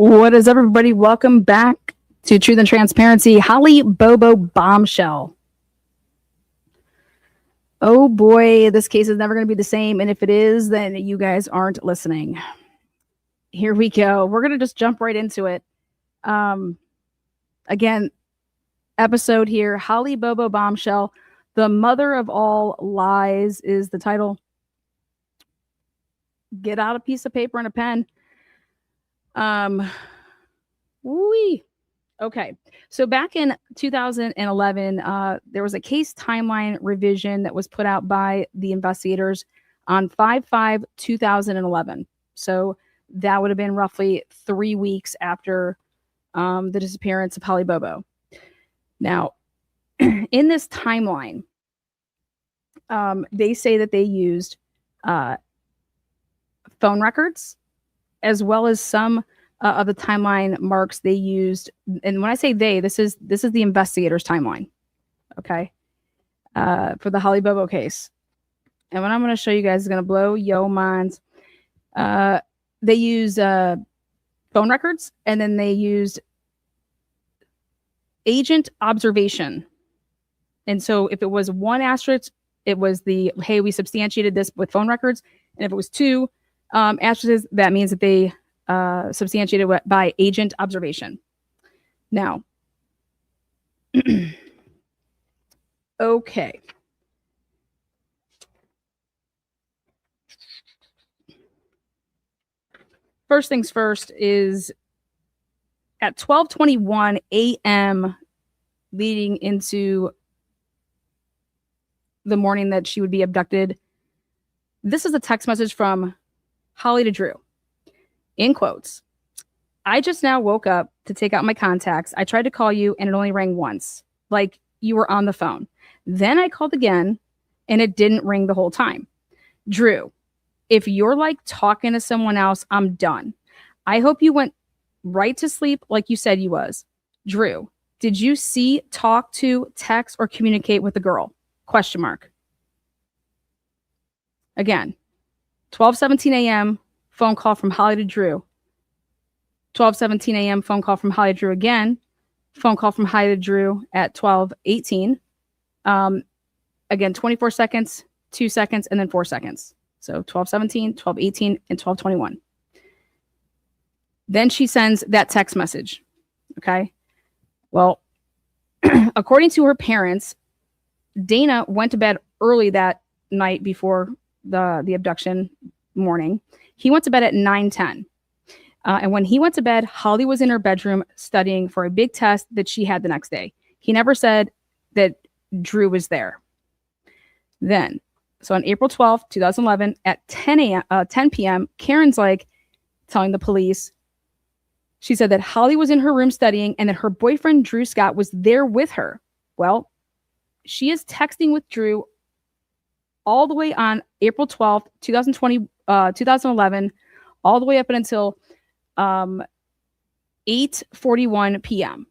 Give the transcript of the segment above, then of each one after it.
What is up, everybody? Welcome back to Truth and Transparency. Holly Bobo Bombshell. Oh boy, this case is never going to be the same. And if it is, then you guys aren't listening. Here we go. We're going to just jump right into it. Again, episode here, Holly Bobo Bombshell. The mother of all lies is the title. Get out a piece of paper and a pen. Okay. So back in 2011, there was a case timeline revision that was put out by the investigators on 5/5/2011. So that would have been roughly 3 weeks after the disappearance of Holly Bobo. Now, in this timeline, they say that they used phone records, as well as some of the timeline marks they used. And when I say they, this is the investigators' timeline, okay, for the Holly Bobo case. And what I'm going to show you guys is going to blow your minds. They use phone records, and then they used agent observation. And so if it was one asterisk, it was the, hey, we substantiated this with phone records. And if it was two asterisks, that means that they substantiated by agent observation. Now, okay. First things first is at 12:21 a.m. leading into the morning that she would be abducted. This is a text message from Holly to Drew. In quotes, "I just now woke up to take out my contacts. I tried to call you and it only rang once, like you were on the phone. Then I called again and it didn't ring the whole time. Drew, if you're like talking to someone else, I'm done. I hope you went right to sleep like you said you was. Drew, did you see, talk to, text, or communicate with the girl? Question mark." Again, 12:17 a.m. phone call from Holly to Drew. 12:17 a.m. phone call from Holly to Drew again. Phone call from Holly to Drew at 12:18. Again, 24 seconds, 2 seconds, and then 4 seconds. So 12:17, 12:18, and 12:21. Then she sends that text message. Okay. Well, according to her parents, Dana went to bed early that night before the abduction morning. He went to bed at 9:10. And when he went to bed, Holly was in her bedroom studying for a big test that she had the next day. He never said that Drew was there. Then, so on April 12th, 2011, at 10 p.m., Karen's like telling the police, she said that Holly was in her room studying and that her boyfriend, Drew Scott, was there with her. Well, she is texting with Drew all the way on April 12th, 2011, all the way up until 8:41 p.m.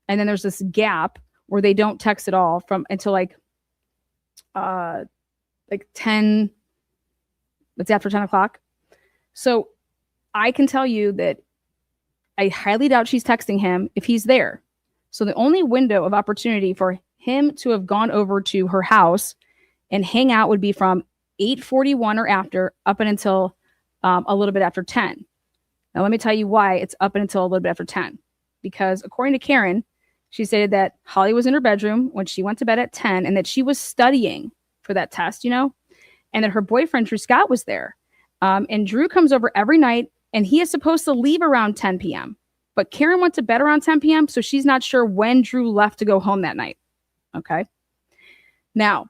And then there's this gap where they don't text at all from until like 10, it's after 10 o'clock. So I can tell you that I highly doubt she's texting him if he's there. So the only window of opportunity for him to have gone over to her house and hang out would be from 8:41 or after up until a little bit after 10. Now, let me tell you why it's up until a little bit after 10. Because according to Karen, she stated that Holly was in her bedroom when she went to bed at 10 and that she was studying for that test, and that her boyfriend, Drew Scott, was there. And Drew comes over every night and he is supposed to leave around 10 p.m. But Karen went to bed around 10 p.m., so she's not sure when Drew left to go home that night. Okay. Now,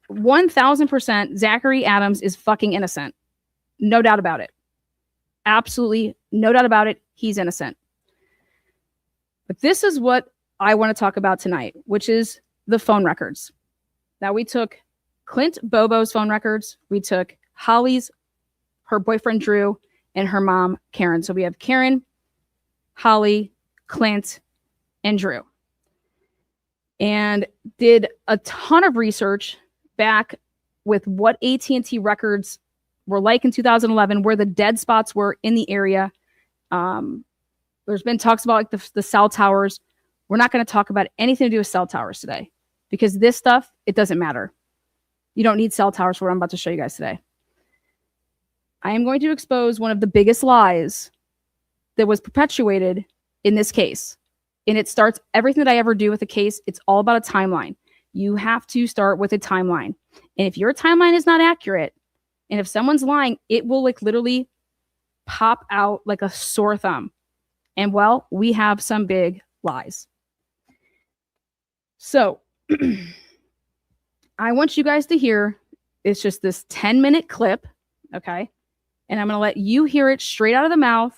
1000% Zachary Adams is fucking innocent. No doubt about it. Absolutely no doubt about it. He's innocent. But this is what I want to talk about tonight, which is the phone records. Now, we took Clint Bobo's phone records. We took Holly's, her boyfriend Drew, and her mom Karen. So we have Karen, Holly, Clint, and Drew. And did a ton of research back with what AT&T records were like in 2011, where the dead spots were in the area. There's been talks about like the cell towers. We're not going to talk about anything to do with cell towers today, because this stuff, it doesn't matter. You don't need cell towers for what I'm about to show you guys today. I am going to expose one of the biggest lies that was perpetuated in this case. And it starts everything that I ever do with a case. It's all about a timeline. You have to start with a timeline. And if your timeline is not accurate, and if someone's lying, it will like literally pop out like a sore thumb. And well, we have some big lies. So I want you guys to hear, it's just this 10-minute clip, okay? And I'm going to let you hear it straight out of the mouth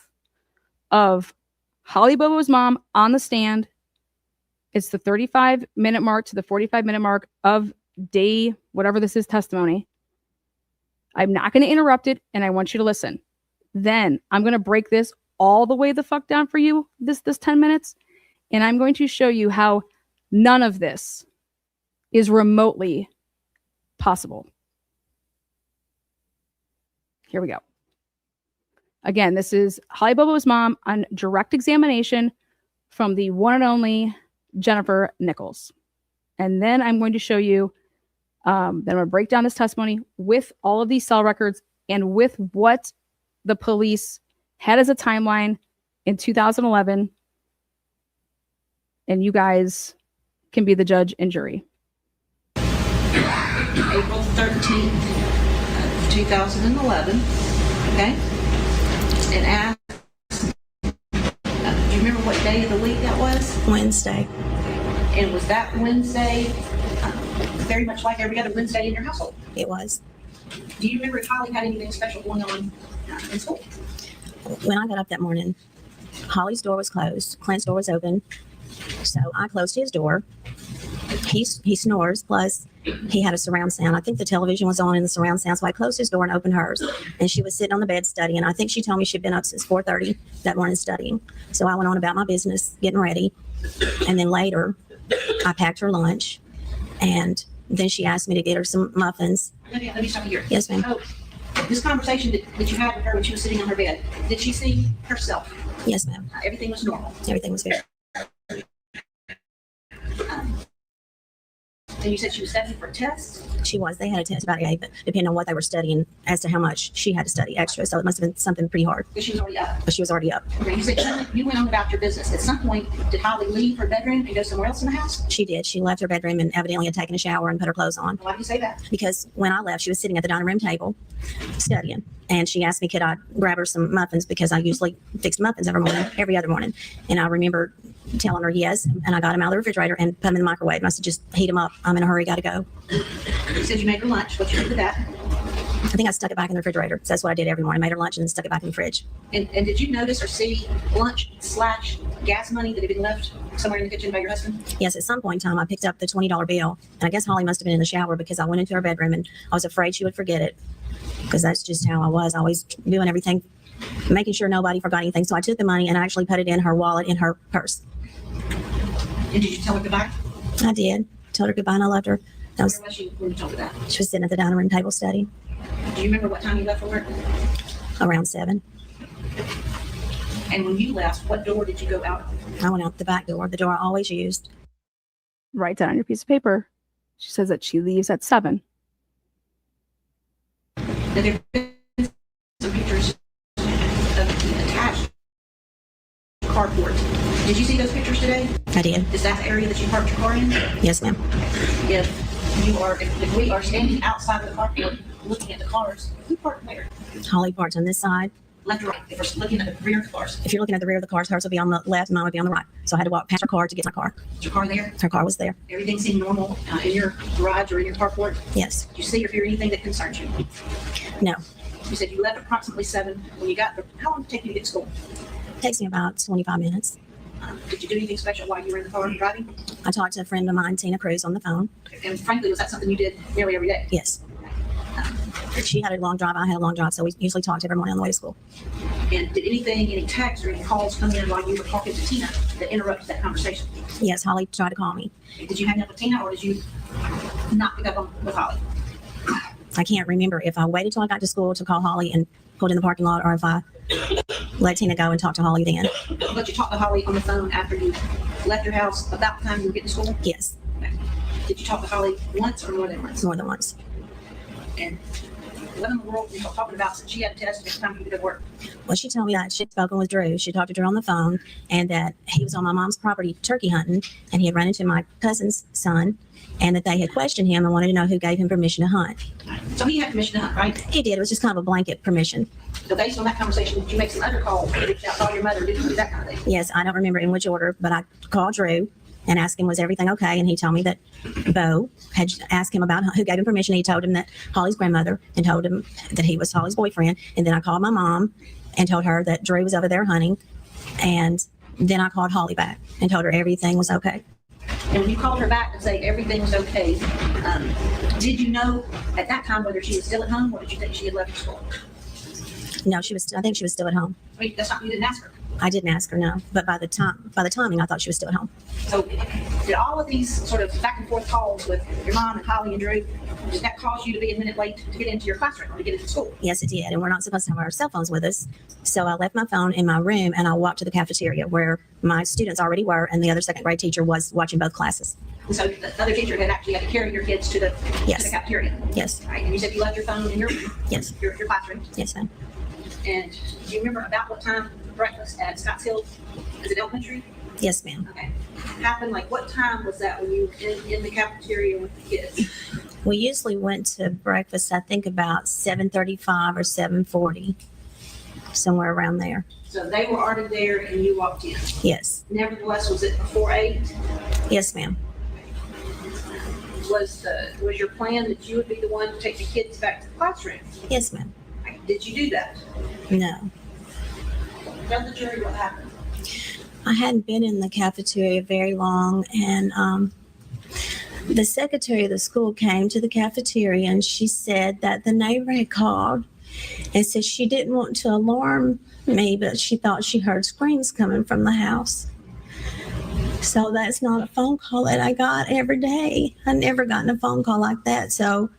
of Holly Bobo's mom on the stand. It's the 35-minute mark to the 45-minute mark of day, whatever this is, testimony. I'm not going to interrupt it, and I want you to listen. Then I'm going to break this all the way the fuck down for you, this 10 minutes, and I'm going to show you how none of this is remotely possible. Here we go. Again, this is Holly Bobo's mom on direct examination from the one and only Jennifer Nichols. And then I'm going to show you, then I'm going to break down this testimony with all of these cell records and with what the police had as a timeline in 2011. And you guys can be the judge and jury. April 13th, 2011, okay? And asked, do you remember what day of the week that was? Wednesday. And was that Wednesday very much like every other Wednesday in your household? It was. Do you remember if Holly had anything special going on in school? When I got up that morning, Holly's door was closed. Clint's door was open. So I closed his door. He snores, plus he had a surround sound. I think the television was on in the surround sound, so I closed his door and opened hers. And she was sitting on the bed studying. I think she told me she'd been up since 4:30 that morning studying. So I went on about my business, getting ready. And then later, I packed her lunch. And then she asked me to get her some muffins. Let me stop you here. Yes, ma'am. So, this conversation that you had with her when she was sitting on her bed, did she see herself? Yes, ma'am. Everything was normal. Everything was good. And you said she was studying for a test? She was. They had a test about 8, but depending on what they were studying as to how much she had to study extra. So it must have been something pretty hard. Because she was already up. But she was already up. Okay, you said you went on about your business. At some point, did Holly leave her bedroom and go somewhere else in the house? She did. She left her bedroom and evidently had taken a shower and put her clothes on. Why do you say that? Because when I left, she was sitting at the dining room table studying. And she asked me, could I grab her some muffins, because I usually fix muffins every other morning. And I remember telling her yes. And I got them out of the refrigerator and put them in the microwave. And I said, just heat them up. I'm in a hurry. Got to go. You said you made her lunch. What you did with that? I think I stuck it back in the refrigerator. So that's what I did every morning. I made her lunch and then stuck it back in the fridge. And did you notice or see lunch/gas money that had been left somewhere in the kitchen by your husband? Yes, at some point in time, I picked up the $20 bill. And I guess Holly must have been in the shower, because I went into her bedroom and I was afraid she would forget it. Because that's just how I was, always doing everything, making sure nobody forgot anything. So I took the money and I actually put it in her wallet, in her purse. And did you tell her goodbye? I did. Told her goodbye and I loved her. Where was she when you told her that? She was sitting at the dining room table studying. Do you remember what time you left for work? Around 7. And when you left, what door did you go out? I went out the back door, the door I always used. Write down on your piece of paper. She says that she leaves at 7. Now, there have been some pictures of the attached carport. Did you see those pictures today? I did. Is that the area that you parked your car in? Yes, ma'am. If we are standing outside of the carport looking at the cars, who parked there? Holly parked on this side. Left or right? If we're looking at the rear of the cars. If you're looking at the rear of the cars, hers will be on the left and mine would be on the right. So I had to walk past her car to get to my car. Is your car there? Her car was there. Everything seemed normal in your garage or in your carport? Yes. Did you see or hear anything that concerns you? No. You said you left approximately 7. When you got there, how long did it take you to get to school? It takes me about 25 minutes. Did you do anything special while you were in the car driving? I talked to a friend of mine, Tina Cruz, on the phone. And frankly, was that something you did nearly every day? Yes. She had a long drive. I had a long drive. So we usually talked every morning on the way to school. And did any texts or any calls come in while you were talking to Tina that interrupted that conversation? Yes, Holly tried to call me. Did you hang up with Tina or did you not pick up with Holly? I can't remember if I waited till I got to school to call Holly and pulled in the parking lot, or if I let Tina go and talk to Holly then. But you talked to Holly on the phone after you left your house about the time you were getting to school? Yes, Did you talk to Holly once or more than once? more than once. And what in the world were you talking about since she had a test every time you did work? Well, she told me that she'd spoken with Drew. She talked to Drew on the phone, and that he was on my mom's property turkey hunting, and he had run into my cousin's son, and that they had questioned him and wanted to know who gave him permission to hunt. So he had permission to hunt, right? He did. It was just kind of a blanket permission. So based on that conversation, did you make some other calls? Did you reach out to your mother? Did you do that kind of thing? Yes, I don't remember in which order, but I called Drew and asked him, was everything okay? And he told me that Bo had asked him about who gave him permission. He told him that Holly's grandmother, and told him that he was Holly's boyfriend. And then I called my mom and told her that Drew was over there hunting. And then I called Holly back and told her everything was okay. And when you called her back to say everything was okay, did you know at that time whether she was still at home, or did you think she had left school? No, I think she was still at home. I mean, that's not, you didn't ask her. I didn't ask her, no. But by the timing, I thought she was still at home. So did all of these sort of back and forth calls with your mom and Holly and Drew, did that cause you to be a minute late to get into your classroom or to get into school? Yes, it did. And we're not supposed to have our cell phones with us. So I left my phone in my room and I walked to the cafeteria where my students already were, and the other second grade teacher was watching both classes. And so the other teacher had actually had to carry your kids to the cafeteria. Yes. Right. And you said you left your phone in your Yes. your classroom. Yes, ma'am. And do you remember about what time breakfast at Scotts Hill, is it elementary? Yes, ma'am. Okay. Happened, like, what time was that when you were in the cafeteria with the kids? We usually went to breakfast, I think about 7:35 or 7:40, somewhere around there. So they were already there and you walked in. Yes. Nevertheless, was it before 8? Yes, ma'am. Was your plan that you would be the one to take the kids back to the classroom? Yes, ma'am. Did you do that? No. Tell the jury what happened. I hadn't been in the cafeteria very long, and the secretary of the school came to the cafeteria, and she said that the neighbor had called and said she didn't want to alarm me, but she thought she heard screams coming from the house. So that's not a phone call that I got every day. I never gotten a phone call like that. So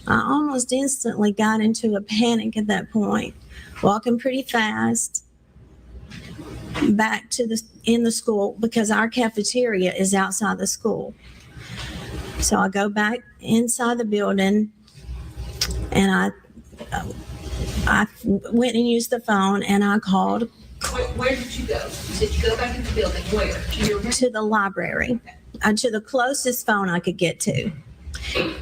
I almost instantly got into a panic at that point, walking pretty fast back to in the school, because our cafeteria is outside the school. So I go back inside the building, and I went and used the phone, and I called Where did you go? Did you go back in the building? Where? to the library, to the closest phone I could get to,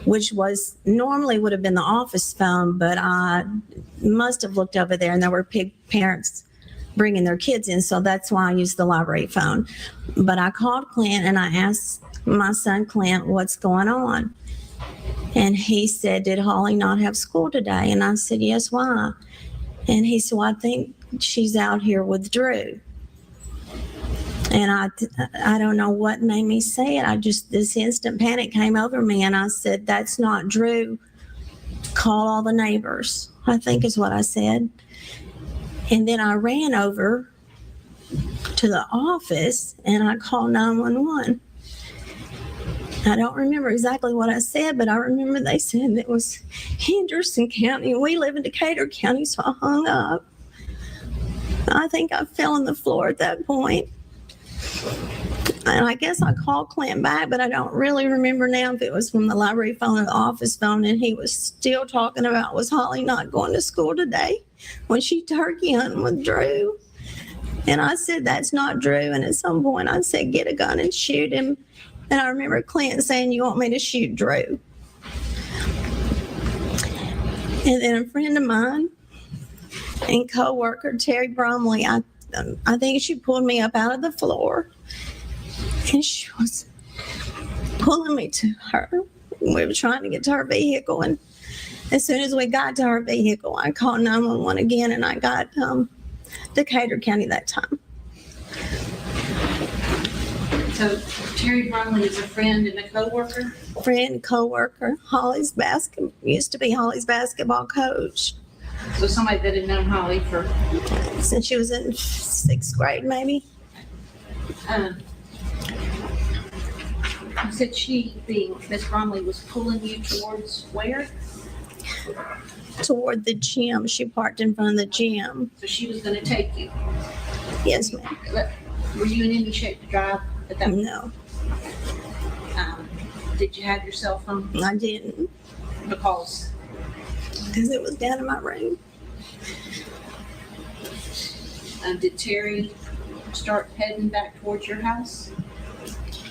which was normally would have been the office phone, but I must have looked over there and there were parents bringing their kids in, so that's why I used the library phone. But I called Clint and I asked my son Clint what's going on, and he said, did Holly not have school today? And I said, yes, why? And he said, well, I think she's out here with Drew. And I don't know what made me say it. This instant panic came over me, and I said, that's not Drew. Call all the neighbors, I think is what I said. And then I ran over to the office and I called 911. I don't remember exactly what I said, but I remember they said it was Henderson County. We live in Decatur County, so I hung up. I think I fell on the floor at that point. And I guess I called Clint back, but I don't really remember now if it was from the library phone or the office phone, and he was still talking about, was Holly not going to school today when she turkey hunting with Drew? And I said, that's not Drew. And at some point I said, get a gun and shoot him. And I remember Clint saying, you want me to shoot Drew? And then a friend of mine and co-worker, Terry Bromley, I think she pulled me up out of the floor, and she was pulling me to her. We were trying to get to her vehicle, and as soon as we got to her vehicle, I called 911 again, and I got Decatur County that time. So Terry Bromley is a friend and a co-worker? Friend, co-worker, used to be Holly's basketball coach. So somebody that had known Holly for... Since she was in 6th grade, maybe. You said she, being Miss Bromley, was pulling you towards where? Toward the gym. She parked in front of the gym. So she was gonna take you. Yes, ma'am. Were you in any shape to drive at that? No, Did you have your cell phone? I didn't, Because because it was down in my room. did Terry start heading back towards your house?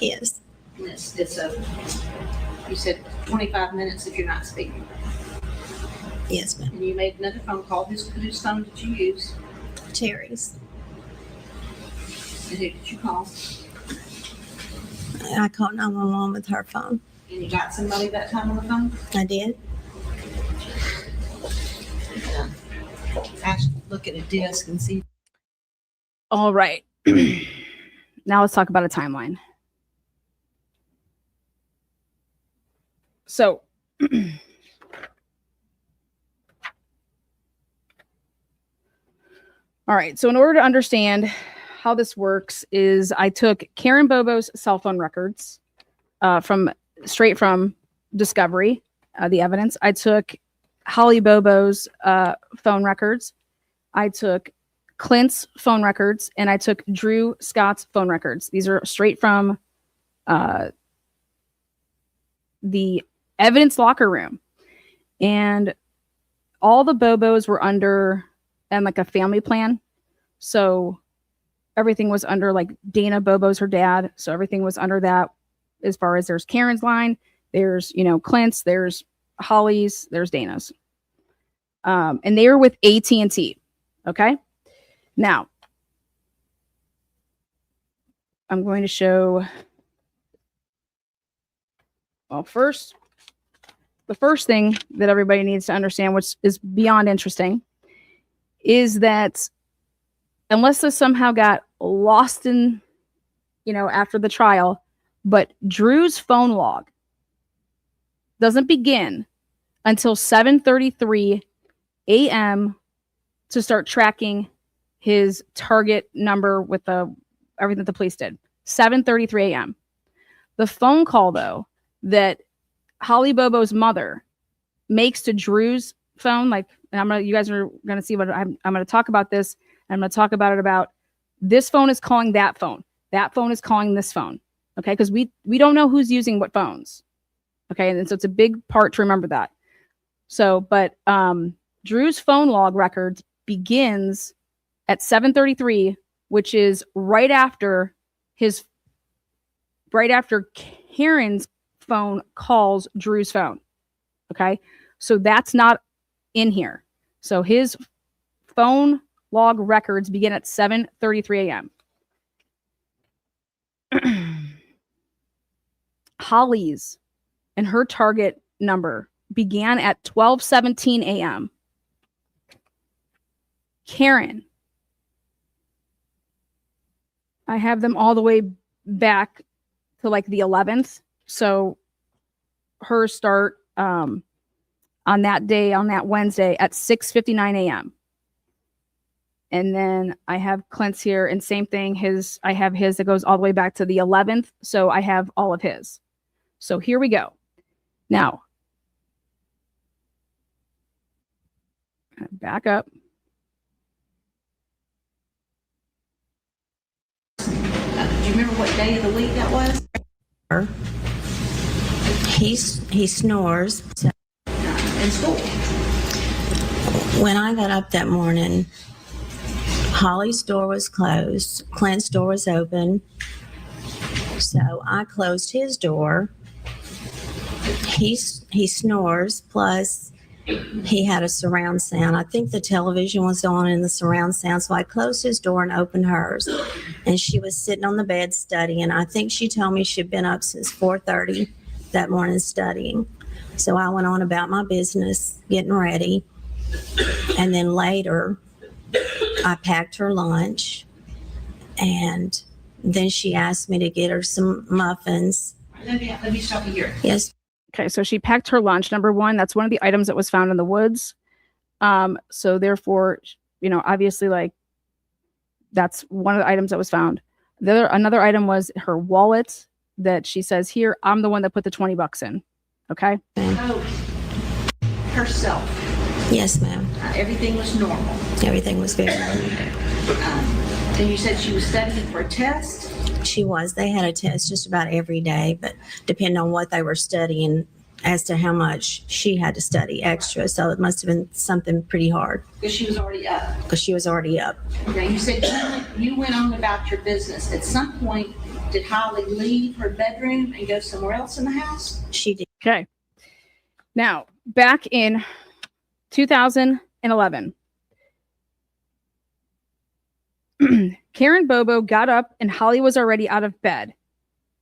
Yes, And it's a, you said 25 minutes if you're not speaking. yes, ma'am. And you made another phone call. Whose phone did you use? Terry's. And who did you call? I called 911 with her phone. And you got somebody that time on the phone? I did. Look at a disc and see. All right. Now let's talk about a timeline. So, all right. So in order to understand how this works is I took Karen Bobo's cell phone records straight from Discovery, the evidence. I took Holly Bobo's phone records. I took Clint's phone records, and I took Drew Scott's phone records. These are straight from the evidence locker room. And all the Bobos were under and like a family plan. So everything was under like Dana Bobo's her dad. So everything was under that as far as there's Karen's line, there's, Clint's, there's Holly's, there's Dana's. And they were with AT&T. Okay. Now I'm going to show, well, the first thing that everybody needs to understand, which is beyond interesting, is that unless this somehow got lost in, after the trial, but Drew's phone log doesn't begin until 7:33 a.m. to start tracking his target number with everything that the police did. 7:33 a.m. The phone call, though, that Holly Bobo's mother makes to Drew's phone, you guys are gonna see what I'm gonna talk about this. I'm gonna talk about it about this phone is calling that phone. That phone is calling this phone. Okay, because we don't know who's using what phones. Okay, and so it's a big part to remember that. So, but Drew's phone log records begins at 7:33, which is right after Karen's phone calls Drew's phone. Okay, so that's not in here. So his phone log records begin at 7:33 a.m. Holly's and her target number began at 12:17 a.m. Karen, I have them all the way back to like the 11th. So her start on that day, on that Wednesday at 6:59 a.m. And then I have Clint's here, and same thing. I have his that goes all the way back to the 11th. So I have all of his. So here we go. Now, back up. Do you remember what day of the week that was? He snores. In school. When I got up that morning, Holly's door was closed. Clint's door was open. So I closed his door. He snores, plus he had a surround sound. I think the television was on in the surround sound, so I closed his door and opened hers. And she was sitting on the bed studying. I think she told me she'd been up since 4:30 that morning studying. So I went on about my business, getting ready. And then later, I packed her lunch, and then she asked me to get her some muffins. Let me stop you here. Yes. Okay, so she packed her lunch. Number one, that's one of the items that was found in the woods. So therefore, obviously, that's one of the items that was found. Another item was her wallet that she says here, I'm the one that put the $20 in. Okay. Oh. herself. Yes, ma'am. Everything was normal. Everything was very normal. And you said she was studying for a test. She was. They had a test just about every day, but depending on what they were studying as to how much she had to study extra. So it must have been something pretty hard Because she was already up. because she was already up. Okay, you said you went on about your business. At some point, did Holly leave her bedroom and go somewhere else in the house? She did. Okay. Now, back in 2011, Karen Bobo got up and Holly was already out of bed,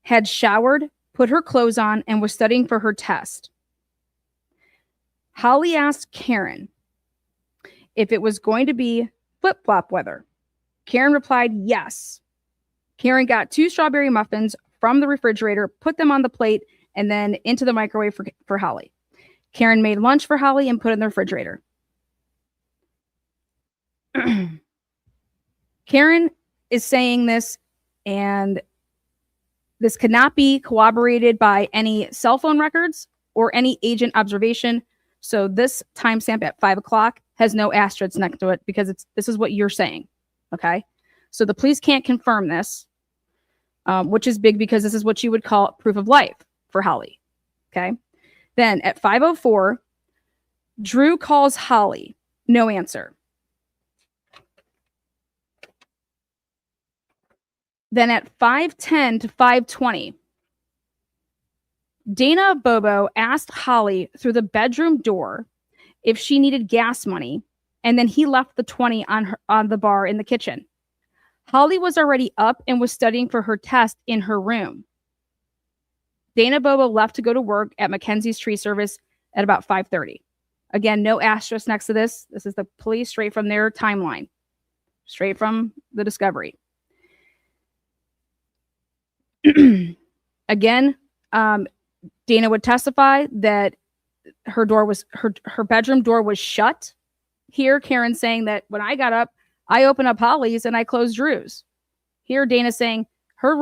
had showered, put her clothes on, and was studying for her test. Holly asked Karen if it was going to be flip-flop weather. Karen replied, yes. Karen got 2 strawberry muffins from the refrigerator, put them on the plate, and then into the microwave for Holly. Karen made lunch for Holly and put it in the refrigerator. Karen is saying this, and this could not be corroborated by any cell phone records or any agent observation. So this timestamp at 5 o'clock has no asterisks next to it because this is what you're saying. Okay. So the police can't confirm this, which is big because this is what you would call proof of life for Holly. Okay. Then at 5:04, Drew calls Holly. No answer. Then at 5:10 to 5:20, Dana Bobo asked Holly through the bedroom door if she needed gas money, and then he left the 20 on the bar in the kitchen. Holly was already up and was studying for her test in her room. Dana Bobo left to go to work at Mackenzie's tree service at about 5:30. Again, no asterisk next to this. This is the police straight from their timeline, straight from the discovery. Again, Dana would testify that her bedroom door was shut. Here, Karen saying that when I got up, I opened up Holly's and I closed Drew's. Here, Dana saying her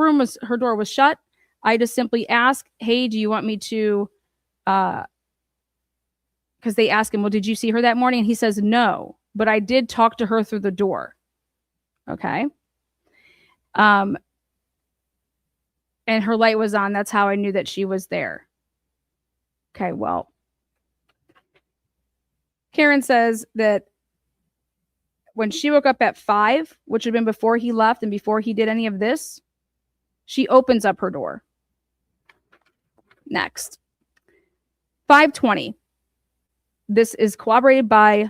door was shut. I just simply asked, hey, do you want me to, because they ask him, well, did you see her that morning? And he says, no, but I did talk to her through the door. Okay. And her light was on. That's how I knew that she was there. Okay, well, Karen says that when she woke up at 5, which had been before he left and before he did any of this, she opens up her door. Next. 5:20. This is corroborated by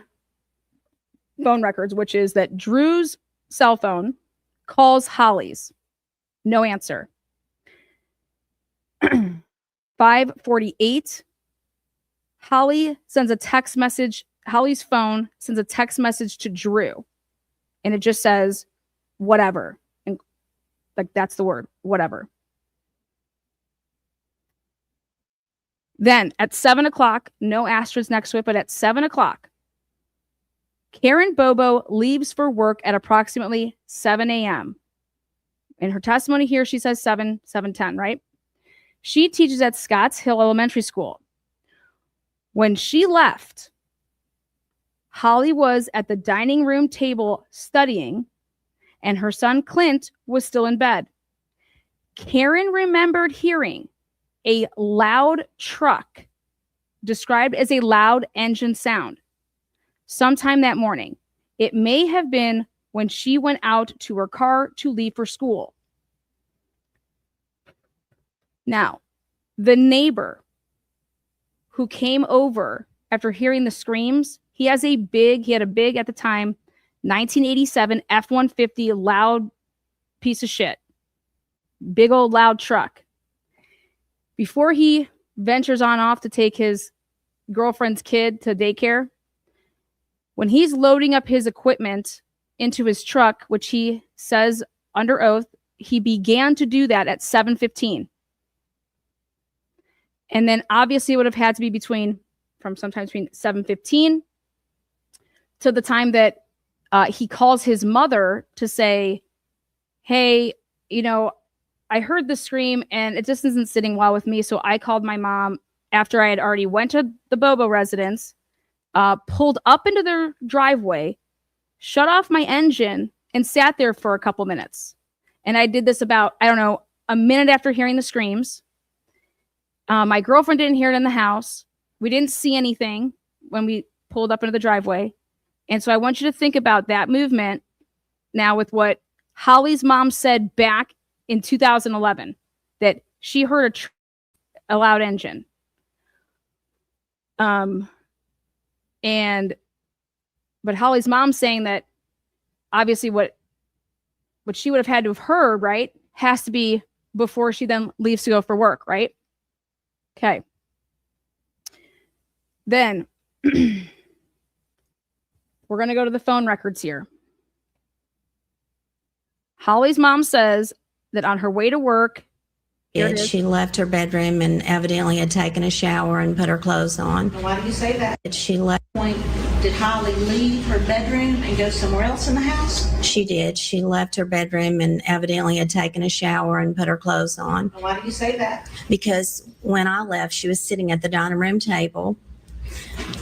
phone records, which is that Drew's cell phone calls Holly's. No answer. 5:48. Holly sends a text message. Holly's phone sends a text message to Drew. And it just says, whatever. And like that's the word, whatever. Then at 7 o'clock, no asterisk next to it, but at 7 o'clock, Karen Bobo leaves for work at approximately 7 a.m. In her testimony here, she says 7:10, right? She teaches at Scotts Hill Elementary School. When she left, Holly was at the dining room table studying, and her son Clint was still in bed. Karen remembered hearing a loud truck, described as a loud engine sound, sometime that morning. It may have been when she went out to her car to leave for school. Now, the neighbor who came over after hearing the screams, he had a big at the time, 1987 F-150 loud piece of shit. Big old loud truck. Before he ventures on off to take his girlfriend's kid to daycare, when he's loading up his equipment into his truck, which he says under oath, he began to do that at 7:15. And then obviously it would have had to be sometime between 7:15 to the time that he calls his mother to say, hey, I heard the scream and it just isn't sitting well with me. So I called my mom after I had already went to the Bobo residence pulled up into their driveway, shut off my engine, and sat there for a couple minutes. And I did this about, I don't know, a minute after hearing the screams. My girlfriend didn't hear it in the house. We didn't see anything when we pulled up into the driveway. And so I want you to think about that movement now with what Holly's mom said back in 2011, that she heard a loud engine. But Holly's mom saying that obviously what she would have had to have heard, right, has to be before she then leaves to go for work, right? Okay. Then we're going to go to the phone records here. Holly's mom says that on her way to work, She left her bedroom and evidently had taken a shower and put her clothes on. Why do you say that? She left. Did Holly leave her bedroom and go somewhere else in the house? She did. She left her bedroom and evidently had taken a shower and put her clothes on. Why do you say that? Because when I left, she was sitting at the dining room table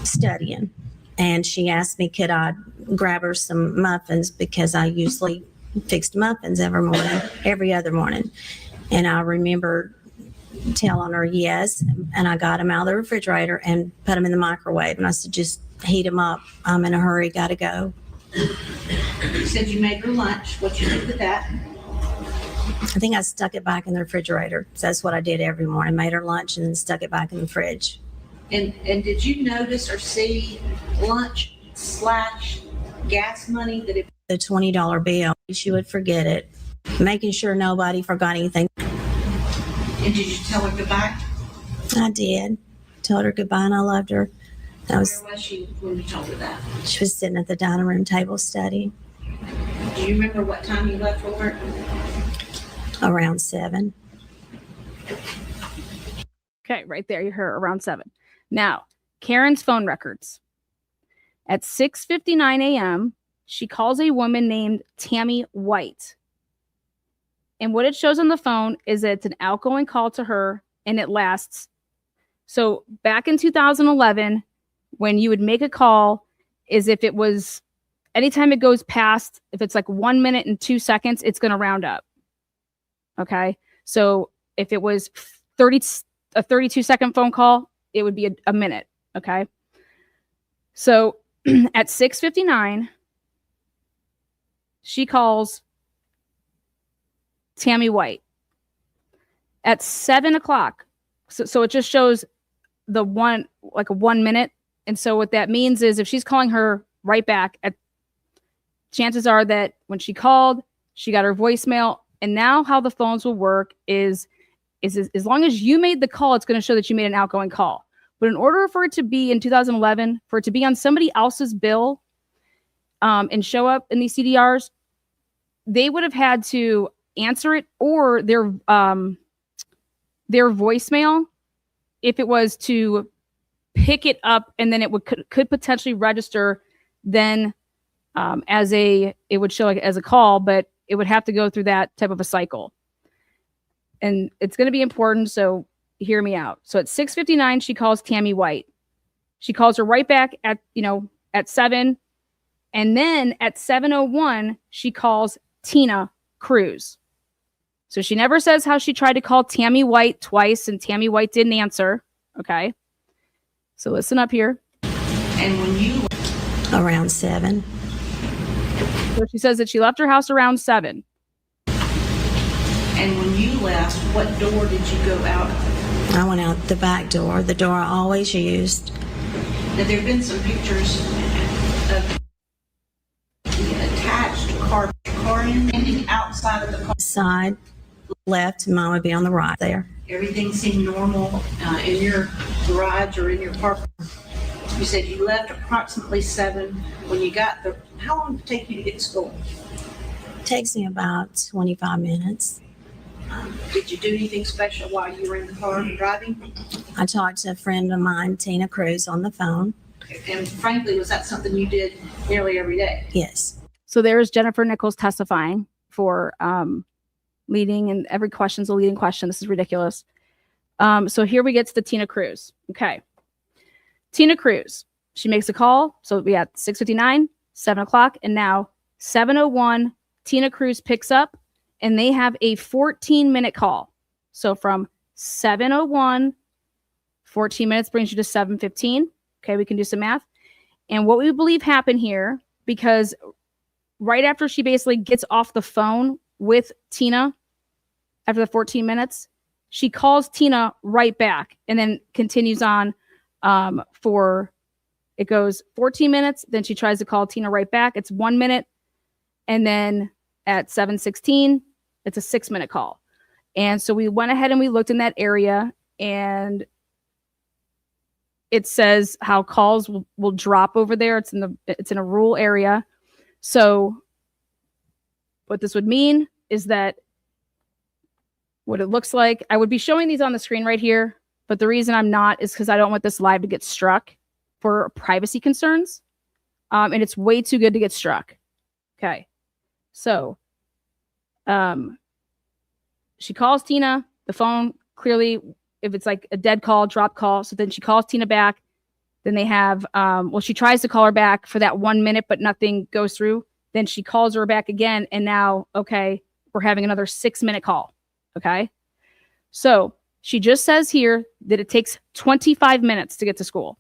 studying. And she asked me, could I grab her some muffins, because I usually fixed muffins every other morning. And I remember telling her yes, and I got them out of the refrigerator and put them in the microwave. And I said, just heat them up. I'm in a hurry, gotta go. You said you made her lunch. What you did with that? I think I stuck it back in the refrigerator. So that's what I did every morning. Made her lunch and then stuck it back in the fridge. And did you notice or see lunch/gas money that it? The $20 bill, she would forget it. Making sure nobody forgot anything. And did you tell her goodbye? I did. Told her goodbye and I loved her. Where was she when you told her that? She was sitting at the dining room table studying. Do you remember what time you left for work? Around 7. okay, right there, you heard around 7. Now, Karen's phone records. At 6:59 a.m., she calls a woman named Tammy White. And what it shows on the phone is that it's an outgoing call to her, and it lasts. So back in 2011, when you would make a call, is if it was, anytime it goes past, if it's like 1 minute and 2 seconds, it's going to round up. Okay. So if it was a 32-second phone call, it would be a minute. Okay. So at 6:59, she calls Tammy White. At 7 o'clock, so it just shows a 1 minute. And so what that means is if she's calling her right back, chances are that when she called, she got her voicemail. And now how the phones will work is as long as you made the call, it's going to show that you made an outgoing call. But in order for it to be in 2011, for it to be on somebody else's bill and show up in these CDRs, they would have had to answer it, or their voicemail, if it was to pick it up, and then it could potentially register then it would show like as a call, but it would have to go through that type of a cycle. And it's going to be important, so hear me out. So at 6:59, she calls Tammy White. She calls her right back at 7, and then at 7:01, she calls Tina Cruz. So she never says how she tried to call Tammy White twice and Tammy White didn't answer. Okay. So listen up here. And when you Around 7. So she says that she left her house around 7. And when you left, what door did you go out of? I went out the back door, the door I always used. Now, there have been some pictures of the attached car ending outside of the car. Side, left, and Mom would be on the right there. Everything seemed normal in your garage or in your car. You said you left approximately 7. When you got there, how long did it take you to get to school? It takes me about 25 minutes. Did you do anything special while you were in the car driving? I talked to a friend of mine, Tina Cruz, on the phone. And frankly, was that something you did nearly every day? Yes. So there's Jennifer Nichols testifying for leading, and every question's a leading question. This is ridiculous. So here we get to the Tina Cruz. Okay. Tina Cruz. She makes a call. So we had 6:59, 7 o'clock, and now 7:01. Tina Cruz picks up, and they have a 14-minute call. So from 7:01, 14 minutes brings you to 7:15. Okay, we can do some math. And what we believe happened here, because right after she basically gets off the phone with Tina, after the 14 minutes, she calls Tina right back and then continues on for, it goes 14 minutes. Then she tries to call Tina right back. It's 1 minute. And then at 7:16, it's a 6-minute call. And so we went ahead and we looked in that area, and it says how calls will drop over there. It's in a rural area. So what this would mean is that what it looks like, I would be showing these on the screen right here, but the reason I'm not is because I don't want this live to get struck for privacy concerns. And it's way too good to get struck. Okay. So she calls Tina. The phone clearly, if it's like a dead call, drop call. So then she calls Tina back. Then they have, she tries to call her back for that 1 minute, but nothing goes through. Then she calls her back again. And now, okay, we're having another 6-minute call. Okay. So she just says here that it takes 25 minutes to get to school.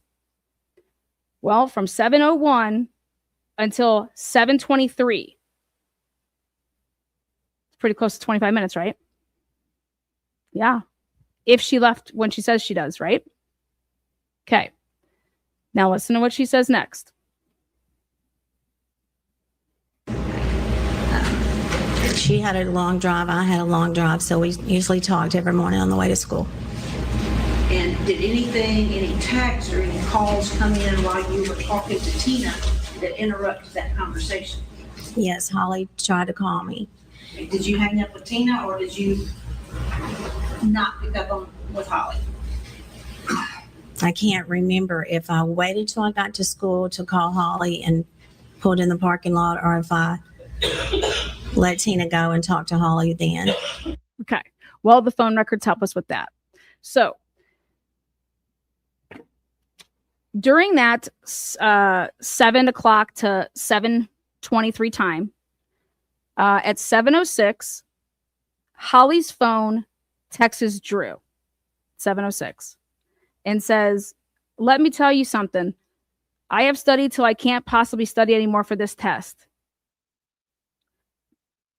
Well, from 7:01 until 7:23. It's pretty close to 25 minutes, right? Yeah. If she left when she says she does, right? Okay. Now listen to what she says next. She had a long drive. I had a long drive. So we usually talked every morning on the way to school. And did any texts or any calls come in while you were talking to Tina that interrupted that conversation? Yes, Holly tried to call me. Did you hang up with Tina, or did you not pick up on with Holly? I can't remember if I waited till I got to school to call Holly and pulled in the parking lot, or if I let Tina go and talk to Holly then. Okay. Well, the phone records help us with that. So during that 7 o'clock to 7:23 time, at 7:06, Holly's phone texts Drew, 7:06, and says, "Let me tell you something. I have studied till I can't possibly study anymore for this test."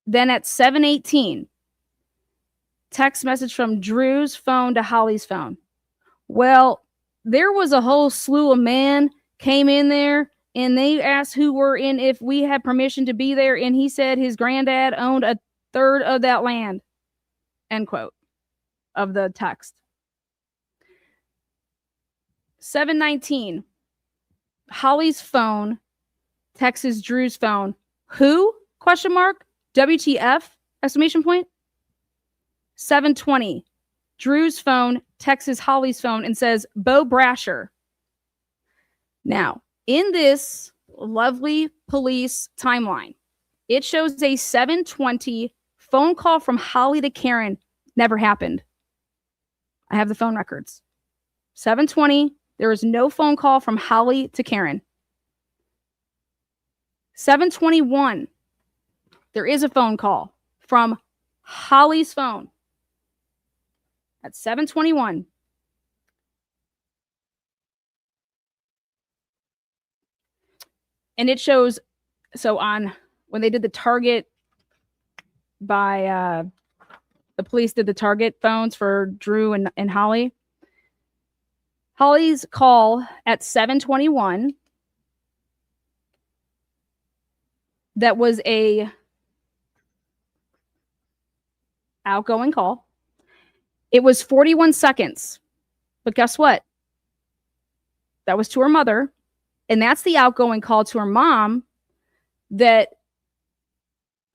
Then at 7:18, text message from Drew's phone to Holly's phone. "Well, there was a whole slew of men came in there, and they asked who were in if we had permission to be there, and he said his granddad owned a third of that land." End quote of the text. 7:19, Holly's phone texts Drew's phone. "Who? Question mark. WTF? Exclamation point. 7:20, Drew's phone texts Holly's phone and says, "Bo Brasher." Now, in this lovely police timeline, it shows a 7:20 phone call from Holly to Karen. Never happened. I have the phone records. 7:20, there was no phone call from Holly to Karen. 7:21, there is a phone call from Holly's phone. At 7:21. And it shows, so on when they did the target by the police did the target phones for Drew and Holly. Holly's call at 7:21, that was a outgoing call. It was 41 seconds. But guess what? That was to her mother. And that's the outgoing call to her mom.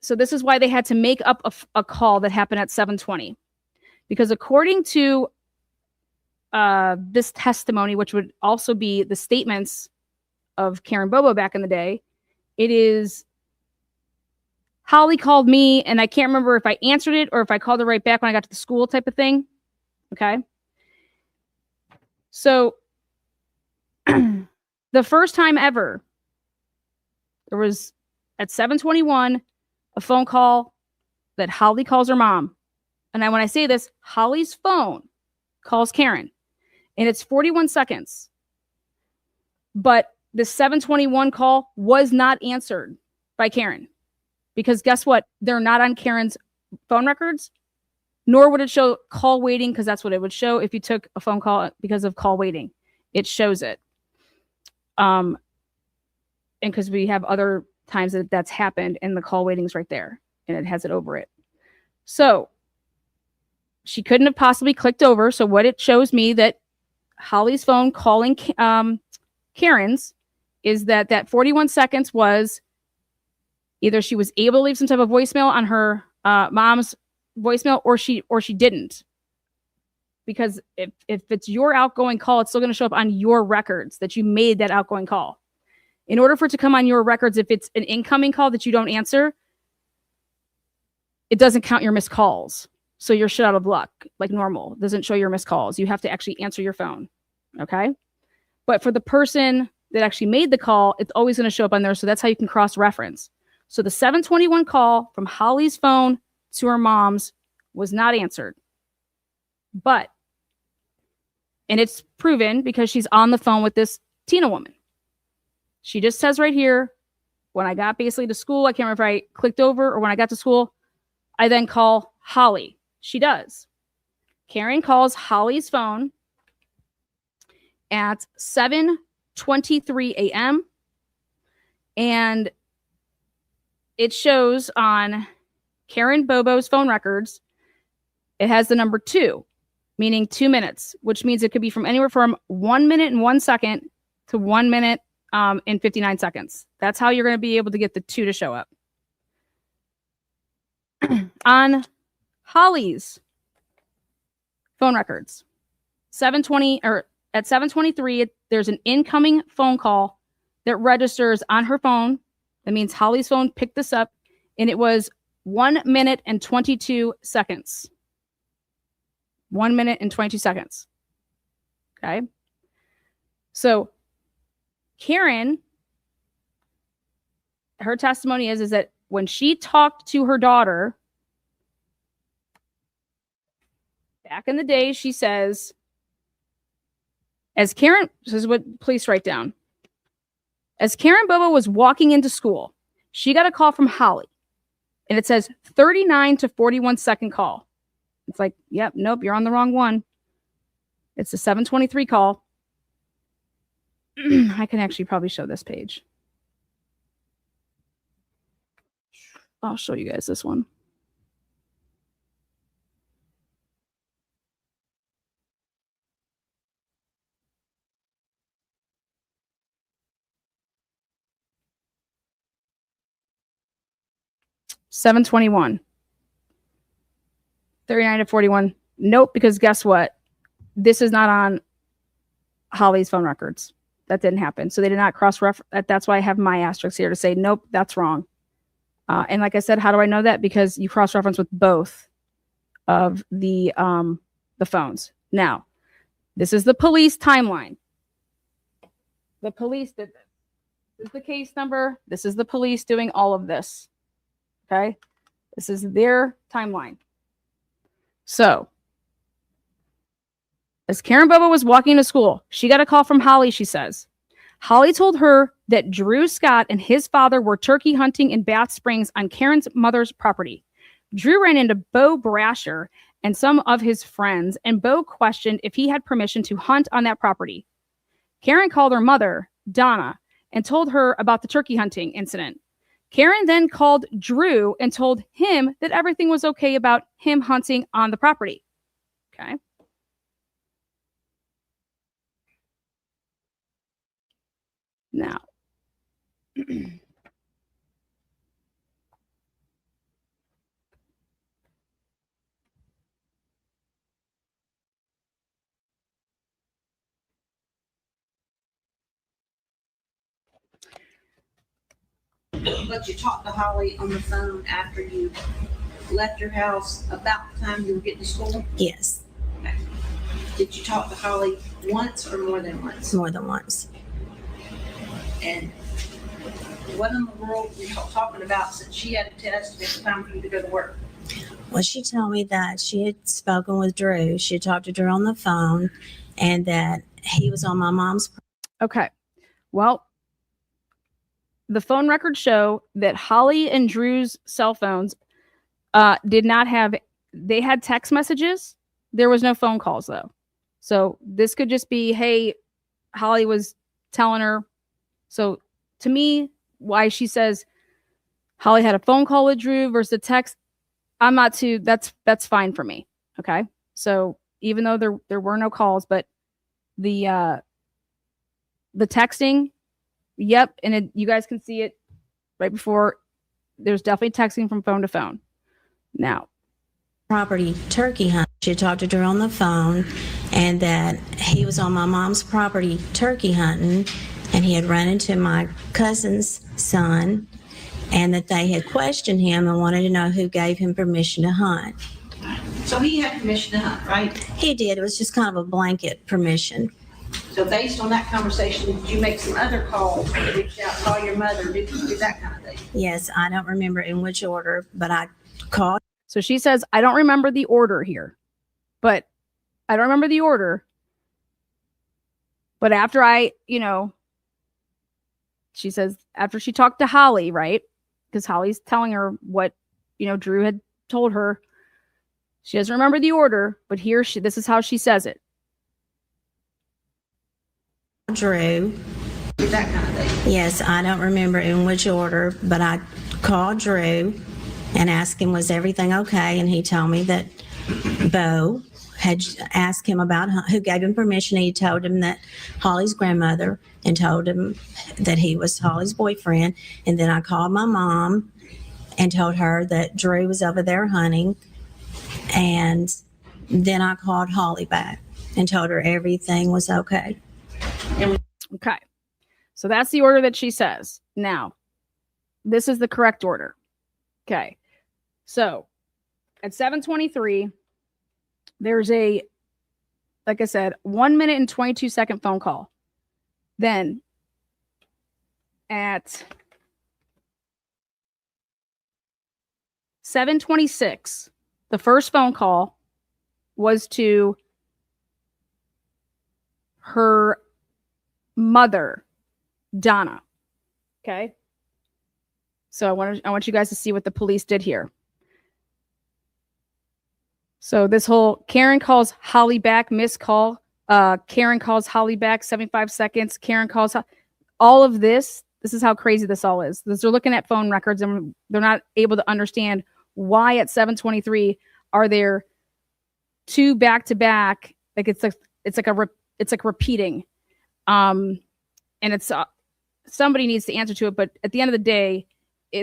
So this is why they had to make up a call that happened at 7:20. Because according to this testimony, which would also be the statements of Karen Bobo back in the day, it is, "Holly called me, and I can't remember if I answered it or if I called her right back when I got to the school," type of thing. Okay. So The first time ever, there was at 7:21 a phone call that Holly calls her mom. And when I say this, Holly's phone calls Karen, and it's 41 seconds. But the 7:21 call was not answered by Karen, because guess what? They're not on Karen's phone records, nor would it show call waiting, because that's what it would show if you took a phone call because of call waiting. It shows it. And because we have other times that that's happened, and the call waiting is right there, and it has it over it. So she couldn't have possibly clicked over. So what it shows me that Holly's phone calling Karen's is that 41 seconds was either she was able to leave some type of voicemail on her mom's voicemail, or she didn't. Because if it's your outgoing call, it's still going to show up on your records that you made that outgoing call. In order for it to come on your records, if it's an incoming call that you don't answer, it doesn't count your missed calls. So you're shit out of luck, like normal. It doesn't show your missed calls. You have to actually answer your phone. Okay? But for the person that actually made the call, it's always going to show up on there. So that's how you can cross-reference. So the 7:21 call from Holly's phone to her mom's was not answered. But, and it's proven because she's on the phone with this Tina woman. She just says right here, when I got basically to school, I can't remember if I clicked over, or when I got to school, I then call Holly. She does. Karen calls Holly's phone at 7:23 a.m. And it shows on Karen Bobo's phone records, it has the number 2, meaning 2 minutes, which means it could be from anywhere from 1 minute and 1 second to 1 minute and 59 seconds. That's how you're going to be able to get the 2 to show up. On Holly's phone records, 7:20 or at 7:23, there's an incoming phone call that registers on her phone. That means Holly's phone picked this up, and it was 1 minute and 22 seconds. 1 minute and 22 seconds. Okay. So Karen, her testimony is that when she talked to her daughter back in the day, she says, as Karen, this is what police write down. As Karen Bobo was walking into school, she got a call from Holly, and it says 39 to 41 second call. It's like, yep, nope, you're on the wrong one. It's the 7:23 call. I can actually probably show this page. I'll show you guys this one. $7:21. 39 to 41. Nope, because guess what? This is not on Holly's phone records. That didn't happen. So they did not cross-reference. That's why I have my asterisk here to say, nope, that's wrong. And like I said, how do I know that? Because you cross-reference with both of the phones. Now, this is the police timeline. The police did this. This is the case number. This is the police doing all of this. Okay? This is their timeline. So, as Karen Bobo was walking to school, she got a call from Holly, she says. Holly told her that Drew Scott and his father were turkey hunting in Bath Springs on Karen's mother's property. Drew ran into Bo Brasher and some of his friends, and Bo questioned if he had permission to hunt on that property. Karen called her mother, Donna, and told her about the turkey hunting incident. Karen then called Drew and told him that everything was okay about him hunting on the property. Okay. Now, But you talked to Holly on the phone after you left your house about the time you were getting to school? Yes, Did you talk to Holly once or more than once? more than once. And what in the world were you talking about since she had a test and it's time for you to go to work? Well, she told me that she had spoken with Drew. She had talked to Drew on the phone, and that he was on my mom's. Okay. Well, the phone records show that Holly and Drew's cell phones did not have, they had text messages. There was no phone calls though. So this could just be, hey, Holly was telling her. So to me, why she says Holly had a phone call with Drew versus a text, I'm not too, that's fine for me. Okay. So even though there were no calls, but the texting, yep. And you guys can see it right before. There's definitely texting from phone to phone. Now, Property turkey hunt. She had talked to Drew on the phone, and that he was on my mom's property turkey hunting, and he had run into my cousin's son, and that they had questioned him and wanted to know who gave him permission to hunt. So he had permission to hunt, right? He did. It was just kind of a blanket permission. So based on that conversation, did you make some other calls, reach out, call your mother, did you do that kind of thing? Yes, I don't remember in which order, but I called. so she says, I don't remember the order here, but I don't remember the order. But after she says, after she talked to Holly, right? Because Holly's telling her what, Drew had told her. She doesn't remember the order, but this is how she says it. Drew. Did that kind of thing? Yes, I don't remember in which order, but I called Drew and asked him, was everything okay? And he told me that Bo had asked him about who gave him permission. He told him that Holly's grandmother, and told him that he was Holly's boyfriend. And then I called my mom and told her that Drew was over there hunting. And then I called Holly back and told her everything was okay. Okay. So that's the order that she says. Now, this is the correct order. Okay. So at 7:23, there's like I said, 1 minute and 22 second phone call. Then at 7:26, the first phone call was to her mother, Donna. Okay. So I want you guys to see what the police did here. So this whole Karen calls Holly back, missed call. Karen calls Holly back, 75 seconds. Karen calls all of this. This is how crazy this all is. They're looking at phone records and they're not able to understand why at 7:23 are there two back to back. Like it's like repeating. And it's somebody needs to answer to it. But at the end of the day,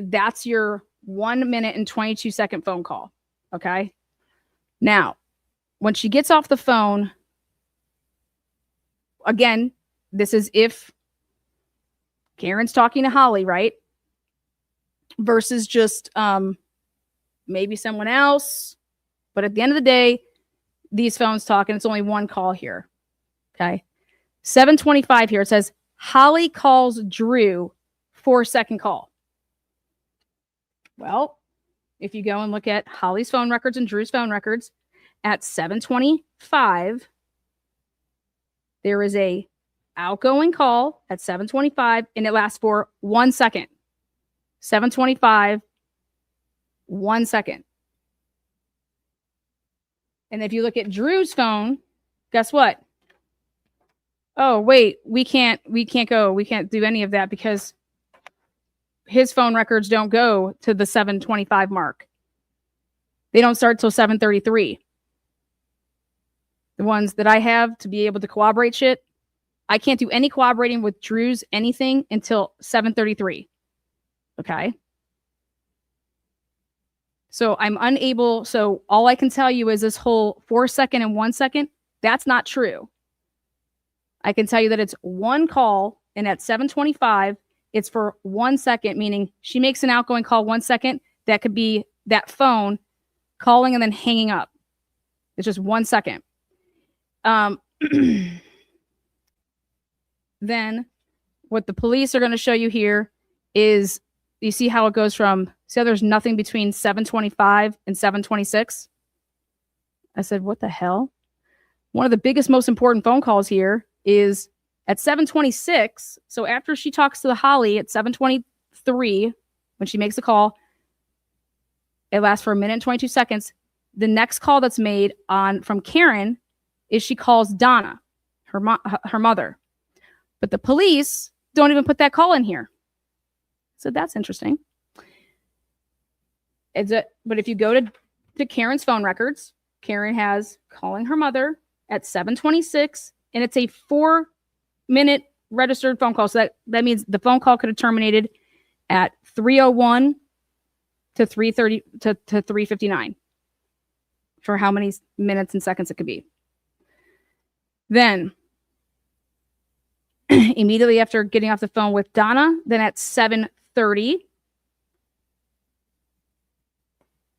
that's your 1 minute and 22 second phone call. Okay. Now, when she gets off the phone, again, this is if Karen's talking to Holly, right? Versus just maybe someone else. But at the end of the day, these phones talk, and it's only one call here. Okay. 7:25 here. It says Holly calls Drew for a second call. Well, if you go and look at Holly's phone records and Drew's phone records, at 7:25, there is a outgoing call at 7:25, and it lasts for 1 second. 7:25, 1 second. And if you look at Drew's phone, guess what? Oh, wait, we can't go. We can't do any of that because his phone records don't go to the 7:25 mark. They don't start till 7:33. The ones that I have to be able to corroborate shit, I can't do any corroborating with Drew's anything until 7:33. Okay. So I'm unable. So all I can tell you is this whole 4 second and 1 second. That's not true. I can tell you that it's one call, and at 7:25, it's for 1 second, meaning she makes an outgoing call 1 second. That could be that phone calling and then hanging up. It's just 1 second. Then what the police are going to show you here is, you see how it goes from, see how there's nothing between 7:25 and 7:26? I said, what the hell? One of the biggest, most important phone calls here is at 7:26. So after she talks to the Holly at 7:23, when she makes a call, it lasts for 1 minute and 22 seconds. The next call that's made from Karen is she calls Donna, her mother. But the police don't even put that call in here. So that's interesting. But if you go to Karen's phone records, Karen has calling her mother at 7:26, and it's a 4-minute registered phone call. So that means the phone call could have terminated at 3:01 to 3:30 to 3:59 for how many minutes and seconds it could be. Then immediately after getting off the phone with Donna, then at 7:30,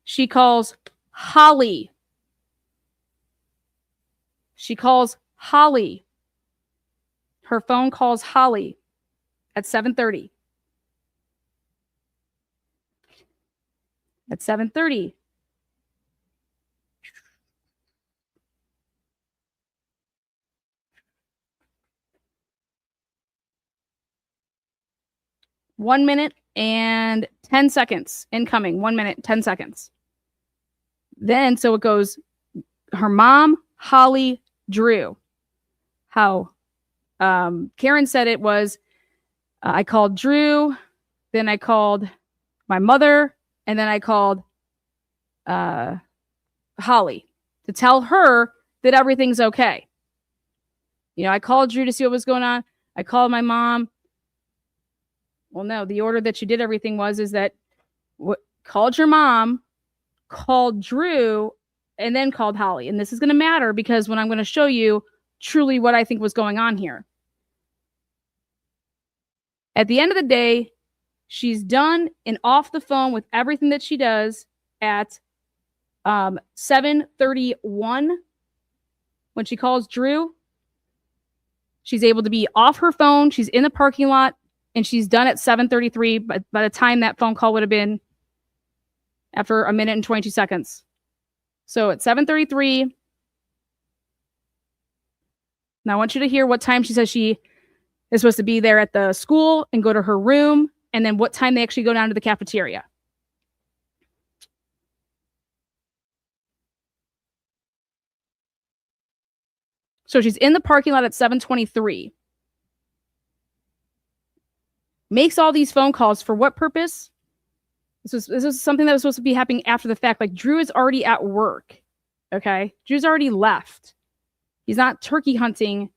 she calls Holly. She calls Holly. Her phone calls Holly at 7:30. At 7:30. One minute and 10 seconds incoming. 1 minute, 10 seconds. Then, so it goes her mom, Holly, Drew. How Karen said it was, I called Drew, then I called my mother, and then I called Holly to tell her that everything's okay. You know, I called Drew to see what was going on. I called my mom. Well, no, the order that you did everything is that called your mom, called Drew, and then called Holly. And this is going to matter because when I'm going to show you truly what I think was going on here. At the end of the day, she's done and off the phone with everything that she does at 7:31 when she calls Drew. She's able to be off her phone. She's in the parking lot. And she's done at 7:33, but by the time that phone call would have been after 1 minute and 22 seconds. So at 7:33, now I want you to hear what time she says she is supposed to be there at the school and go to her room, and then what time they actually go down to the cafeteria. So she's in the parking lot at 7:23. Makes all these phone calls for what purpose? This is something that was supposed to be happening after the fact. Like Drew is already at work. Okay. Drew's already left. He's not turkey hunting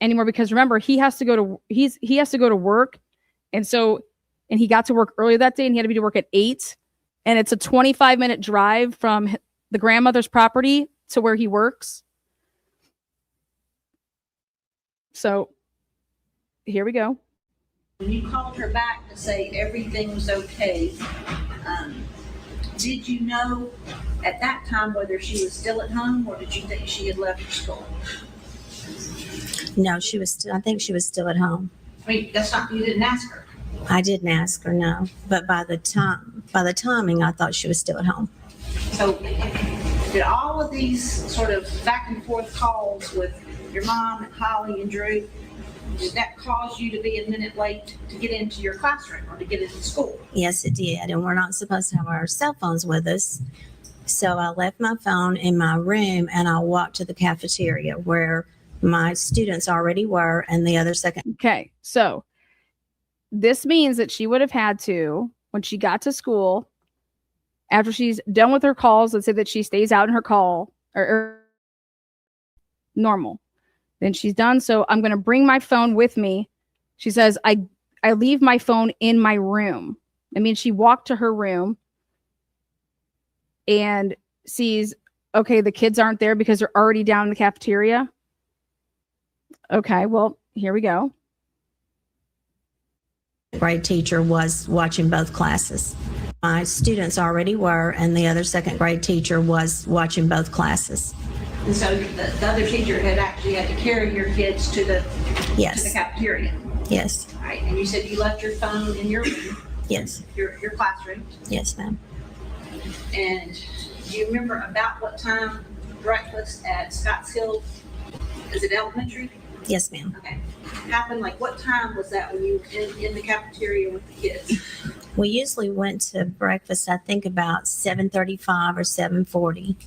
anymore because remember, he has to go to work. And he got to work earlier that day and he had to be to work at 8. And it's a 25-minute drive from the grandmother's property to where he works. So here we go. When you called her back to say everything was okay, did you know at that time whether she was still at home or did you think she had left for school? No, she was. I think she was still at home. I mean, you didn't ask her. I didn't ask her, no. But by the timing, I thought she was still at home. So, did all of these sort of back and forth calls with your mom and Holly and Drew, did that cause you to be a minute late to get into your classroom or to get into school? Yes, it did. And we're not supposed to have our cell phones with us. So I left my phone in my room and I walked to the cafeteria where my students already were and the other second. Okay. So this means that she would have had to, when she got to school, after she's done with her calls, let's say that she stays out in her call or normal. Then she's done. So I'm going to bring my phone with me. She says, I leave my phone in my room. I mean, she walked to her room and sees, okay, the kids aren't there because they're already down in the cafeteria. Okay, well, here we go. Grade teacher was watching both classes. My students already were, and the other second grade teacher was watching both classes. And so the other teacher had actually had to carry your kids to the Yes. to the cafeteria. Yes. All right, and you said you left your phone in your room, Yes. your classroom. Yes, ma'am. And do you remember about what time breakfast at Scotts Hill, is it elementary? Yes, ma'am. Okay. Happened, like what time was that when you were in the cafeteria with the kids? We usually went to breakfast, I think about 7:35 or 7:40,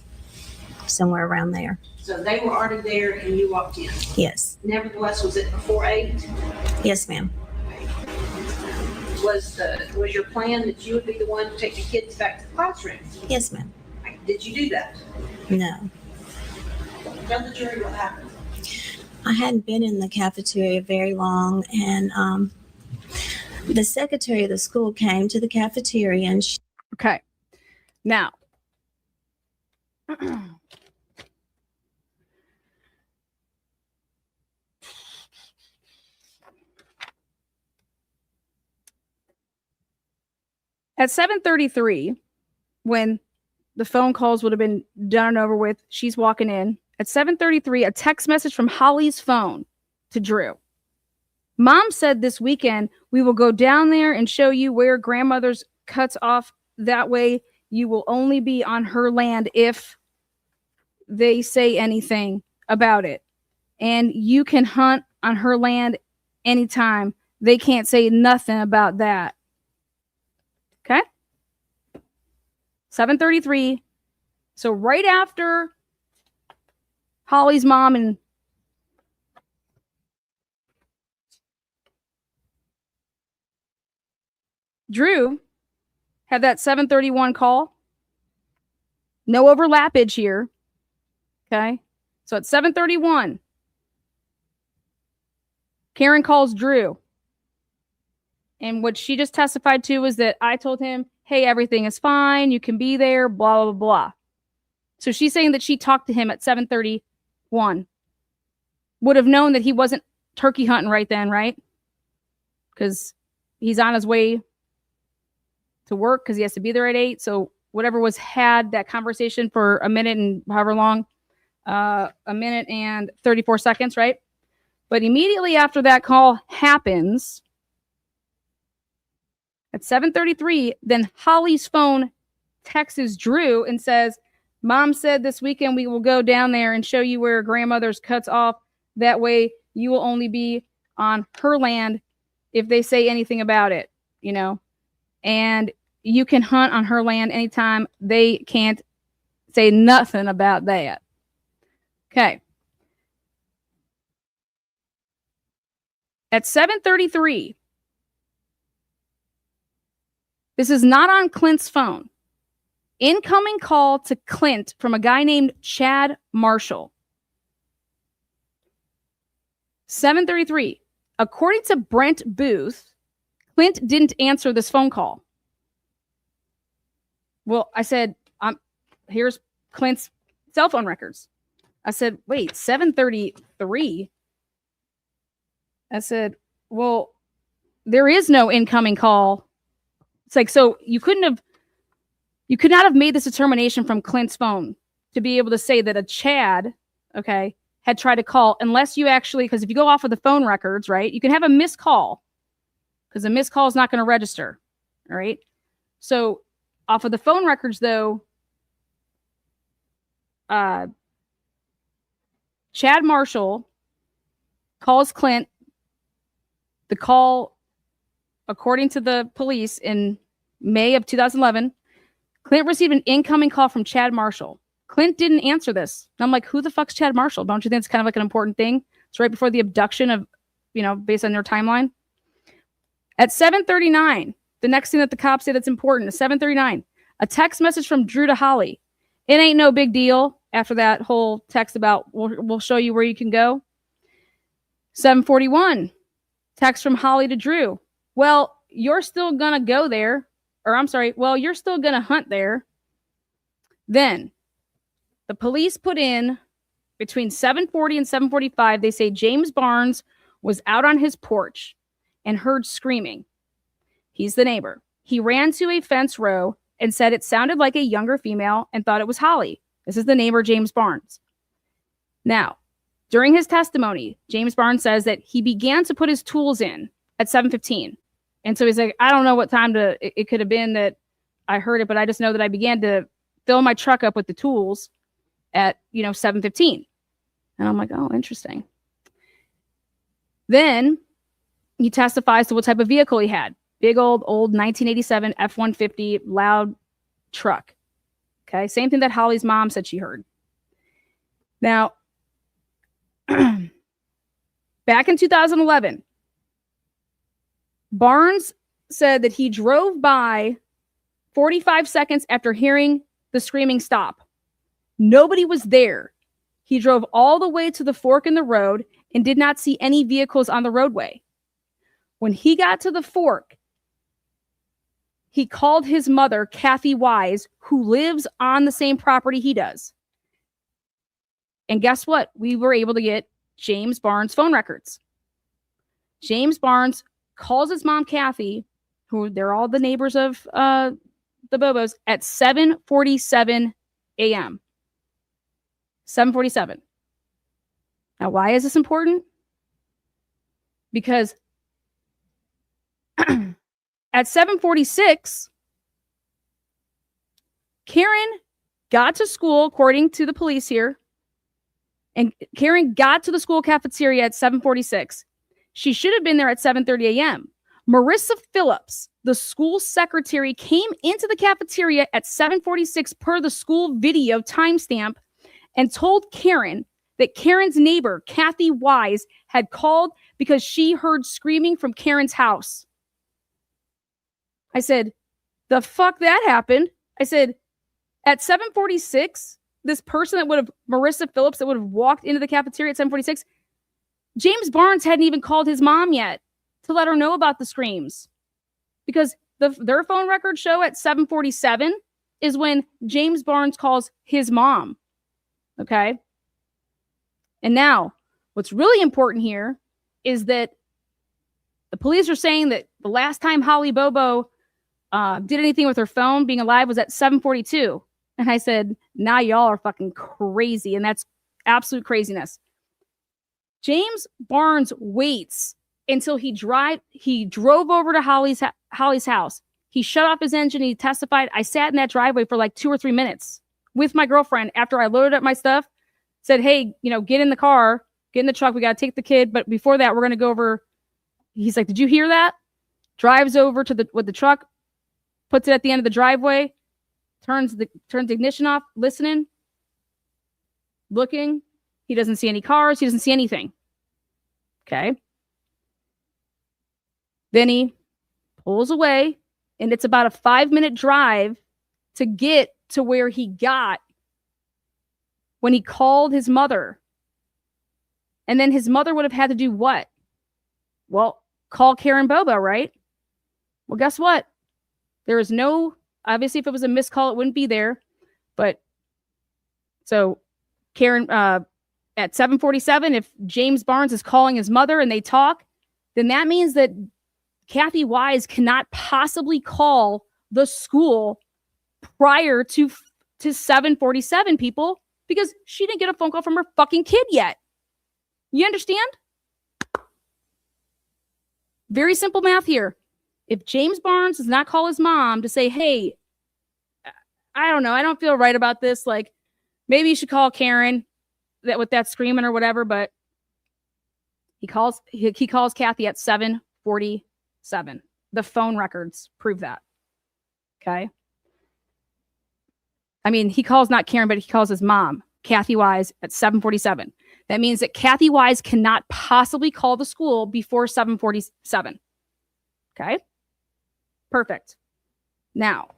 somewhere around there. So they were already there and you walked in. Yes. Nevertheless, was it before 8? Yes, ma'am. Was your plan that you would be the one to take the kids back to the classroom? Yes, ma'am. Like, did you do that? No. Tell the jury what happened. I hadn't been in the cafeteria very long, and the secretary of the school came to the cafeteria and Okay. Now, at 7:33, when the phone calls would have been done and over with, she's walking in. At 7:33, a text message from Holly's phone to Drew. Mom said this weekend, we will go down there and show you where grandmother's cuts off. That way you will only be on her land if they say anything about it. And you can hunt on her land anytime. They can't say nothing about that. Okay? 7:33. So right after Holly's mom and Drew had that 7:31 call. No overlappage here. Okay? So at 7:31, Karen calls Drew. And what she just testified to was that I told him, hey, everything is fine. You can be there, blah, blah, blah. So she's saying that she talked to him at 7:31. Would have known that he wasn't turkey hunting right then, right? Because he's on his way to work because he has to be there at 8. So whatever was had that conversation for a minute and however long, a minute and 34 seconds, right? But immediately after that call happens, at 7:33, then Holly's phone texts Drew and says, Mom said this weekend we will go down there and show you where grandmother's cuts off. That way you will only be on her land if they say anything about it, you know, and you can hunt on her land anytime. They can't say nothing about that. Okay. At 7:33, this is not on Clint's phone. Incoming call to Clint from a guy named Chad Marshall. 7:33. According to Brent Booth, Clint didn't answer this phone call. Well, I said, here's Clint's cell phone records. I said, wait, 7:33? I said, well, there is no incoming call. It's like, so you could not have made this determination from Clint's phone to be able to say that a Chad, okay, had tried to call, unless you actually, because if you go off of the phone records, right, you can have a missed call because a missed call is not going to register. All right. So off of the phone records, though, Chad Marshall calls Clint. The call, according to the police, in May of 2011, Clint received an incoming call from Chad Marshall. Clint didn't answer this. And I'm like, who the fuck's Chad Marshall? Don't you think it's kind of like an important thing? It's right before the abduction of, you know, based on their timeline. At 7:39, the next thing that the cops say that's important is 7:39, a text message from Drew to Holly. It ain't no big deal. After that whole text about, we'll show you where you can go. 7:41, text from Holly to Drew. Well, you're still going to go there. Or I'm sorry, well, you're still going to hunt there. Then the police put in between 7:40 and 7:45, they say James Barnes was out on his porch and heard screaming. He's the neighbor. He ran to a fence row and said it sounded like a younger female and thought it was Holly. This is the neighbor, James Barnes. Now, during his testimony, James Barnes says that he began to put his tools in at 7:15. And so he's like, I don't know what time it could have been that I heard it, but I just know that I began to fill my truck up with the tools at, 7:15. And I'm like, oh, interesting. Then he testifies to what type of vehicle he had. Big old 1987 F-150 loud truck. Okay. Same thing that Holly's mom said she heard. Now, back in 2011, Barnes said that he drove by 45 seconds after hearing the screaming stop. Nobody was there. He drove all the way to the fork in the road and did not see any vehicles on the roadway. When he got to the fork, he called his mother, Kathy Wise, who lives on the same property he does. And guess what? We were able to get James Barnes' phone records. James Barnes calls his mom, Kathy, who they're all the neighbors of the Bobos, at 7:47 a.m. 7:47. Now, why is this important? Because at 7:46, Karen got to school, according to the police here, and Karen got to the school cafeteria at 7:46. She should have been there at 7:30 a.m. Marissa Phillips, the school secretary, came into the cafeteria at 7:46 per the school video timestamp and told Karen that Karen's neighbor, Kathy Wise, had called because she heard screaming from Karen's house. I said, the fuck that happened? I said, at 7:46, this person that would have, Marissa Phillips, that would have walked into the cafeteria at 7:46, James Barnes hadn't even called his mom yet to let her know about the screams. Because their phone records show at 7:47 is when James Barnes calls his mom. Okay? And now, what's really important here is that the police are saying that the last time Holly Bobo did anything with her phone being alive was at 7:42. And I said, nah, y'all are fucking crazy. And that's absolute craziness. James Barnes waits until he drove over to Holly's house. He shut off his engine. He testified. I sat in that driveway for like 2 or 3 minutes with my girlfriend after I loaded up my stuff, said, hey, get in the car, get in the truck. We got to take the kid. But before that, we're going to go over. He's like, did you hear that? Drives over with the truck, puts it at the end of the driveway, turns the ignition off, listening, looking. He doesn't see any cars. He doesn't see anything. Okay. Then he pulls away, and it's about a 5-minute drive to get to where he got when he called his mother. And then his mother would have had to do what? Well, call Karen Bobo, right? Well, guess what? There is no, obviously, if it was a missed call, it wouldn't be there. But so Karen, at 7:47, if James Barnes is calling his mother and they talk, then that means that Kathy Wise cannot possibly call the school prior to 7:47, people, because she didn't get a phone call from her fucking kid yet. You understand? Very simple math here. If James Barnes does not call his mom to say, hey, I don't know, I don't feel right about this, like maybe you should call Karen with that screaming or whatever, but he calls Kathy at 7:47. The phone records prove that. Okay. I mean, he calls not Karen, but he calls his mom, Kathy Wise, at 7:47. That means that Kathy Wise cannot possibly call the school before 7:47. Okay. Perfect. Now,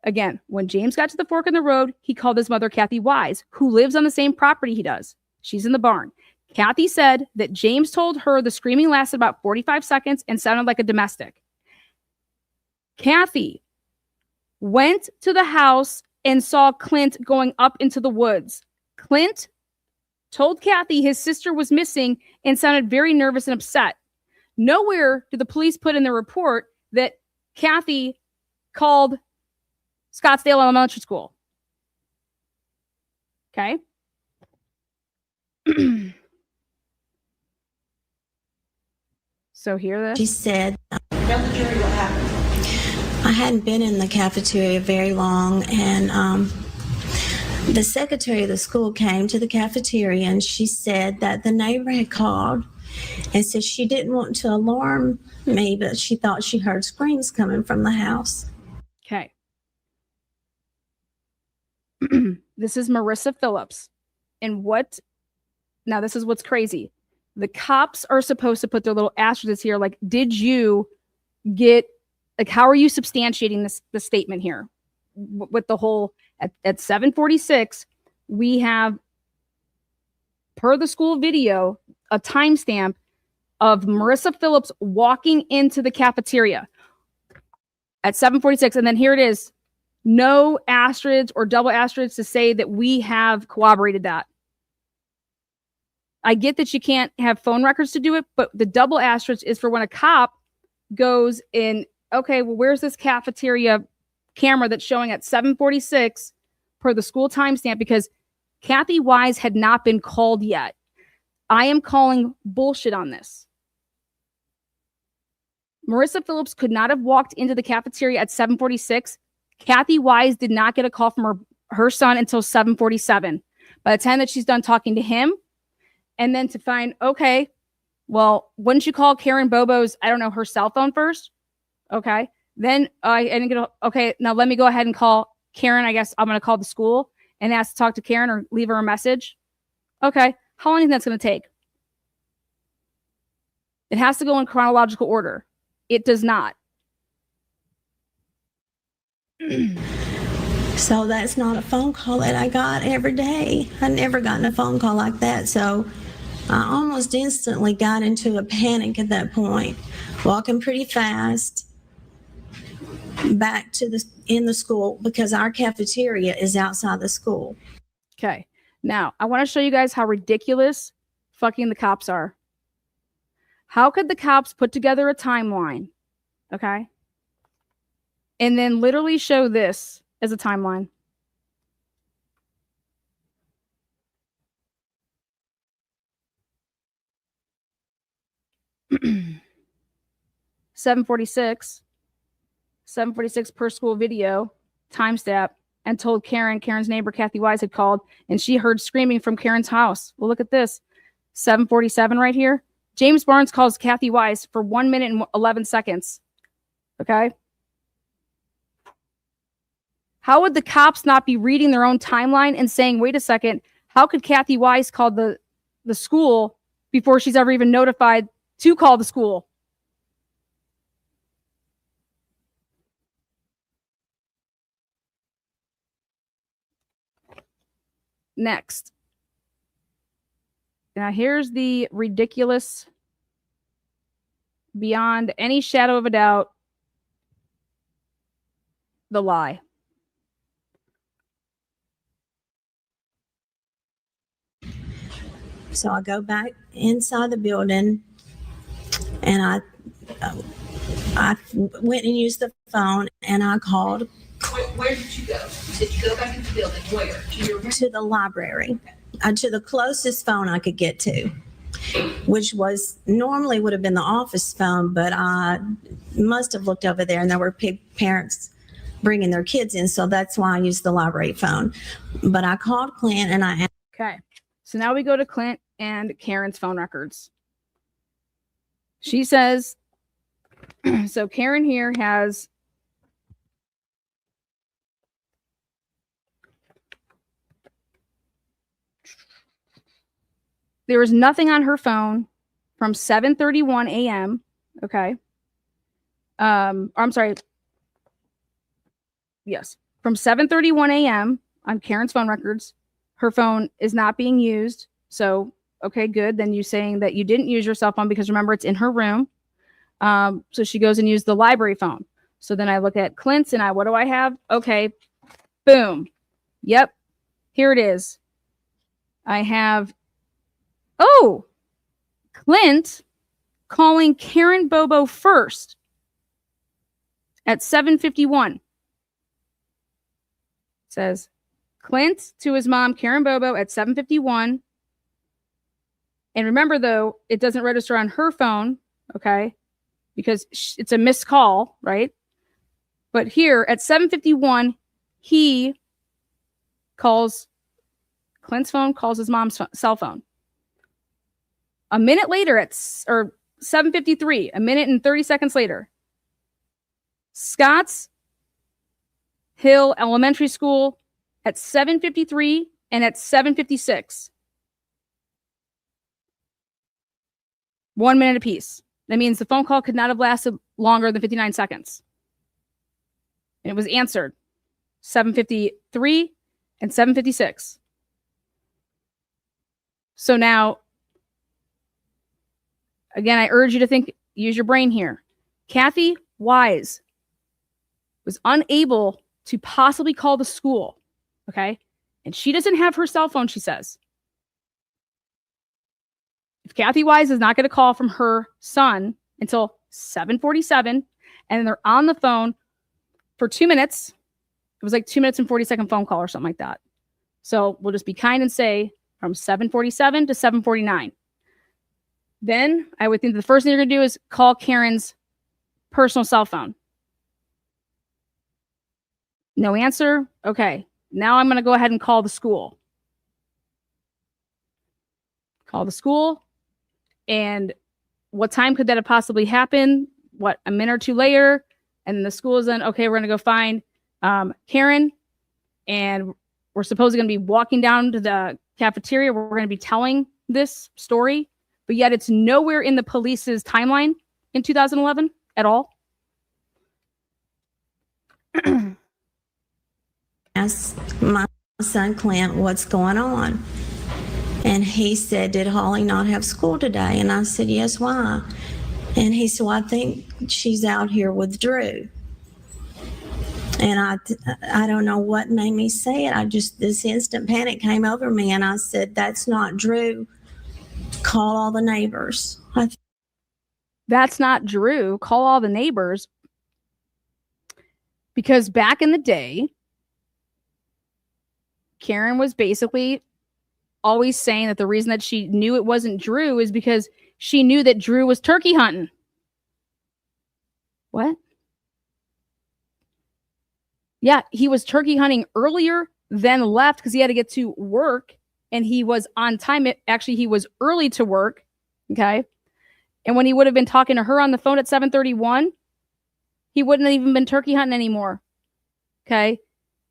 again, when James got to the fork in the road, he called his mother, Kathy Wise, who lives on the same property he does. She's in the barn. Kathy said that James told her the screaming lasted about 45 seconds and sounded like a domestic. Kathy went to the house and saw Clint going up into the woods. Clint told Kathy his sister was missing and sounded very nervous and upset. Nowhere did the police put in the report that Kathy called Scottsdale Elementary School. Okay. So hear She this. said, Tell the jury what happened. I hadn't been in the cafeteria very long, and the secretary of the school came to the cafeteria, and she said that the neighbor had called and said she didn't want to alarm me, but she thought she heard screams coming from the house. Okay. This is Marissa Phillips. And now this is what's crazy. The cops are supposed to put their little asterisks here. Like, did you get, like, how are you substantiating the statement here? With the whole, at 7:46, we have, per the school video, a timestamp of Marissa Phillips walking into the cafeteria at 7:46. And then here it is. No asterisks or double asterisks to say that we have corroborated that. I get that you can't have phone records to do it, but the double asterisk is for when a cop goes in, okay, well, where's this cafeteria camera that's showing at 7:46 per the school timestamp? Because Kathy Wise had not been called yet. I am calling bullshit on this. Marissa Phillips could not have walked into the cafeteria at 7:46. Kathy Wise did not get a call from her son until 7:47. By the time that she's done talking to him, and then to find, okay, well, wouldn't you call Karen Bobo's, I don't know, her cell phone first? Okay. Then I didn't get okay, now let me go ahead and call Karen. I guess I'm going to call the school and ask to talk to Karen or leave her a message. Okay. How long do you think that's going to take? It has to go in chronological order. It does not. So that's not a phone call that I got every day. I'd never gotten a phone call like that. So I almost instantly got into a panic at that point, walking pretty fast back to in the school because our cafeteria is outside the school. Okay. Now, I want to show you guys how ridiculous fucking the cops are. How could the cops put together a timeline? Okay. And then literally show this as a timeline. $7:46 per school video, timestamp, and told Karen's neighbor Kathy Wise had called, and she heard screaming from Karen's house. Well, look at this. 7:47 right here. James Barnes calls Kathy Wise for 1 minute and 11 seconds. Okay. How would the cops not be reading their own timeline and saying, wait a second, how could Kathy Wise call the school before she's ever even notified to call the school? Next. Now here's the ridiculous, beyond any shadow of a doubt, the lie. So I go back inside the building and I went and used the phone and I called. Where did you go? Did you go back in the building? Where? To your room? To the library, to the closest phone I could get to, which was normally would have been the office phone, but I must have looked over there and there were parents bringing their kids in, so that's why I used the library phone. But I called Clint and I asked. Okay, so now we go to Clint and Karen's phone records. She says, so Karen here has there was nothing on her phone from 7:31 a.m. Okay. I'm sorry. Yes. From 7:31 a.m. on Karen's phone records, her phone is not being used. So, okay, good. Then you saying that you didn't use your cell phone because remember it's in her room. So she goes and used the library phone. So then I look at Clint's and what do I have? Okay. Boom. Yep. Here it is. I have, Clint calling Karen Bobo first at 7:51. Says Clint to his mom, Karen Bobo, at 7:51. And remember, though, it doesn't register on her phone, okay, because it's a missed call, right? But here at 7:51, he calls Clint's phone, calls his mom's cell phone. A minute later, or 7:53, a minute and 30 seconds later, Scotts Hill Elementary School at 7:53 and at 7:56. 1 minute apiece. That means the phone call could not have lasted longer than 59 seconds. And it was answered 7:53 and 7:56. So now, again, I urge you to use your brain here. Kathy Wise was unable to possibly call the school, okay? And she doesn't have her cell phone, she says. If Kathy Wise is not going to call from her son until 7:47, and they're on the phone for 2 minutes, it was like 2 minutes and 40-second phone call or something like that. So we'll just be kind and say from 7:47 to 7:49. Then I would think the first thing you're going to do is call Karen's personal cell phone. No answer. Okay. Now I'm going to go ahead and call the school. Call the school. And what time could that have possibly happened? What, a minute or two later? And the school is then, okay, we're going to go find Karen. And we're supposedly going to be walking down to the cafeteria where we're going to be telling this story. But yet it's nowhere in the police's timeline in 2011 at all. Asked my son Clint what's going on. And he said, did Holly not have school today? And I said, yes, why? And he said, well, I think she's out here with Drew. And I don't know what made me say it. This instant panic came over me. And I said, that's not Drew. Call all the neighbors. That's not Drew. Call all the neighbors. Because back in the day, Karen was basically always saying that the reason that she knew it wasn't Drew is because she knew that Drew was turkey hunting. What? Yeah, he was turkey hunting earlier, then left because he had to get to work, and he was on time. Actually, he was early to work, okay? And when he would have been talking to her on the phone at 7:31, he wouldn't have even been turkey hunting anymore, okay?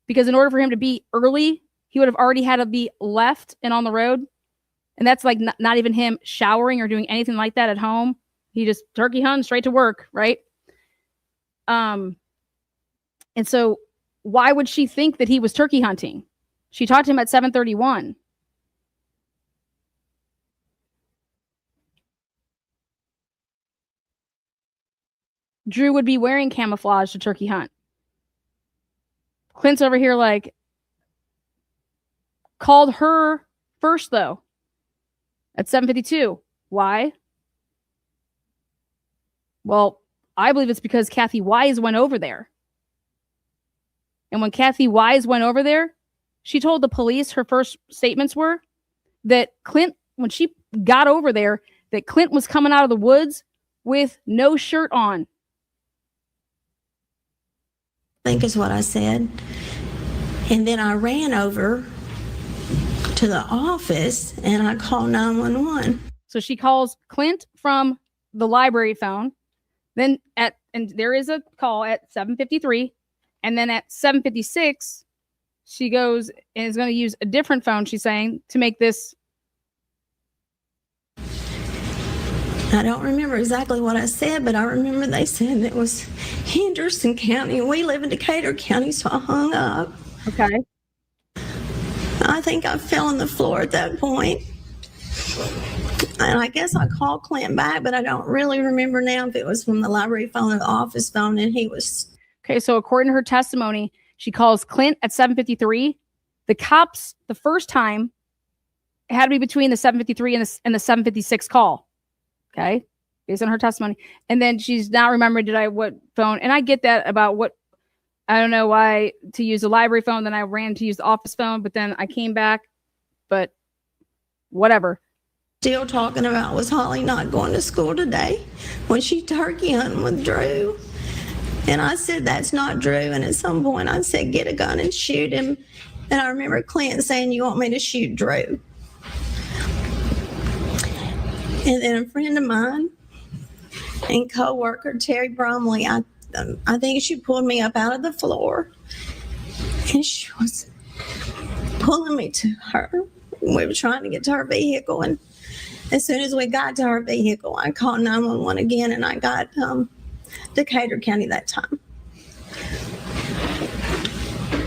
Because in order for him to be early, he would have already had to be left and on the road. And that's like not even him showering or doing anything like that at home. He just turkey hunting straight to work, right? And so why would she think that he was turkey hunting? She talked to him at 7:31. Drew would be wearing camouflage to turkey hunt. Clint's over here like, called her first, though, at 7:52. Why? Well, I believe it's because Kathy Wise went over there. And when Kathy Wise went over there, she told the police, her first statements were that Clint, when she got over there, that Clint was coming out of the woods with no shirt on. I think is what I said. And then I ran over to the office and I called 911. So she calls Clint from the library phone. Then and there is a call at 7:53. And then at 7:56, she goes and is going to use a different phone, she's saying, to make this. I don't remember exactly what I said, but I remember they said it was Henderson County. We live in Decatur County, so I hung up. Okay. I think I fell on the floor at that point. And I guess I called Clint back, but I don't really remember now if it was from the library phone or the office phone, and he was... Okay, so according to her testimony, she calls Clint at 7:53. The cops, the first time, it had to be between the 7:53 and the 7:56 call. Okay, based on her testimony. And then she's not remembering what phone. And I get that about what, I don't know why to use the library phone. Then I ran to use the office phone, but then I came back. But whatever. still talking about was Holly not going to school today when she turkey hunting with Drew. And I said, that's not Drew. And at some point I said, get a gun and shoot him. And I remember Clint saying, you want me to shoot Drew? And then a friend of mine and co-worker, Terry Bromley, I think she pulled me up out of the floor. And she was pulling me to her. We were trying to get to her vehicle. And as soon as we got to her vehicle, I called 911 again, and I got Decatur County that time.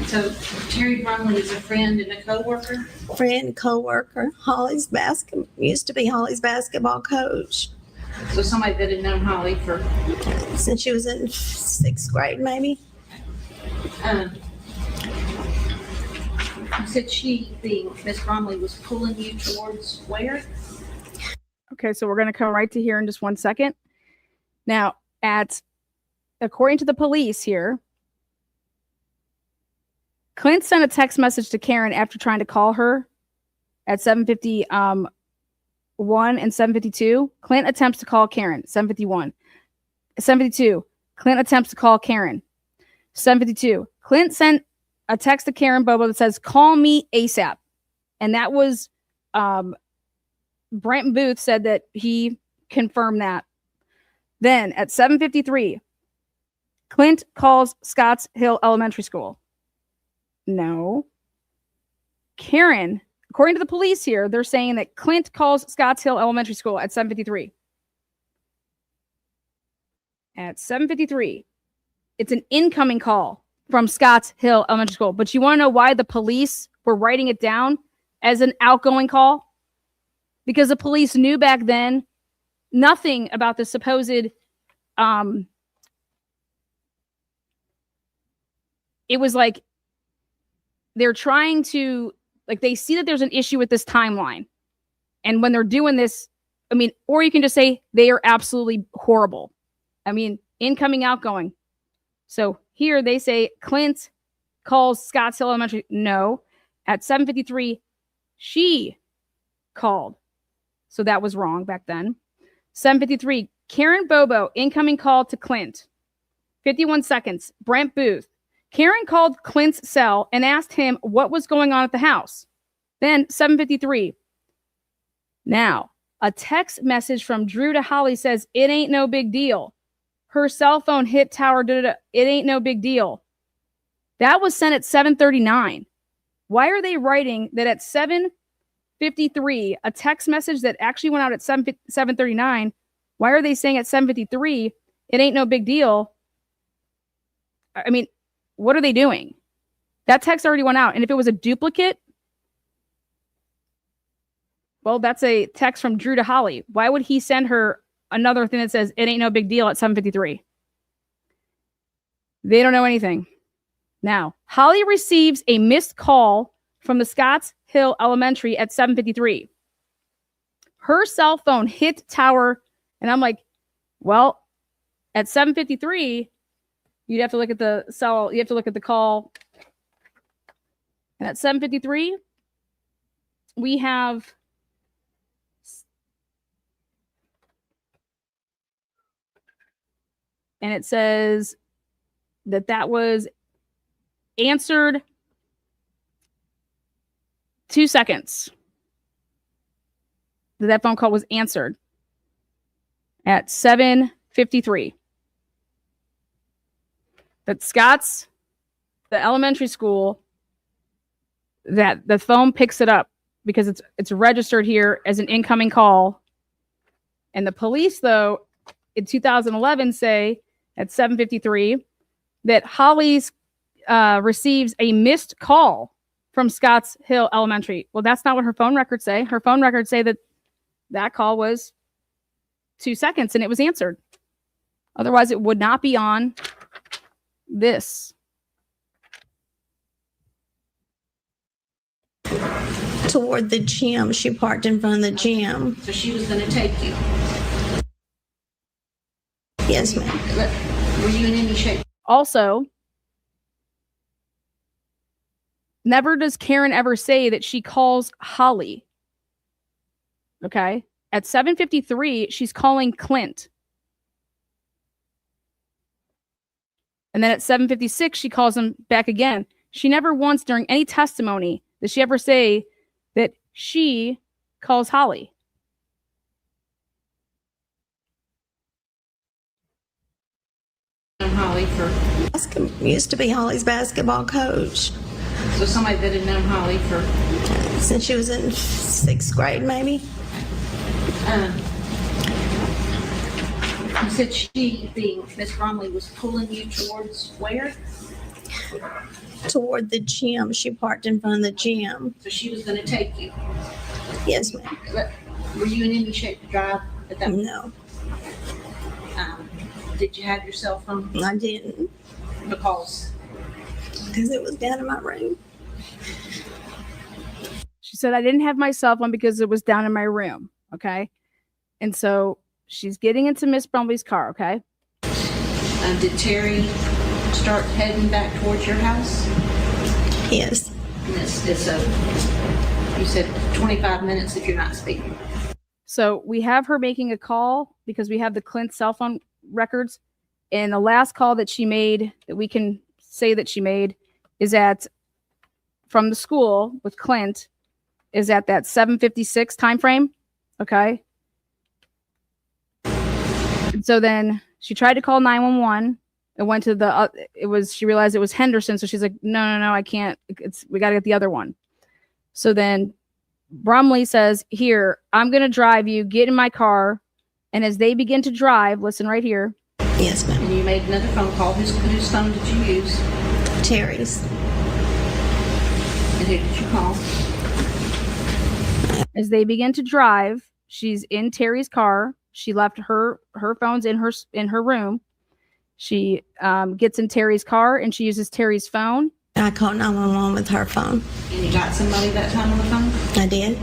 So Terry Brumley is a friend and a co-worker? Friend, co-worker, used to be Holly's basketball coach. So somebody that had known Holly for... Since she was in 6th grade, maybe. You said Miss Bromley was pulling you towards where? Okay, so we're going to come right to here in just 1 second. Now, according to the police here, Clint sent a text message to Karen after trying to call her at 7:51 and 7:52. Clint attempts to call Karen. 7:51. 7:52. Clint attempts to call Karen. 7:52. Clint sent a text to Karen Bobo that says, call me ASAP. And that was Brent Booth said that he confirmed that. Then at 7:53, Clint calls Scotts Hill Elementary School. No. Karen, according to the police here, they're saying that Clint calls Scotts Hill Elementary School at 7:53. At 7:53, it's an incoming call from Scotts Hill Elementary School. But you want to know why the police were writing it down as an outgoing call? Because the police knew back then nothing about the supposed it was like they're trying to, like, they see that there's an issue with this timeline. And when they're doing this, I mean, or you can just say they are absolutely horrible. I mean, incoming, outgoing. So here they say Clint calls Scotts Hill Elementary. No. At 7:53, she called. So that was wrong back then. 7:53, Karen Bobo, incoming call to Clint. 51 seconds, Brent Booth. Karen called Clint's cell and asked him what was going on at the house. Then 7:53. Now, a text message from Drew to Holly says, it ain't no big deal. Her cell phone hit tower. It ain't no big deal. That was sent at 7:39. Why are they writing that at 7:53, a text message that actually went out at 7:39? Why are they saying at 7:53, it ain't no big deal? I mean, what are they doing? That text already went out. And if it was a duplicate, well, that's a text from Drew to Holly. Why would he send her another thing that says it ain't no big deal at 7:53? They don't know anything. Now, Holly receives a missed call from the Scotts Hill Elementary at 7:53. Her cell phone hit tower, and I'm like, well, at 7:53, you'd have to look at the cell, you have to look at the call. And at 7:53, we have and it says that was answered 2 seconds. That phone call was answered at 7:53. That Scotts, the elementary school, that the phone picks it up because it's registered here as an incoming call. And the police, though, in 2011 say at 7:53 that Holly's receives a missed call from Scotts Hill Elementary. Well, that's not what her phone records say. Her phone records say that call was 2 seconds and it was answered. Otherwise, it would not be on this. Toward the gym. She parked in front of the gym. So she was going to take you. Yes, ma'am. Were you in any shape? Also, never does Karen ever say that she calls Holly. Okay. At 7:53, she's calling Clint. And then at 7:56, she calls him back again. She never once during any testimony did she ever say that she calls Holly. Holly for Used to be Holly's basketball coach so somebody that had known Holly for since she was in 6th grade, maybe. You said she, being Miss Bromley, was pulling you towards where? Toward the gym. She parked in front of the gym. So she was going to take you. Yes, ma'am. Were you in any shape to drive at that? No, Did you have your cell phone? I didn't, Because because it was down in my room. She said, I didn't have my cell phone because it was down in my room. Okay. And so she's getting into Miss Brumley's car. Okay. did Terry start heading back towards your house? Yes. And it's you said 25 minutes if you're not speaking. So we have her making a call because we have the Clint cell phone records. And the last call that she made, that we can say that she made, is from the school with Clint, is at that 7:56 time frame. Okay. And so then she tried to call 911. It went to she realized it was Henderson. So she's like, no, I can't. We got to get the other one. So then Brumley says, here, I'm going to drive you, get in my car. And as they begin to drive, listen right here. Yes, ma'am. And you made another phone call. Whose phone did you use? Terry's. And who did you call? As they begin to drive, she's in Terry's car. She left her phone's in her room. She gets in Terry's car and she uses Terry's phone. I called 911 with her phone. And you got somebody that time on the phone? I did.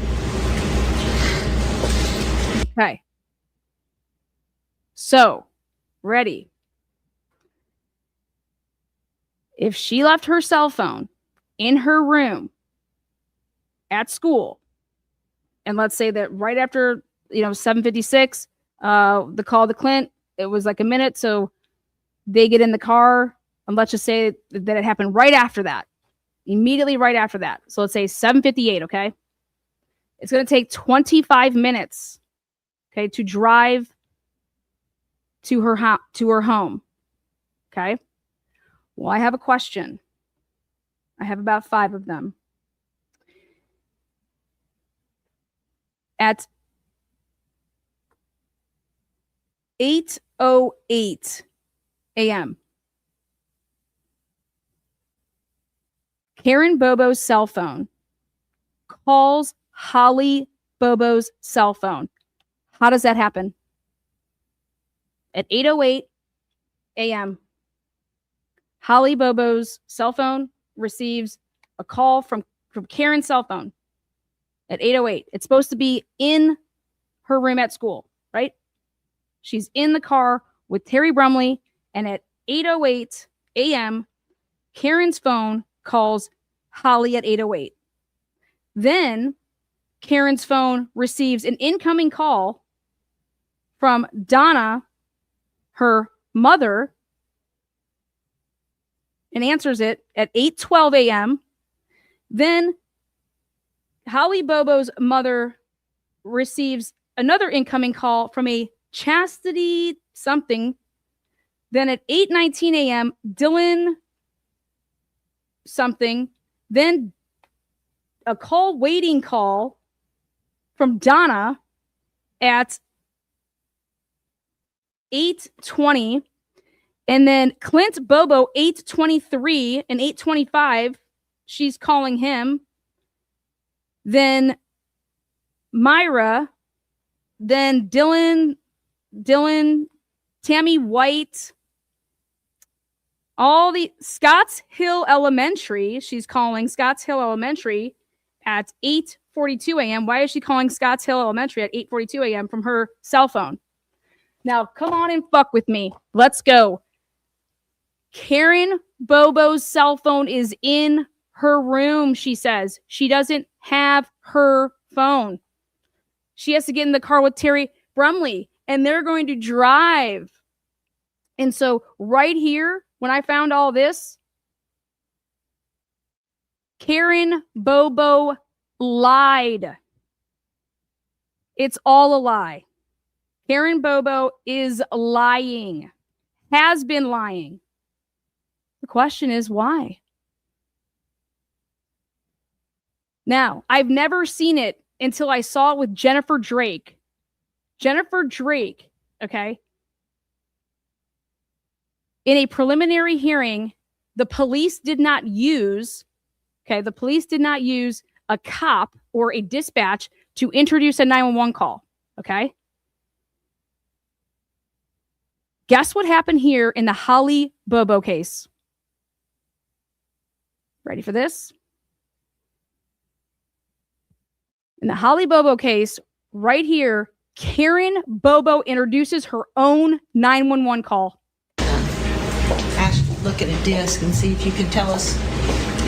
Okay. So, ready. If she left her cell phone in her room at school, and let's say that right after 7:56, the call to Clint, it was like a minute, so they get in the car, and let's just say that it happened right after that, immediately right after that. So let's say 7:58. Okay, it's going to take 25 minutes, okay, to drive to her home. Okay. Well, I have a question. I have about 5 of them. At 8:08 a.m., Karen Bobo's cell phone calls Holly Bobo's cell phone. How does that happen? At 8:08 a.m., Holly Bobo's cell phone receives a call from Karen's cell phone at 8:08. It's supposed to be in her room at school, right? She's in the car with Terry Brumley, and at 8:08 a.m., Karen's phone calls Holly at 8:08. Then Karen's phone receives an incoming call from Donna, her mother, and answers it at 8:12 a.m. Then Holly Bobo's mother receives another incoming call from a Chastity something. Then at 8:19 a.m., Dylan something. Then a waiting call from Donna at 8:20. And then Clint Bobo, 8:23 and 8:25, she's calling him. Then Myra, then Dylan, Tammy White, all the Scotts Hill Elementary. She's calling Scotts Hill Elementary at 8:42 a.m. Why is she calling Scotts Hill Elementary at 8:42 a.m. from her cell phone? Now, come on and fuck with me. Let's go. Karen Bobo's cell phone is in her room, she says. She doesn't have her phone. She has to get in the car with Terry Brumley, and they're going to drive. And so right here, when I found all this, Karen Bobo lied. It's all a lie. Karen Bobo is lying, has been lying. The question is why? Now, I've never seen it until I saw it with Jennifer Drake. Jennifer Drake, okay? In a preliminary hearing, the police did not use a cop or a dispatch to introduce a 911 call, okay? Guess what happened here in the Holly Bobo case? Ready for this? In the Holly Bobo case, right here, Karen Bobo introduces her own 911 call. Look at a disc and see if you can tell us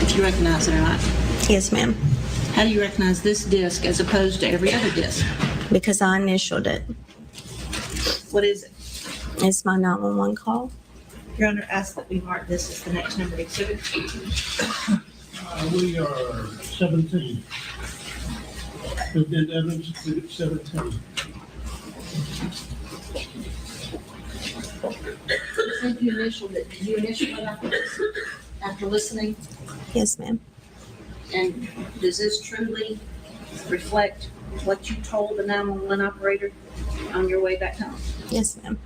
if you recognize it or not. Yes, ma'am. How do you recognize this disc as opposed to every other disc? Because I initialed it. What is it? It's my 911 call. Your Honor, ask that we mark this as the next numbered exhibit. We are 17. There's been evidence exhibit 17. You said you initialed it. Did you initial it after listening? Yes, ma'am. And does this truly reflect what you told the 911 operator on your way back home? Yes, ma'am.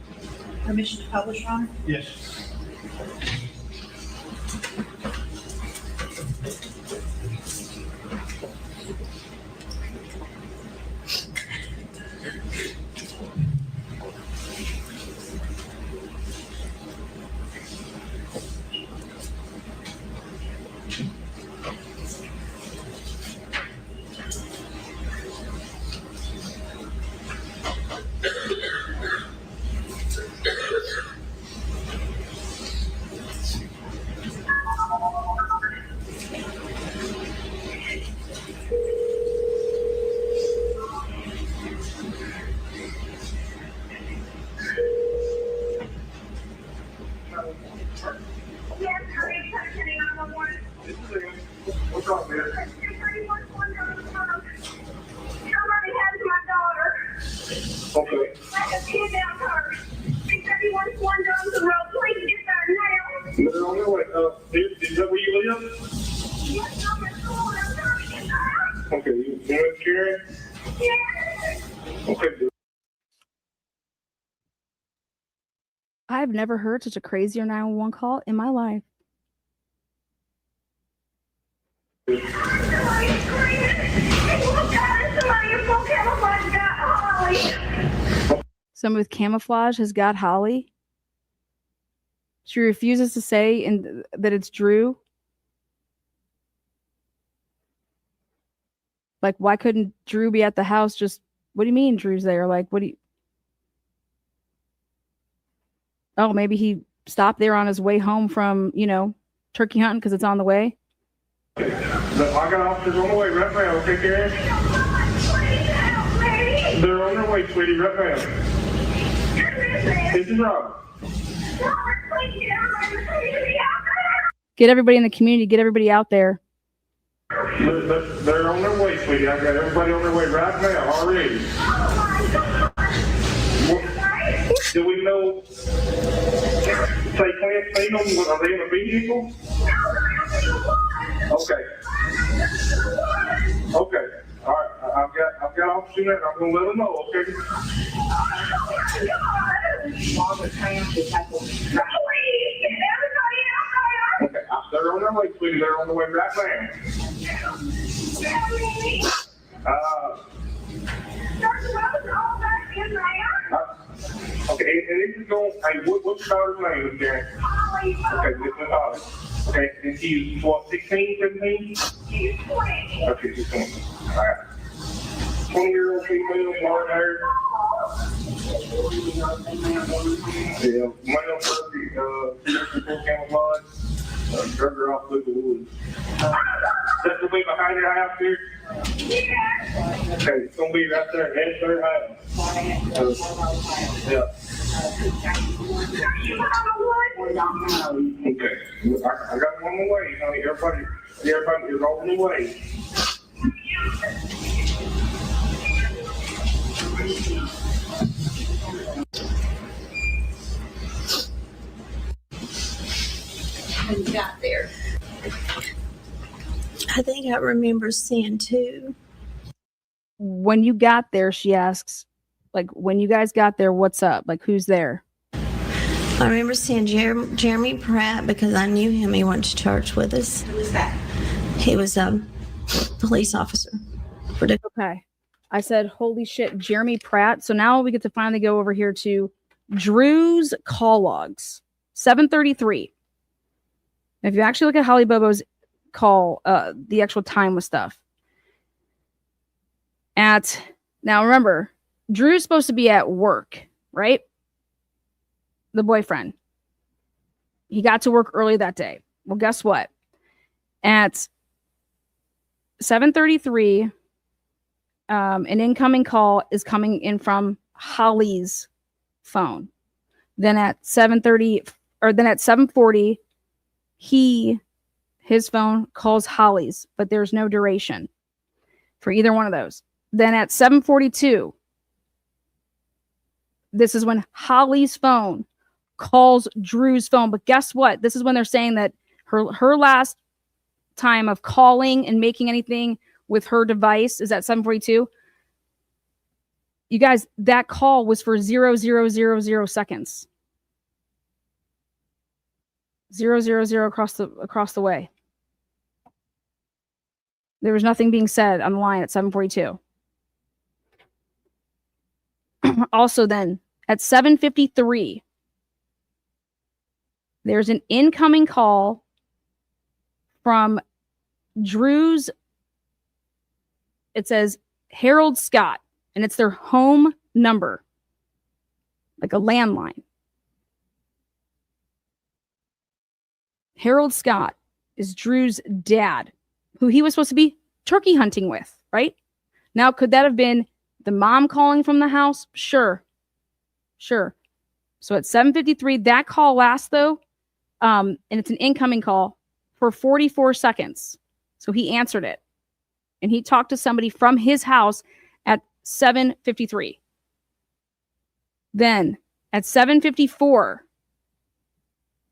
Permission to publish, Your Honor? Yes. What's up, man? Somebody has my daughter. Okay. I have kidnapped her. 631 Johnson Road. Please get there now. They're on their way. Is that where you live? Yes, I'm at school. I'm trying to get there. Okay, you with Karen? Yes. Okay, good. I've never heard such a crazier 911 call in my life. Somebody's screaming. Look out, somebody in full camouflage got Holly. Someone with camouflage has got Holly. She refuses to say that it's Drew. Like, why couldn't Drew be at the house? Just, what do you mean Drew's there? Like, what do you... Oh, maybe he stopped there on his way home from, turkey hunting because it's on the way. I got officers on the way right now. Okay, Karen? Please help me. They're on their way, sweetie, right now. This is Rob. Robert, please get everybody out there. Get everybody in the community. Get everybody out there. They're on their way, sweetie. I got everybody on their way right now already. Oh my God. Do we know? Say, can't see them. Are they in a vehicle? Okay. Okay. All right. I've got officers there. I'm gonna let them know. Okay. Okay. They're on their way, sweetie. They're on the way right now. Okay, and this is going, hey, what's your daughter's name, Miss Karen? Okay, this is Holly. Okay, and she's what, 16, 17? Okay, she's 20. All right. 20-year-old female, blonde hair. Yeah, male perfect, full camouflage. Drug her off through the woods. That's the way behind your house here? Okay, it's gonna be right there, head third house. Yeah. Okay, I got one more way, honey. Everybody is on the way. When you got there. I think I remember seeing two. When you got there, she asks, like, when you guys got there, what's up? Like, who's there? I remember seeing Jeremy Pratt because I knew him. He went to church with us. Who was that? He was a police officer. Okay. I said, holy shit, Jeremy Pratt. So now we get to finally go over here to Drew's call logs. 7:33. If you actually look at Holly Bobo's call, the actual time with stuff. Now remember, Drew's supposed to be at work, right? The boyfriend. He got to work early that day. Well, guess what? At 7:33, an incoming call is coming in from Holly's phone. Then at 7:30, or then at 7:40, his phone calls Holly's, but there's no duration for either one of those. Then at 7:42, this is when Holly's phone calls Drew's phone. But guess what? This is when they're saying that her last time of calling and making anything with her device is at 7:42. You guys, that call was for 0.000 seconds. 0.000 across the way. There was nothing being said on the line at 7:42. Also then, at 7:53, there's an incoming call from Drew's, it says Harold Scott, and it's their home number, like a landline. Harold Scott is Drew's dad, who he was supposed to be turkey hunting with, right? Now, could that have been the mom calling from the house? Sure. So at 7:53, that call lasts though, and it's an incoming call for 44 seconds. So he answered it, and he talked to somebody from his house at 7:53. Then at 7:54,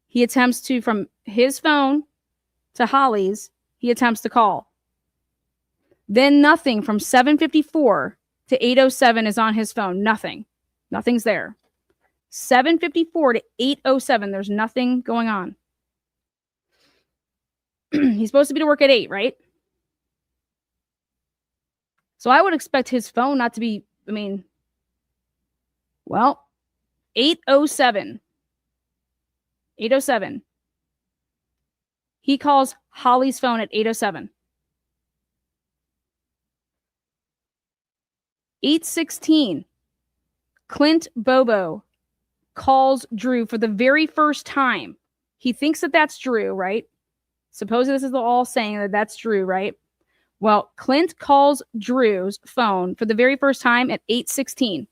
he attempts to, from his phone to Holly's, he attempts to call. Then nothing from 7:54 to 8:07 is on his phone. Nothing's there. 7:54 to 8:07, there's nothing going on. He's supposed to be to work at 8, right? So I would expect his phone not to be, 8:07. 8:07. He calls Holly's phone at 8:07. 8:16. Clint Bobo calls Drew for the very first time. He thinks that that's Drew, right? Supposedly this is all saying that that's Drew, right? Well, Clint calls Drew's phone for the very first time at 8:16.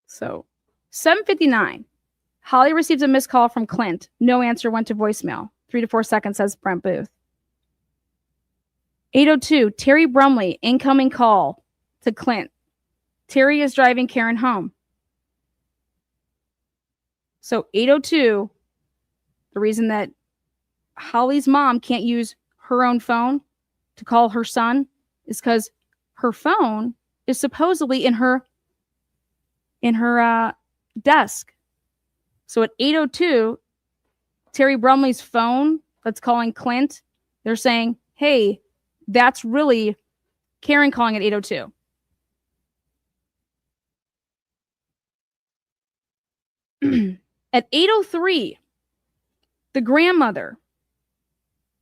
So 7:59. Holly receives a missed call from Clint. No answer, went to voicemail. 3 to 4 seconds, says Brent Booth. 8:02. Terry Brumley, incoming call to Clint. Terry is driving Karen home. So 8:02, the reason that Holly's mom can't use her own phone to call her son is because her phone is supposedly in her desk. So at 8:02, Terry Brumley's phone that's calling Clint, they're saying, hey, that's really Karen calling at 8:02. At 8:03, the grandmother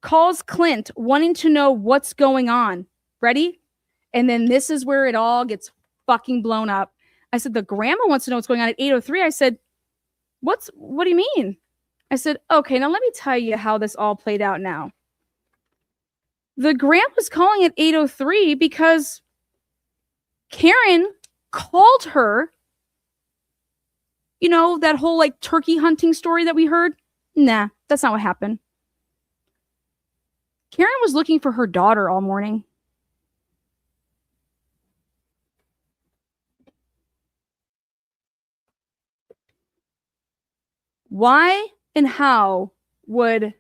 calls Clint wanting to know what's going on. Ready? And then this is where it all gets fucking blown up. I said, the grandma wants to know what's going on at 8:03. I said, what do you mean? I said, okay, now let me tell you how this all played out now. The grandma's calling at 8:03 because Karen called her. You know, that whole like turkey hunting story that we heard? Nah, that's not what happened. Karen was looking for her daughter all morning. Why and how would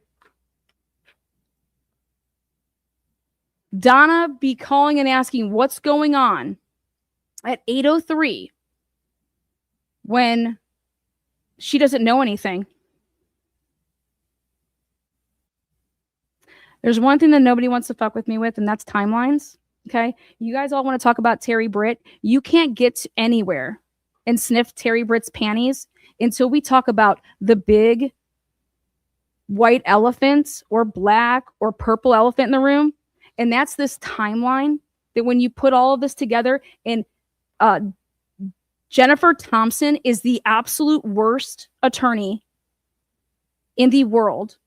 Donna be calling and asking what's going on at 8:03 when she doesn't know anything? There's one thing that nobody wants to fuck with me with, and that's timelines. Okay. You guys all want to talk about Terry Britt. You can't get anywhere and sniff Terry Britt's panties until we talk about the big white elephant or black or purple elephant in the room. And that's this timeline that when you put all of this together, and Jennifer Thompson is the absolute worst attorney in the world.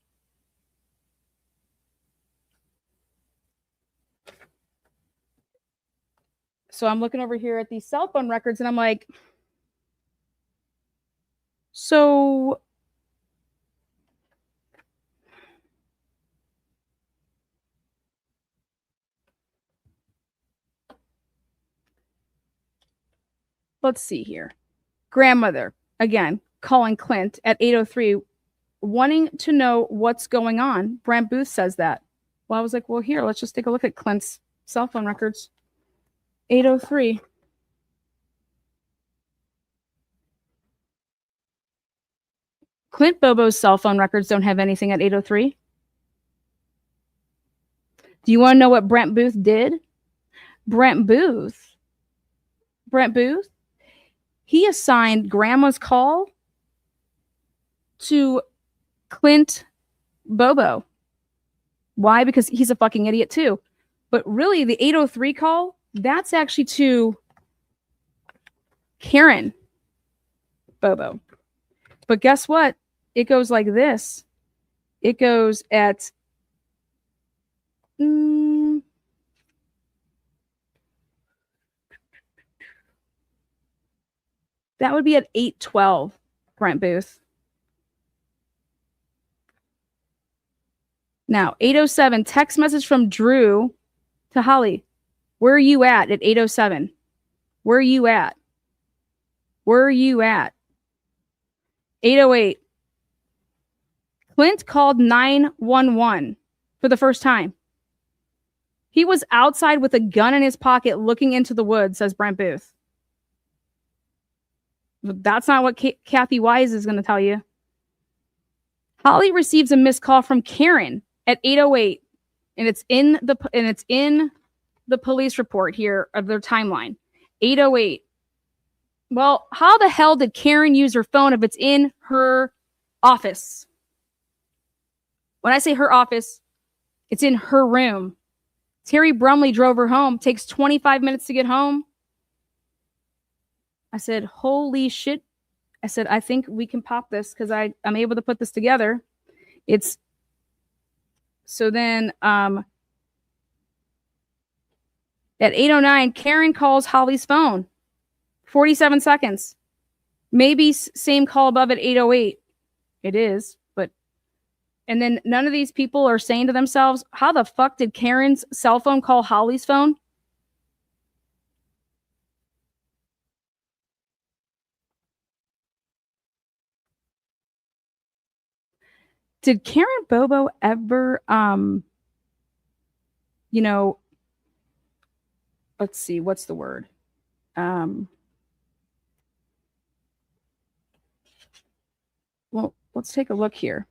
So I'm looking over here at these cell phone records and I'm like, so let's see here. Grandmother, again, calling Clint at 8:03, wanting to know what's going on. Brent Booth says that. Well, I was like, well, here, let's just take a look at Clint's cell phone records. 8:03. Clint Bobo's cell phone records don't have anything at 8:03. Do you want to know what Brent Booth did? Brent Booth, he assigned Grandma's call to Clint Bobo. Why? Because he's a fucking idiot too. But really, the 8:03 call, that's actually to Karen Bobo. But guess what? It goes like this. It goes at that would be at 8:12, Brent Booth. Now, 8:07, text message from Drew to Holly. Where are you at 8:07? Where are you at? Where are you at? 8:08. Clint called 911 for the first time. He was outside with a gun in his pocket looking into the woods, says Brent Booth. That's not what Kathy Wise is going to tell you. Holly receives a missed call from Karen at 8:08, and it's in the police report here of their timeline. 8:08. Well, how the hell did Karen use her phone if it's in her office? When I say her office, it's in her room. Terry Brumley drove her home. Takes 25 minutes to get home. I said, holy shit. I said, I think we can pop this because I'm able to put this together. It's so then at 8:09, Karen calls Holly's phone. 47 seconds. Maybe same call above at 8:08. It is, but and then none of these people are saying to themselves, how the fuck did Karen's cell phone call Holly's phone? Did Karen Bobo ever, let's see, what's the word? Well, let's take a look here.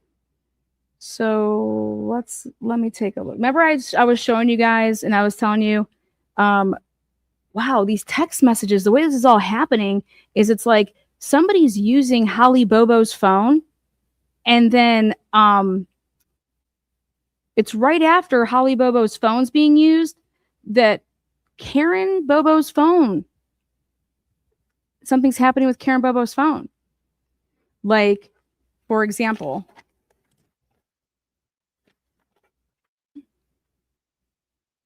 So let me take a look. Remember I was showing you guys and I was telling you, wow, these text messages, the way this is all happening is it's like somebody's using Holly Bobo's phone. And then it's right after Holly Bobo's phone's being used that Karen Bobo's phone. Something's happening with Karen Bobo's phone. Like, for example,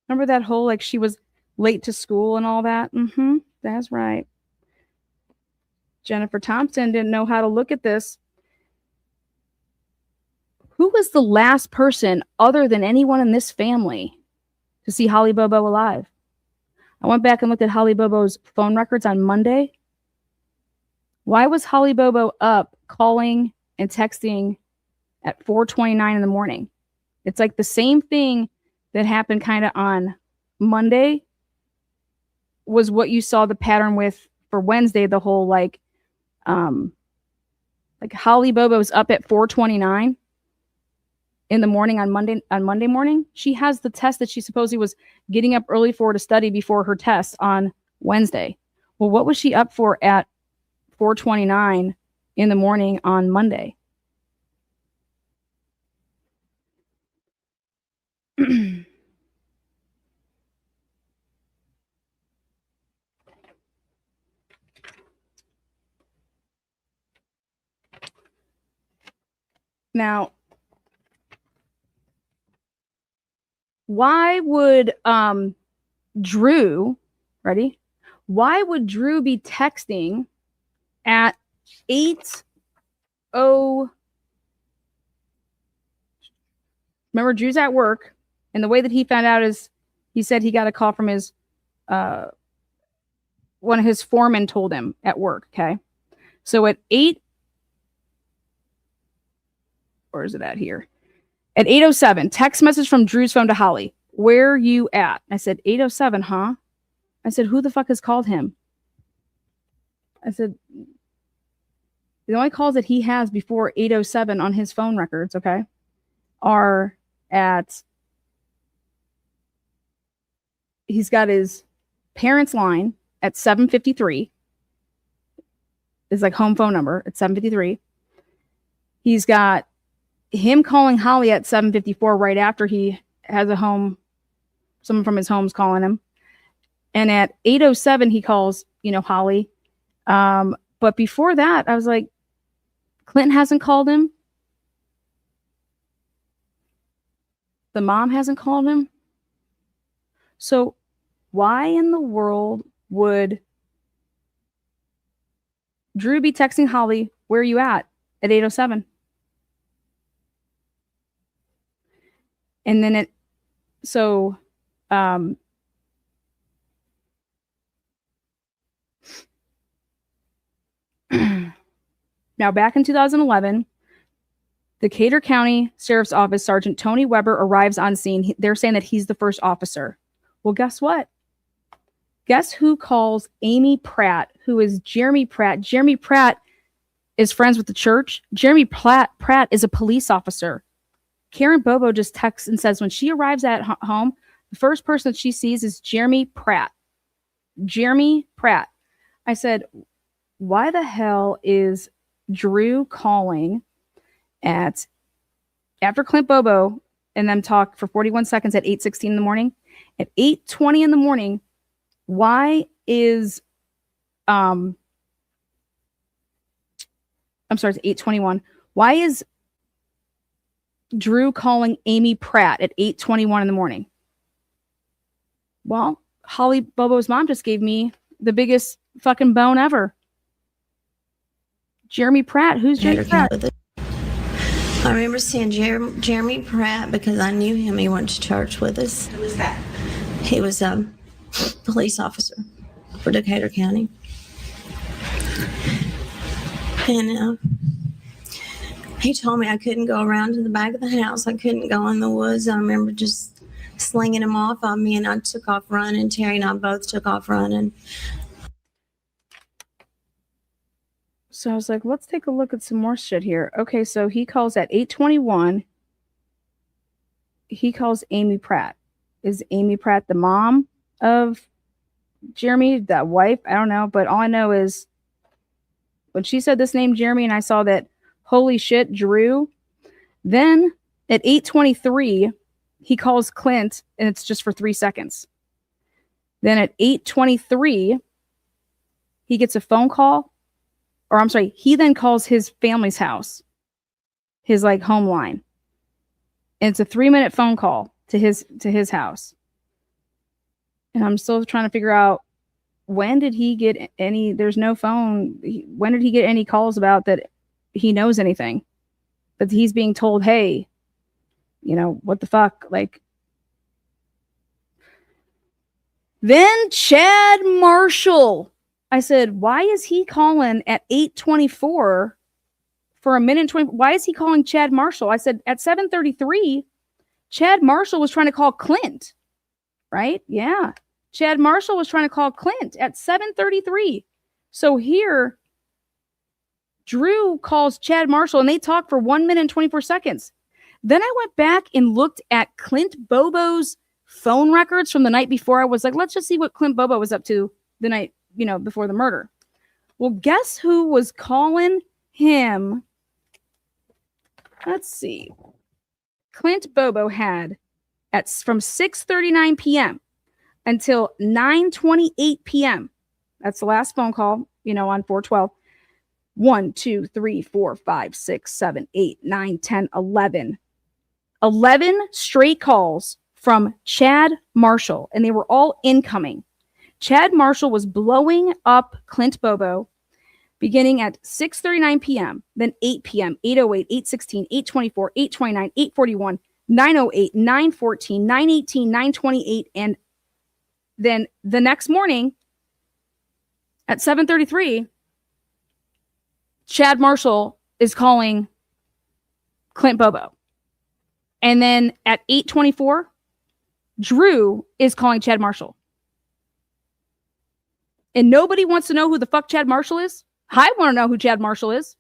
remember that whole, like, she was late to school and all that? Mm-hmm. That's right. Jennifer Thompson didn't know how to look at this. Who was the last person other than anyone in this family to see Holly Bobo alive? I went back and looked at Holly Bobo's phone records on Monday. Why was Holly Bobo up calling and texting at 4:29 in the morning? It's like the same thing that happened kind of on Monday was what you saw the pattern with for Wednesday, the whole like Holly Bobo's up at 4:29 in the morning on Monday morning. She has the test that she supposedly was getting up early for to study before her test on Wednesday. Well, what was she up for at 4:29 in the morning on Monday? Now, why would Drew, ready? Why would Drew be texting at 8:00? Remember, Drew's at work, and the way that he found out is he said he got a call from his one of his foremen told him at work. Okay, so at 8, where is it at here? At 8:07, text message from Drew's phone to Holly. Where you at? I said, 8:07, huh? I said, who the fuck has called him? I said, the only calls that he has before 8:07 on his phone records, okay, are at, he's got his parents' line at 7:53. Is like home phone number at 7:53. He's got him calling Holly at 7:54 right after he has a home, someone from his home's calling him. And at 8:07 he calls, Holly. But before that, I was like, Clinton hasn't called him. The mom hasn't called him. So why in the world would Drew be texting Holly, where are you at 8:07? And then now back in 2011, the Decatur County Sheriff's Office Sergeant Tony Weber arrives on scene. They're saying that he's the first officer. Well, guess what? Guess who calls Amy Pratt, who is Jeremy Pratt? Jeremy Pratt is friends with the church. Jeremy Pratt is a police officer. Karen Bobo just texts and says when she arrives at home, the first person that she sees is Jeremy Pratt. Jeremy Pratt. I said, why the hell is Drew calling after Clint Bobo and them talk for 41 seconds at 8:16 in the morning? At 8:20 in the morning, why is I'm sorry, it's 8:21. Why is Drew calling Amy Pratt at 8:21 in the morning? Well, Holly Bobo's mom just gave me the biggest fucking bone ever. Jeremy Pratt. Who's Jeremy Pratt? I remember seeing Jeremy Pratt because I knew him. He went to church with us. Who was that? He was a police officer for Decatur County. And he told me I couldn't go around to the back of the house. I couldn't go in the woods. I remember just slinging him off on me, and I took off running. Terry and I both took off running. So I was like, let's take a look at some more shit here. Okay, so he calls at 8:21. He calls Amy Pratt. Is Amy Pratt the mom of Jeremy, that wife? I don't know, but all I know is when she said this name, Jeremy, and I saw that, holy shit, Drew. Then at 8:23, he calls Clint, and it's just for 3 seconds. Then at 8:23, he gets a phone call, or I'm sorry, he then calls his family's house, his like home line. And it's a 3-minute phone call to his house. And I'm still trying to figure out, when did he get any, there's no phone. When did he get any calls about that he knows anything? But he's being told, hey, what the fuck? Like, then Chad Marshall. I said, why is he calling at 8:24 for a minute and 20? Why is he calling Chad Marshall? I said, at 7:33, Chad Marshall was trying to call Clint, right? Yeah. Chad Marshall was trying to call Clint at 7:33. So here, Drew calls Chad Marshall and they talk for 1 minute and 24 seconds. Then I went back and looked at Clint Bobo's phone records from the night before. I was like, let's just see what Clint Bobo was up to the night, before the murder. Well, guess who was calling him? Let's see. Clint Bobo had from 6:39 p.m. until 9:28 p.m. That's the last phone call, on 4/12. 1, 2, 3, 4, 5, 6, 7, 8, 9, 10, 11. 11 straight calls from Chad Marshall, and they were all incoming. Chad Marshall was blowing up Clint Bobo beginning at 6:39 p.m., then 8 p.m., 8:08, 8:16, 8:24, 8:29, 8:41, 9:08, 9:14, 9:18, 9:28, and then the next morning at 7:33, Chad Marshall is calling Clint Bobo. And then at 8:24, Drew is calling Chad Marshall. And nobody wants to know who the fuck Chad Marshall is? I want to know who Chad Marshall is.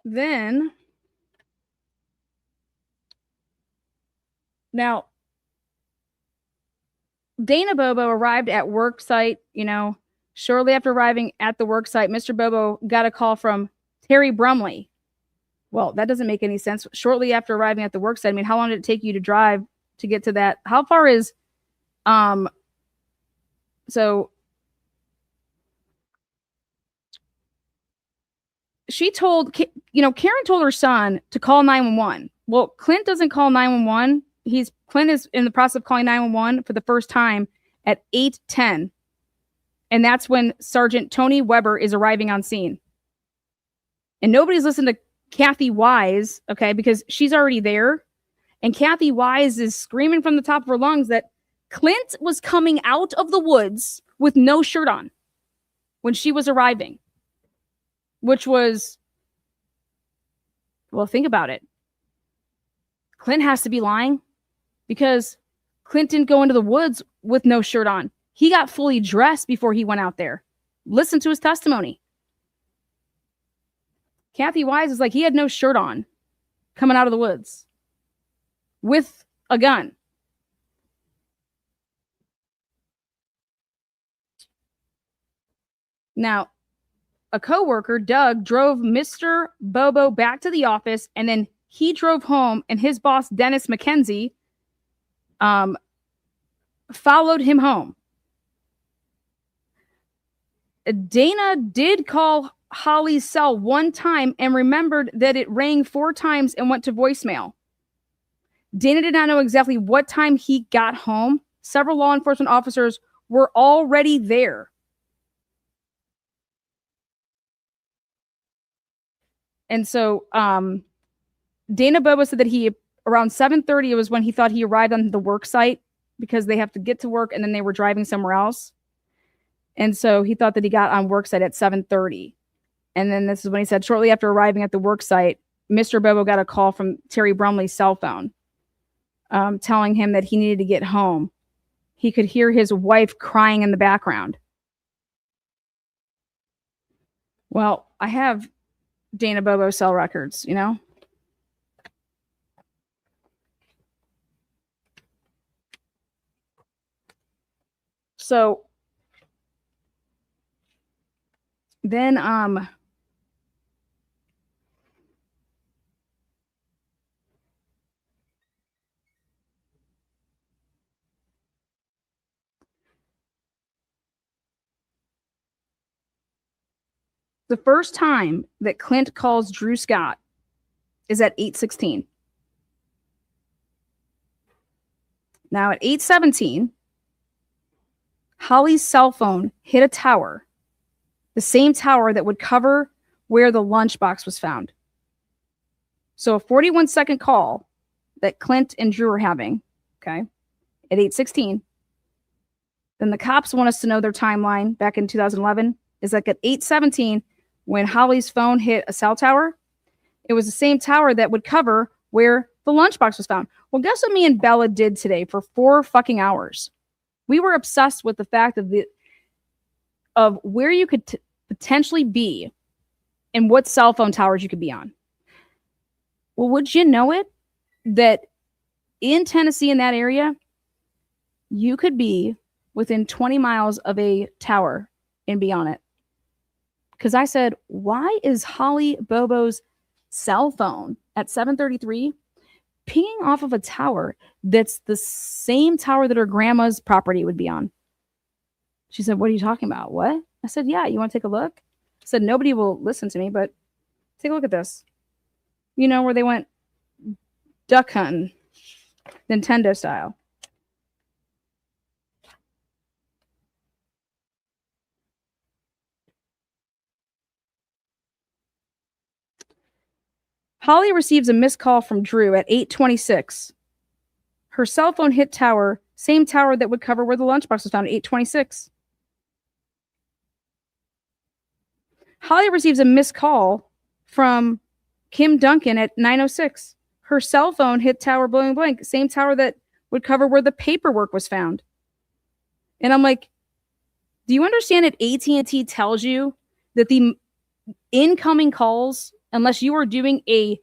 Then, now, Dana Bobo arrived at work site, shortly after arriving at the work site, Mr. Bobo got a call from Terry Brumley. Well, that doesn't make any sense. Shortly after arriving at the work site, I mean, how long did it take you to drive to get to that? How far is, so she told, Karen told her son to call 911. Well, Clint doesn't call 911. Clint is in the process of calling 911 for the first time at 8:10. And that's when Sergeant Tony Weber is arriving on scene. And nobody's listened to Kathy Wise, okay, because she's already there. And Kathy Wise is screaming from the top of her lungs that Clint was coming out of the woods with no shirt on when she was arriving. Which was, well, think about it. Clint has to be lying because Clint didn't go into the woods with no shirt on. He got fully dressed before he went out there. Listen to his testimony. Kathy Wise is like, he had no shirt on coming out of the woods with a gun. Now, a coworker, Doug, drove Mr. Bobo back to the office, and then he drove home, and his boss, Dennis McKenzie, followed him home. Dana did call Holly's cell one time and remembered that it rang 4 times and went to voicemail. Dana did not know exactly what time he got home. Several law enforcement officers were already there. And so Dana Bobo said that he, around 7:30, it was when he thought he arrived on the work site because they have to get to work and then they were driving somewhere else. And so he thought that he got on work site at 7:30. And then this is when he said, shortly after arriving at the work site, Mr. Bobo got a call from Terry Brumley's cell phone telling him that he needed to get home. He could hear his wife crying in the background. Well, I have Dana Bobo cell records, So Then the first time that Clint calls Drew Scott is at 8:16. Now at 8:17, Holly's cell phone hit a tower, the same tower that would cover where the lunchbox was found. So a 41-second call that Clint and Drew are having, okay, at 8:16. Then the cops want us to know their timeline back in 2011 is like at 8:17 when Holly's phone hit a cell tower. It was the same tower that would cover where the lunchbox was found. Well, guess what me and Bella did today for 4 fucking hours? We were obsessed with the fact of where you could potentially be and what cell phone towers you could be on. Well, would you know it that in Tennessee, in that area, you could be within 20 miles of a tower and be on it? Because I said, why is Holly Bobo's cell phone at 7:33 pinging off of a tower that's the same tower that her grandma's property would be on? She said, what are you talking about? What? I said, yeah, you want to take a look? I said, nobody will listen to me, but take a look at this. You know, where they went duck hunting, Nintendo style. Holly receives a missed call from Drew at 8:26. Her cell phone hit tower, same tower that would cover where the lunchbox was found at 8:26. Holly receives a missed call from Kim Duncan at 9:06. Her cell phone hit tower blank blank, same tower that would cover where the paperwork was found. And I'm like, do you understand that AT&T tells you that the incoming calls, unless you are doing the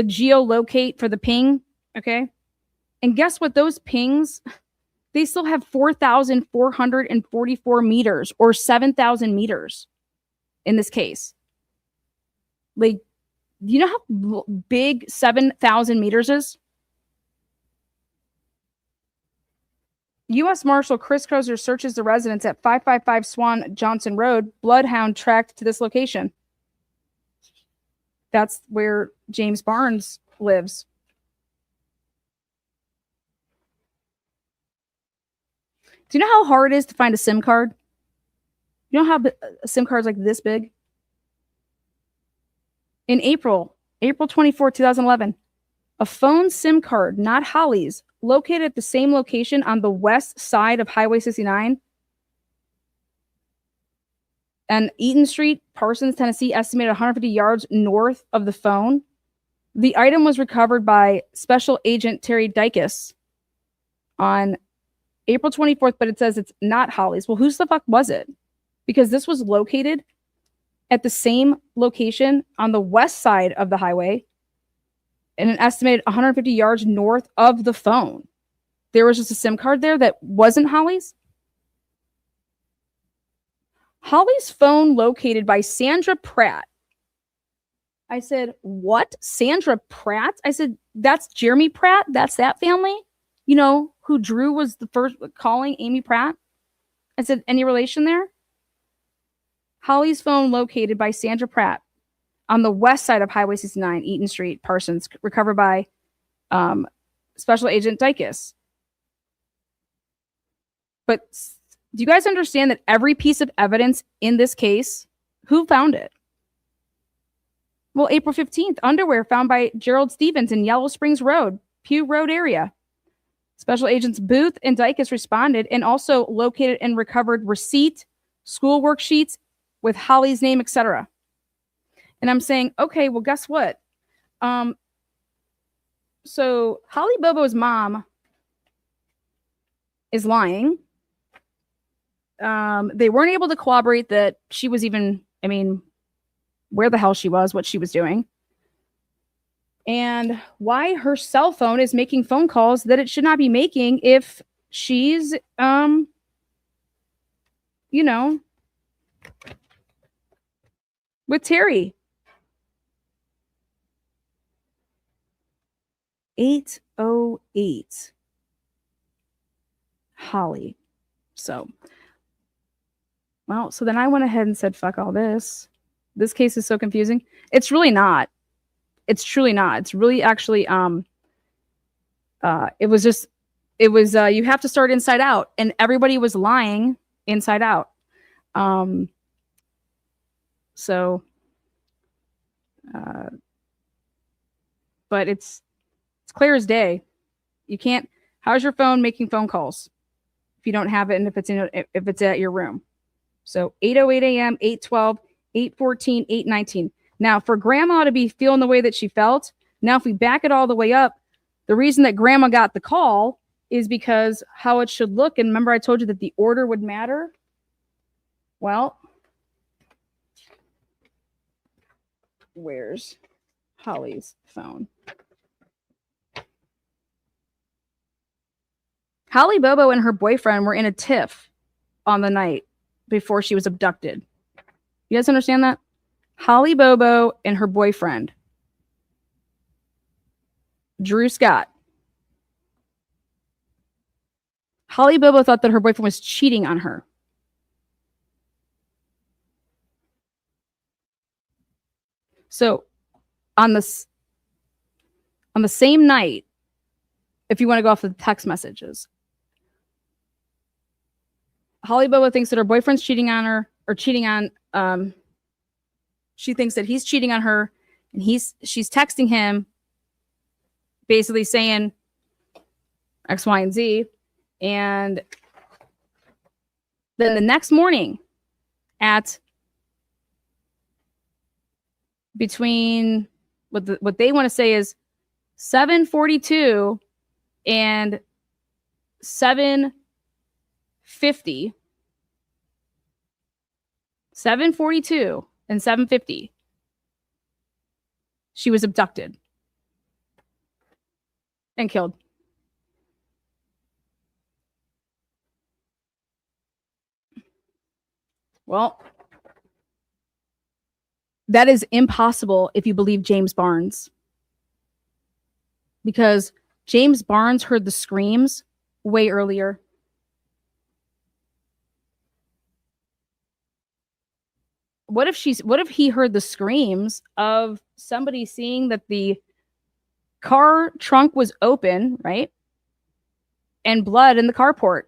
geolocate for the ping, okay? And guess what? Those pings, they still have 4,444 meters or 7,000 meters in this case. Like, do you know how big 7,000 meters is? U.S. Marshal Chris Crozer searches the residence at 555 Swan Johnson Road. Bloodhound tracked to this location. That's where James Barnes lives. Do you know how hard it is to find a SIM card? You know how a SIM card is like this big? In April 24, 2011, a phone SIM card, not Holly's, located at the same location on the west side of Highway 69 and Eaton Street, Parsons, Tennessee, estimated 150 yards north of the phone. The item was recovered by Special Agent Terry Dykes on April 24th, but it says it's not Holly's. Well, whose the fuck was it? Because this was located at the same location on the west side of the highway and an estimated 150 yards north of the phone. There was just a SIM card there that wasn't Holly's. Holly's phone located by Sandra Pratt. I said, what? Sandra Pratt? I said, that's Jeremy Pratt? That's that family? You know, who Drew was the first calling Amy Pratt? I said, any relation there? Holly's phone located by Sandra Pratt on the west side of Highway 69, Eaton Street, Parsons, recovered by Special Agent Dykes. But do you guys understand that every piece of evidence in this case, who found it? Well, April 15th, underwear found by Gerald Stevens in Yellow Springs Road, Pew Road area. Special Agents Booth and Dykes responded and also located and recovered receipt, school worksheets with Holly's name, etc. And I'm saying, okay, well, guess what? So Holly Bobo's mom is lying. They weren't able to corroborate that she was even, where the hell she was, what she was doing, and why her cell phone is making phone calls that it should not be making if she's, with Terry. 8:08. Holly. So, well, so then I went ahead and said, fuck all this. This case is so confusing. It's really not. It's truly not. It's really actually, it was, you have to start inside out, and everybody was lying inside out. So, but it's clear as day. You can't, how's your phone making phone calls if you don't have it, and if it's at your room? So 8:08 a.m., 8:12, 8:14, 8:19. Now, for grandma to be feeling the way that she felt, now if we back it all the way up, the reason that grandma got the call is because how it should look. And remember, I told you that the order would matter. Well, where's Holly's phone? Holly, Bobo, and her boyfriend were in a tiff on the night before she was abducted. You guys understand that? Holly, Bobo, and her boyfriend, Drew Scott. Holly Bobo thought that her boyfriend was cheating on her. So on the same night, if you want to go off the text messages, Holly Bobo thinks that her boyfriend's cheating on her, or cheating on, she thinks that he's cheating on her, and she's texting him basically saying X, Y, and Z. And then the next morning at between what they want to say is 7:42 and 7:50, 7:42 and 7:50, she was abducted and killed. Well, that is impossible if you believe James Barnes, because James Barnes heard the screams way earlier. What if he heard the screams of somebody seeing that the car trunk was open, right? And blood in the carport.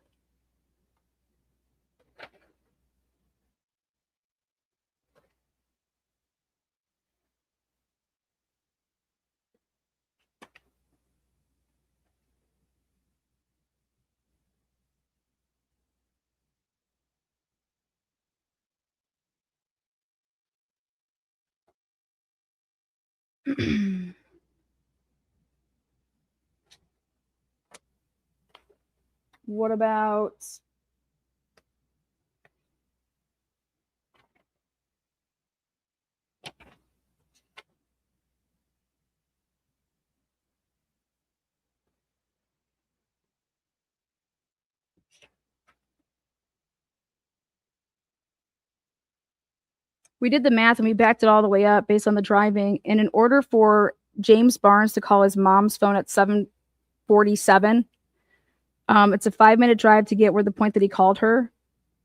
What about we did the math and we backed it all the way up based on the driving. And in order for James Barnes to call his mom's phone at 7:47, it's a 5-minute drive to get where the point that he called her.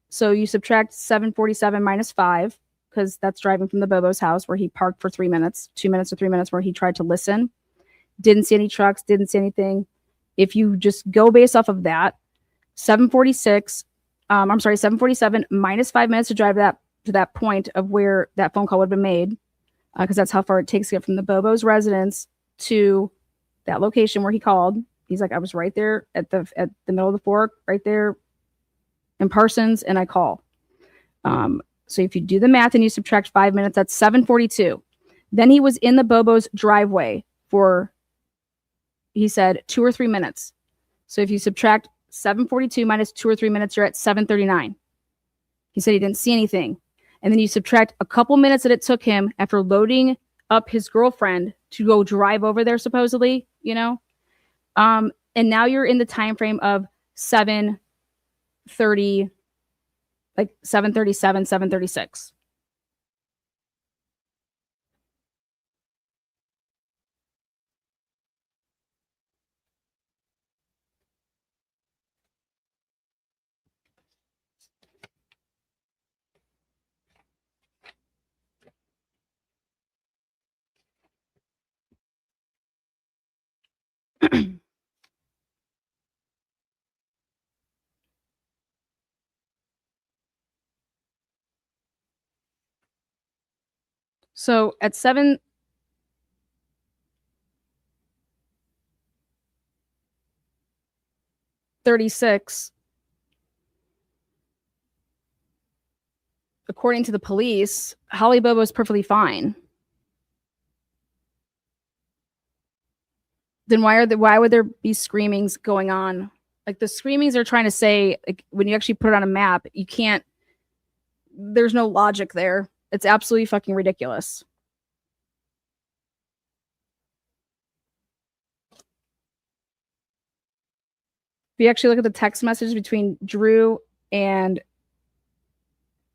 So you subtract 7:47 minus 5, because that's driving from the Bobo's house where he parked for 3 minutes, 2 minutes or 3 minutes, where he tried to listen. Didn't see any trucks, didn't see anything. If you just go based off of that, 7:47 minus 5 minutes to drive to that point of where that phone call would have been made, because that's how far it takes to get from the Bobo's residence to that location where he called. He's like, I was right there at the middle of the fork, right there in Parsons, and I call. So if you do the math and you subtract 5 minutes, that's 7:42. Then he was in the Bobo's driveway for, he said, 2 or 3 minutes. So if you subtract 7:42 minus 2 or 3 minutes, you're at 7:39. He said he didn't see anything. And then you subtract a couple minutes that it took him after loading up his girlfriend to go drive over there, supposedly, and now you're in the time frame of 7:30, like 7:37, 7:36. So at 7:36, according to the police, Holly Bobo is perfectly fine. Then why would there be screamings going on? Like the screamings are trying to say, like, when you actually put it on a map, you can't. There's no logic there. It's absolutely fucking ridiculous. If you actually look at the text message between Drew and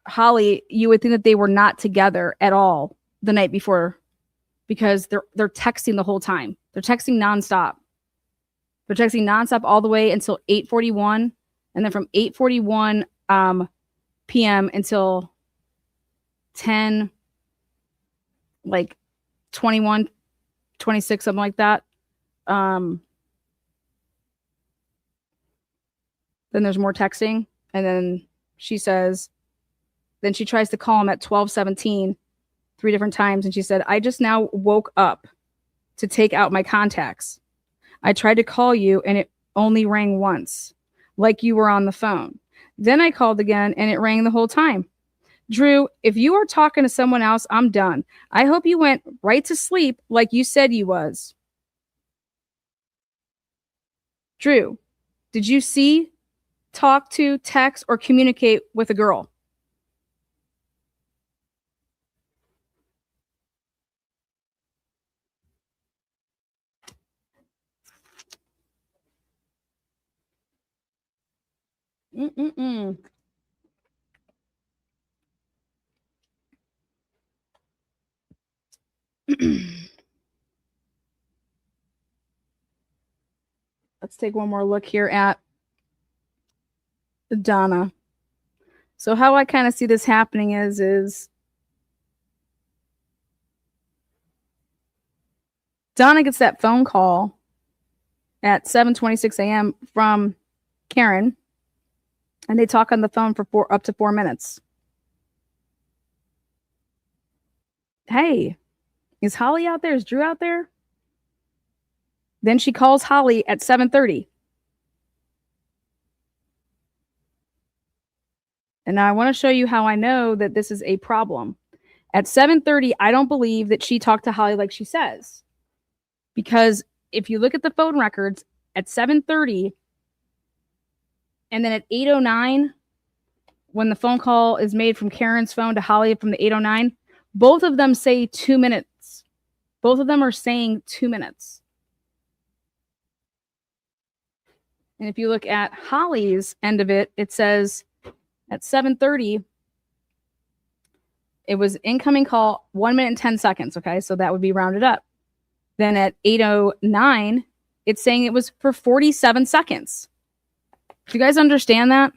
Holly, you would think that they were not together at all the night before, because they're texting the whole time. They're texting nonstop. They're texting nonstop all the way until 8:41, and then from 8:41 p.m. until 10, like 21, 26, something like that. Then there's more texting, and then she says, then she tries to call him at 12:17 3 different times, and she said, I just now woke up to take out my contacts. I tried to call you and it only rang once, like you were on the phone. Then I called again and it rang the whole time. Drew, if you are talking to someone else, I'm done. I hope you went right to sleep like you said you was. Drew, did you see, talk to, text, or communicate with a girl? Mm-mm-mm. Let's take one more look here at Donna. So how I kind of see this happening is Donna gets that phone call at 7:26 a.m. from Karen, and they talk on the phone for up to 4 minutes. Hey, is Holly out there? Is Drew out there? Then she calls Holly at 7:30. And now I want to show you how I know that this is a problem. At 7:30, I don't believe that she talked to Holly like she says. Because if you look at the phone records at 7:30, and then at 8:09, when the phone call is made from Karen's phone to Holly from the 8:09, both of them say 2 minutes. Both of them are saying 2 minutes. And if you look at Holly's end of it, it says at 7:30, it was incoming call 1 minute and 10 seconds. Okay, so that would be rounded up. Then at 8:09, it's saying it was for 47 seconds. Do you guys understand that?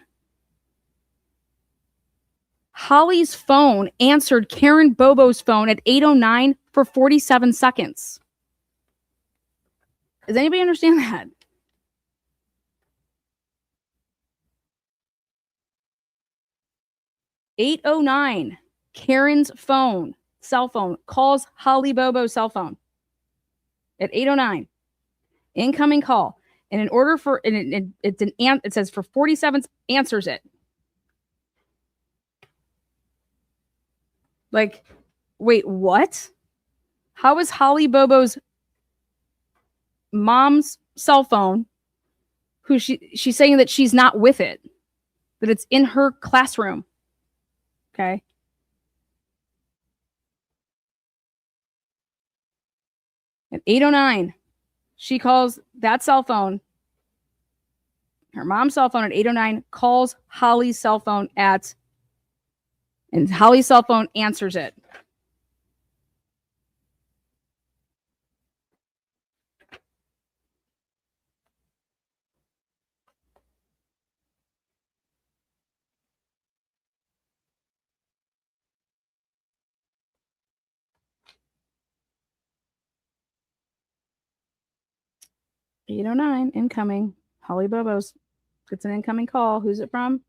Holly's phone answered Karen Bobo's phone at 8:09 for 47 seconds. Does anybody understand that? $8:09, Karen's cell phone, calls Holly Bobo's cell phone at 8:09. Incoming call. And in order for, it says for 47, answers it. Like, wait, what? How is Holly Bobo's mom's cell phone, who she's saying that she's not with it, that it's in her classroom? Okay. At 8:09, she calls that cell phone, her mom's cell phone at 8:09, calls Holly's cell phone and Holly's cell phone answers it. $8:09, incoming. Holly Bobo's gets an incoming call. Who's it from?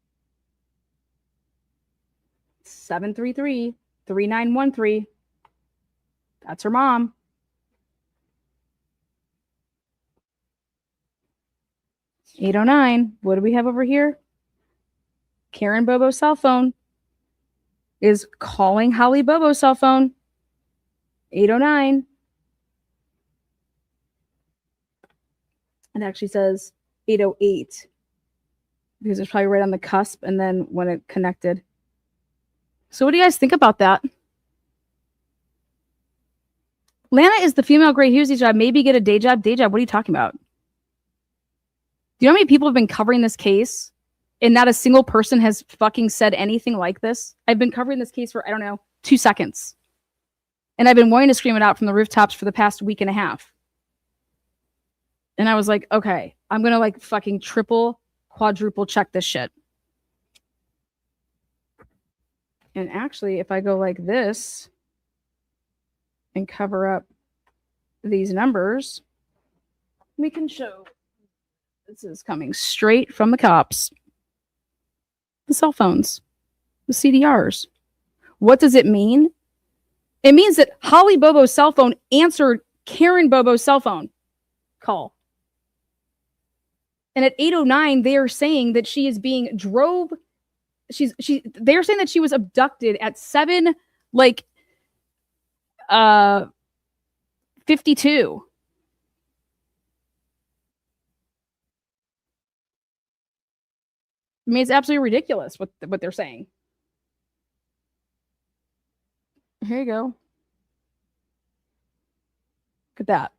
733-3913. That's her mom. $809. What do we have over here? Karen Bobo's cell phone is calling Holly Bobo's cell phone. 809. It actually says 808 because it's probably right on the cusp and then when it connected. So what do you guys think about that? Lana is the female Gray Hughes job. Maybe get a day job. Day job. What are you talking about? Do you know how many people have been covering this case and not a single person has fucking said anything like this? I've been covering this case for, I don't know, 2 seconds. And I've been wanting to scream it out from the rooftops for the past week and a half. And I was like, okay, I'm going to like fucking triple, quadruple check this shit. And actually, if I go like this and cover up these numbers, we can show this is coming straight from the cops. The cell phones, the CDRs. What does it mean? It means that Holly Bobo's cell phone answered Karen Bobo's cell phone call. And at 809, they are saying that she is being they're saying that she was abducted at 7:52. I mean, it's absolutely ridiculous what they're saying. Here you go. Look at that.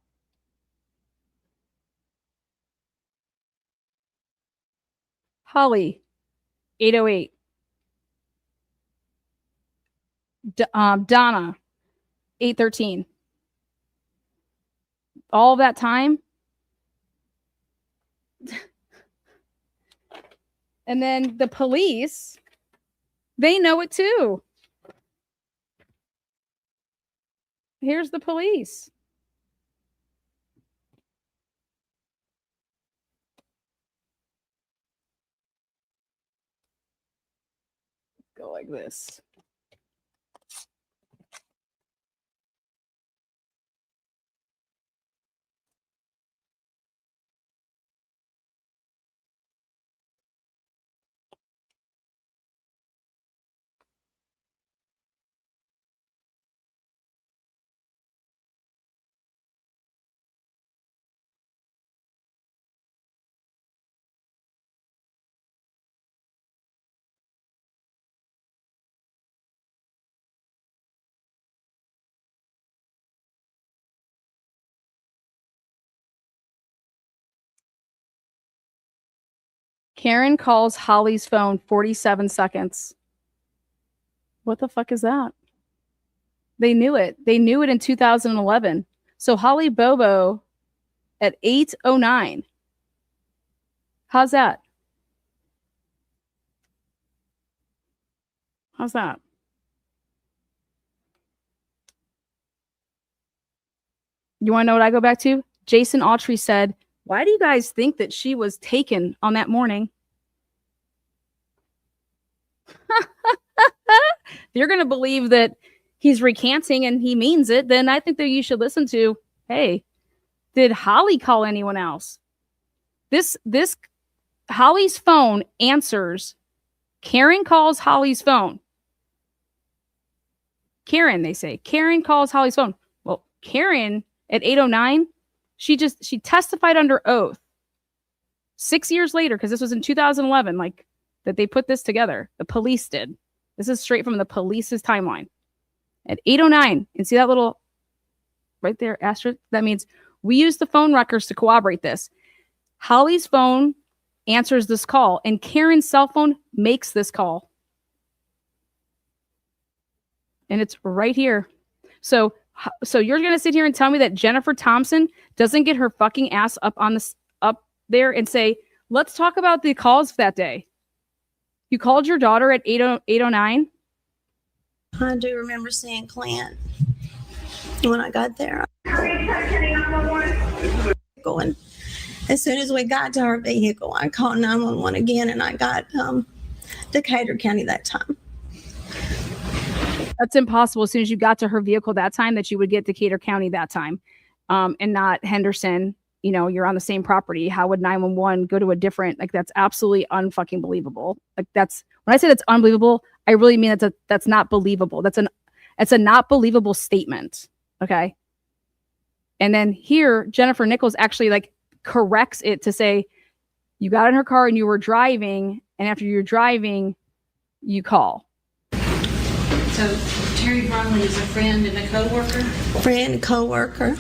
Holly, 808. Donna, 813. All that time. And then the police, they know it too. Here's the police. Go like this. Karen calls Holly's phone 47 seconds. What the fuck is that? They knew it. They knew it in 2011. So Holly Bobo at 809. How's that? How's that? You want to know what I go back to? Jason Autry said, why do you guys think that she was taken on that morning? If you're going to believe that he's recanting and he means it, then I think that you should listen to, hey, did Holly call anyone else? This Holly's phone answers. Karen calls Holly's phone. Karen, they say. Karen calls Holly's phone. Well, Karen at 809, she testified under oath 6 years later, because this was in 2011, like that they put this together. The police did. This is straight from the police's timeline. At 809, and see that little right there, asterisk? That means we use the phone records to corroborate this. Holly's phone answers this call, and Karen's cell phone makes this call. And it's right here. So you're going to sit here and tell me that Jennifer Thompson doesn't get her fucking ass up there and say, let's talk about the calls that day. You called your daughter at 809? I do remember seeing Clint when I got there. And as soon as we got to her vehicle, I called 911 again, and I got Decatur County that time. That's impossible. As soon as you got to her vehicle that time, that you would get Decatur County that time, and not Henderson. You know, you're on the same property. How would 911 go to a different? Like, that's absolutely unfucking believable. Like, that's when I say that's unbelievable, I really mean that's not believable. It's a not believable statement. Okay. And then here, Jennifer Nichols actually like corrects it to say, you got in her car and you were driving, and after you're driving, you call. So Terry Bromley is a friend and a coworker. Friend, coworker,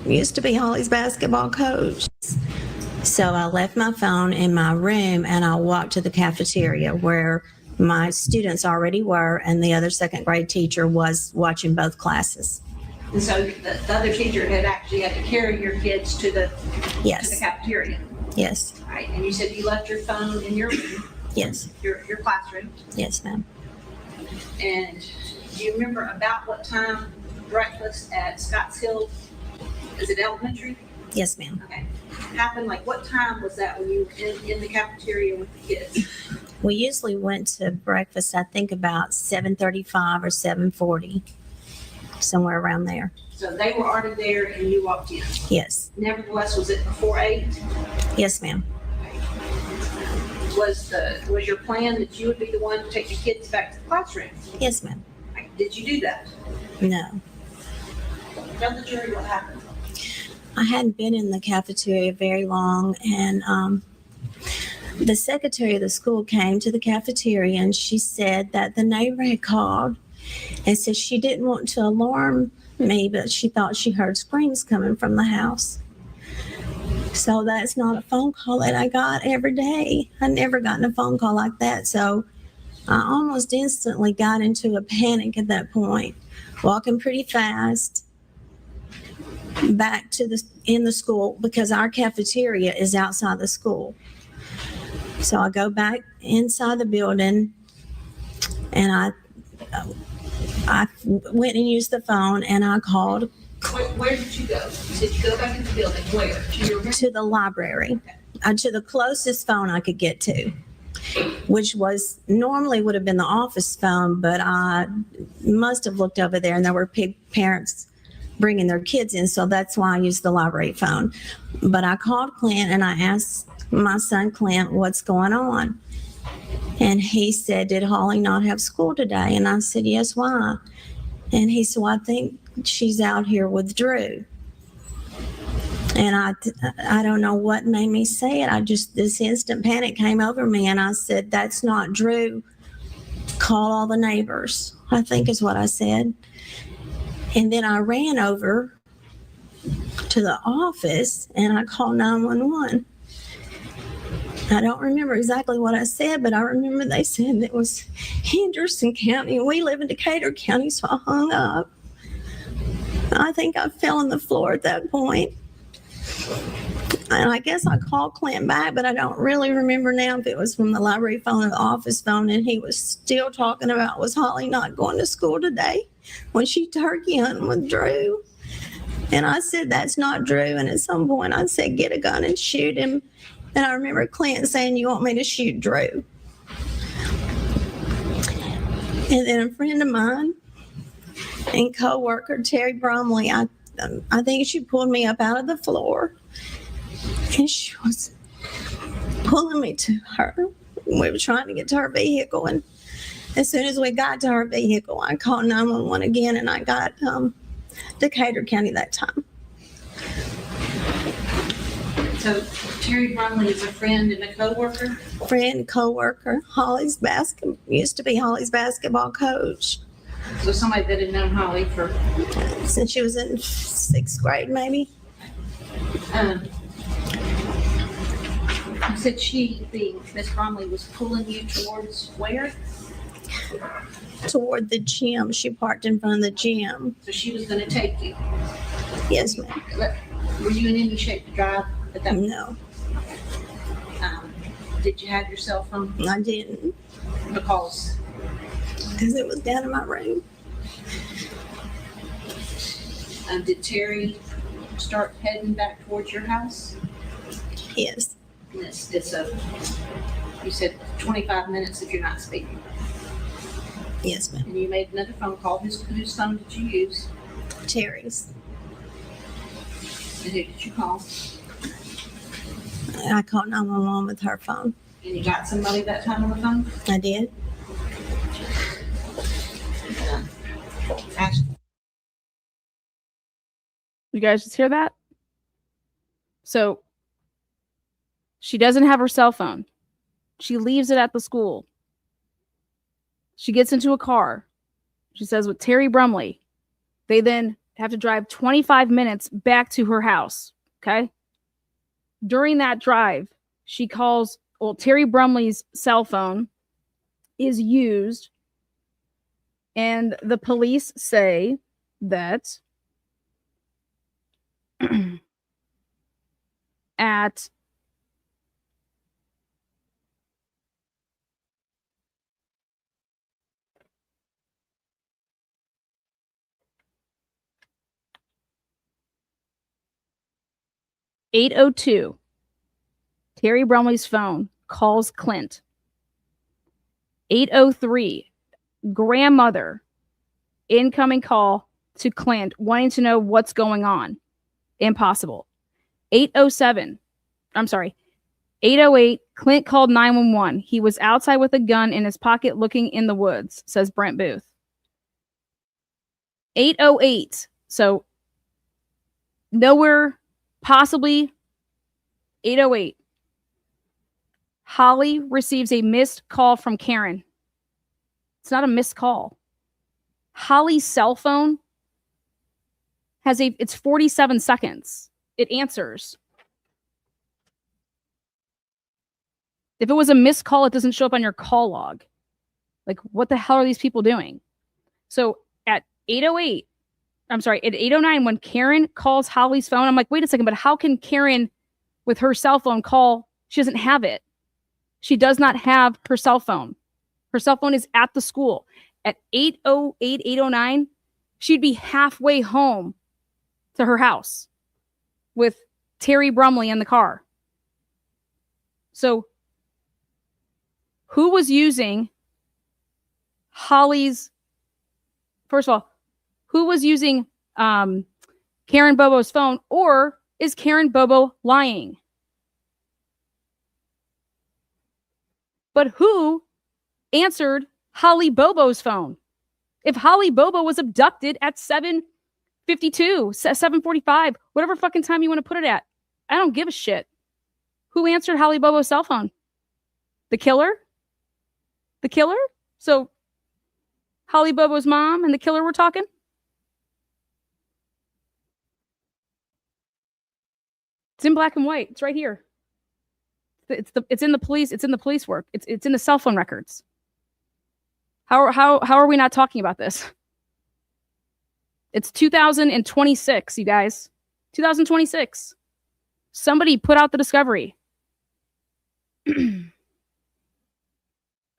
used to be Holly's basketball coach. So I left my phone in my room and I walked to the cafeteria where my students already were, and the other second grade teacher was watching both classes. And so the other teacher had actually had to carry your kids to the Yes. cafeteria. Yes. Right. And you said you left your phone in your room, Yes. your classroom. Yes, ma'am. And do you remember about what time breakfast at Scotts Hill, is it elementary? Yes, ma'am. Okay. Happened, like what time was that when you were in the cafeteria with the kids? We usually went to breakfast, I think about 7:35 or 7:40, somewhere around there. So they were already there and you walked in. Yes. Nevertheless, was it before 8? Yes, ma'am. Was your plan that you would be the one to take the kids back to the classroom? Yes, ma'am. Did you do that? No. Tell the jury what happened. I hadn't been in the cafeteria very long, and the secretary of the school came to the cafeteria and she said that the neighbor had called and said she didn't want to alarm me, but she thought she heard screams coming from the house. So that's not a phone call that I got every day. I never gotten a phone call like that. So I almost instantly got into a panic at that point, walking pretty fast back to in the school, because our cafeteria is outside the school. So I go back inside the building and I went and used the phone and I called Where did you go? Did you go back in the building? Where? To your room? to the library, to the closest phone I could get to, which was normally would have been the office phone, but I must have looked over there and there were parents bringing their kids in, so that's why I used the library phone. But I called Clint and I asked my son Clint what's going on, and he said, did Holly not have school today? And I said, yes, why? And he said, well, I think she's out here with Drew. And I don't know what made me say it. This instant panic came over me and I said, that's not Drew. Call all the neighbors, I think is what I said. And then I ran over to the office and I called 911. I don't remember exactly what I said, but I remember they said it was Henderson County and we live in Decatur County, so I hung up. I think I fell on the floor at that point. And I guess I called Clint back, but I don't really remember now if it was from the library phone or the office phone, and he was still talking about, was Holly not going to school today when she turkey hunting with Drew? And I said, that's not Drew. And at some point I said, get a gun and shoot him. And I remember Clint saying, you want me to shoot Drew? And then a friend of mine and co-worker, Terry Bromley, I think she pulled me up out of the floor and she was pulling me to her. We were trying to get to her vehicle, and as soon as we got to her vehicle, I called 911 again, and I got Decatur County that time. So Terry Bromley is a friend and a coworker? Friend, co-worker, used to be Holly's basketball coach. So somebody that had known Holly for... Since she was in 6th grade, maybe. You said Miss Bromley was pulling you towards where? Toward the gym. She parked in front of the gym. So she was going to take you? Yes, ma'am. Were you in any shape to drive at that point? No, Did you have your cell phone? I didn't, Because it was down in my room. did Terry start heading back towards your house? Yes. And you said 25 minutes if you're not speaking. Yes, ma'am. And you made another phone call. Whose phone did you use? Terry's. And who did you call? I called 911 with her phone. And you got somebody that time on the phone? I did. Ashley. You guys just hear that? So she doesn't have her cell phone. She leaves it at the school. She gets into a car. She says with Terry Brumley. They then have to drive 25 minutes back to her house. Okay. During that drive, she calls, well, Terry Brumley's cell phone is used, and the police say that at (8:02), Terry Brumley's phone calls Clint. 8:03, grandmother, incoming call to Clint, wanting to know what's going on. Impossible. 8:07, I'm sorry, 8:08, Clint called 911. He was outside with a gun in his pocket looking in the woods, says Brent Booth. 8:08, so nowhere, possibly 8:08. Holly receives a missed call from Karen. It's not a missed call. Holly's cell phone it's 47 seconds. It answers. If it was a missed call, it doesn't show up on your call log. Like, what the hell are these people doing? So at 8:08, I'm sorry, at 8:09, when Karen calls Holly's phone, I'm like, wait a second, but how can Karen, with her cell phone, call? She doesn't have it. She does not have her cell phone. Her cell phone is at the school. At 8:08, 8:09, she'd be halfway home to her house with Terry Brumley in the car. So who was using Holly's, first of all, who was using Karen Bobo's phone, or is Karen Bobo lying? But who answered Holly Bobo's phone? If Holly Bobo was abducted at 7:52, 7:45, whatever fucking time you want to put it at, I don't give a shit. Who answered Holly Bobo's cell phone? The killer? The killer? So Holly Bobo's mom and the killer were talking? It's in black and white. It's right here. It's in the police work. It's in the cell phone records. How are we not talking about this? It's 2026, you guys. 2026. Somebody put out the discovery. I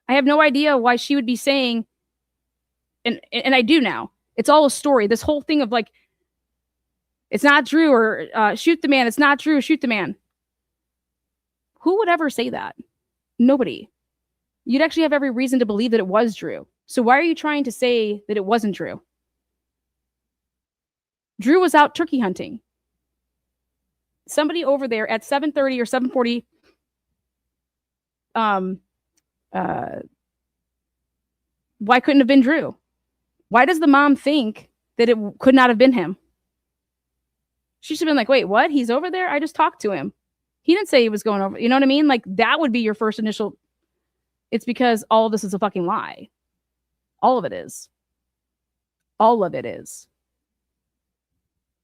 have no idea why she would be saying, and I do now. It's all a story. This whole thing of like, it's not Drew, or shoot the man. It's not Drew, shoot the man. Who would ever say that? Nobody. You'd actually have every reason to believe that it was Drew. So why are you trying to say that it wasn't Drew? Drew was out turkey hunting. Somebody over there at 7:30 or 7:40, why couldn't it have been Drew? Why does the mom think that it could not have been him? She should have been like, wait, what? He's over there? I just talked to him. He didn't say he was going over. You know what I mean? Like, that would be your first initial. It's because all of this is a fucking lie. All of it is. All of it is.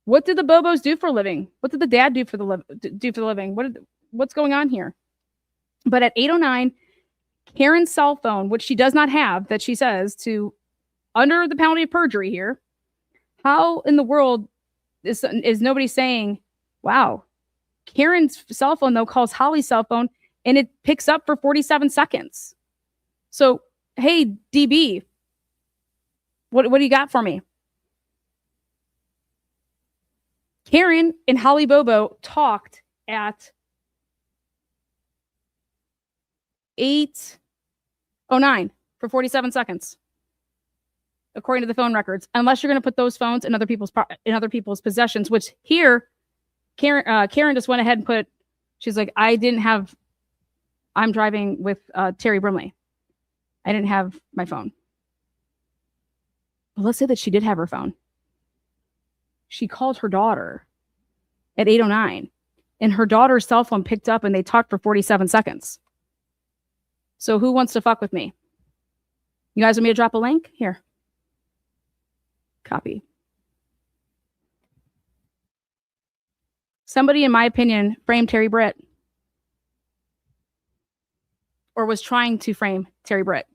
What did the Bobos do for a living? What did the dad do for the living? What's going on here? But at 8:09, Karen's cell phone, which she does not have, that she says to, under the penalty of perjury here, how in the world is nobody saying, wow, Karen's cell phone, though, calls Holly's cell phone, and it picks up for 47 seconds. So, hey, DB, what do you got for me? Karen and Holly Bobo talked at 8:09 for 47 seconds. according to the phone records, unless you're going to put those phones in other people's possessions. Which here, Karen just went ahead and put. She's like, I'm driving with Terry Brimley. I didn't have my phone. But let's say that she did have her phone. She called her daughter at 8:09, and her daughter's cell phone picked up, and they talked for 47 seconds. So who wants to fuck with me? You guys want me to drop a link? Here. Copy. Somebody, in my opinion, framed Terry Britt. Or was trying to frame Terry Britt.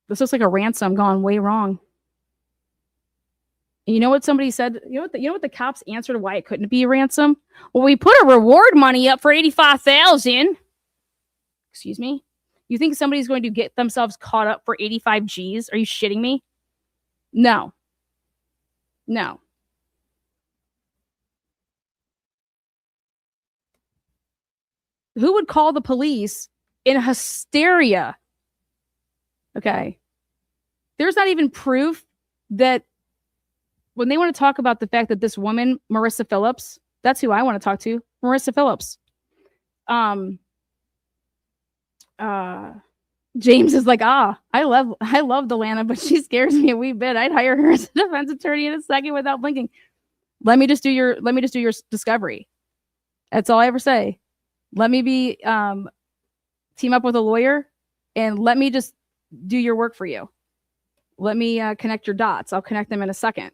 This looks like a ransom gone way wrong. And you know what somebody said? You know what the cops answered why it couldn't be a ransom? Well, we put a reward money up for $85,000. Excuse me? You think somebody's going to get themselves caught up for 85 G's? Are you shitting me? No. No. Who would call the police in hysteria? Okay. There's not even proof that when they want to talk about the fact that this woman, Marissa Phillips, that's who I want to talk to. Marissa Phillips. James is like, I love Delana, but she scares me a wee bit. I'd hire her as a defense attorney in a second without blinking. Let me just do your discovery. That's all I ever say. Let me be team up with a lawyer and let me just do your work for you. Let me connect your dots. I'll connect them in a second.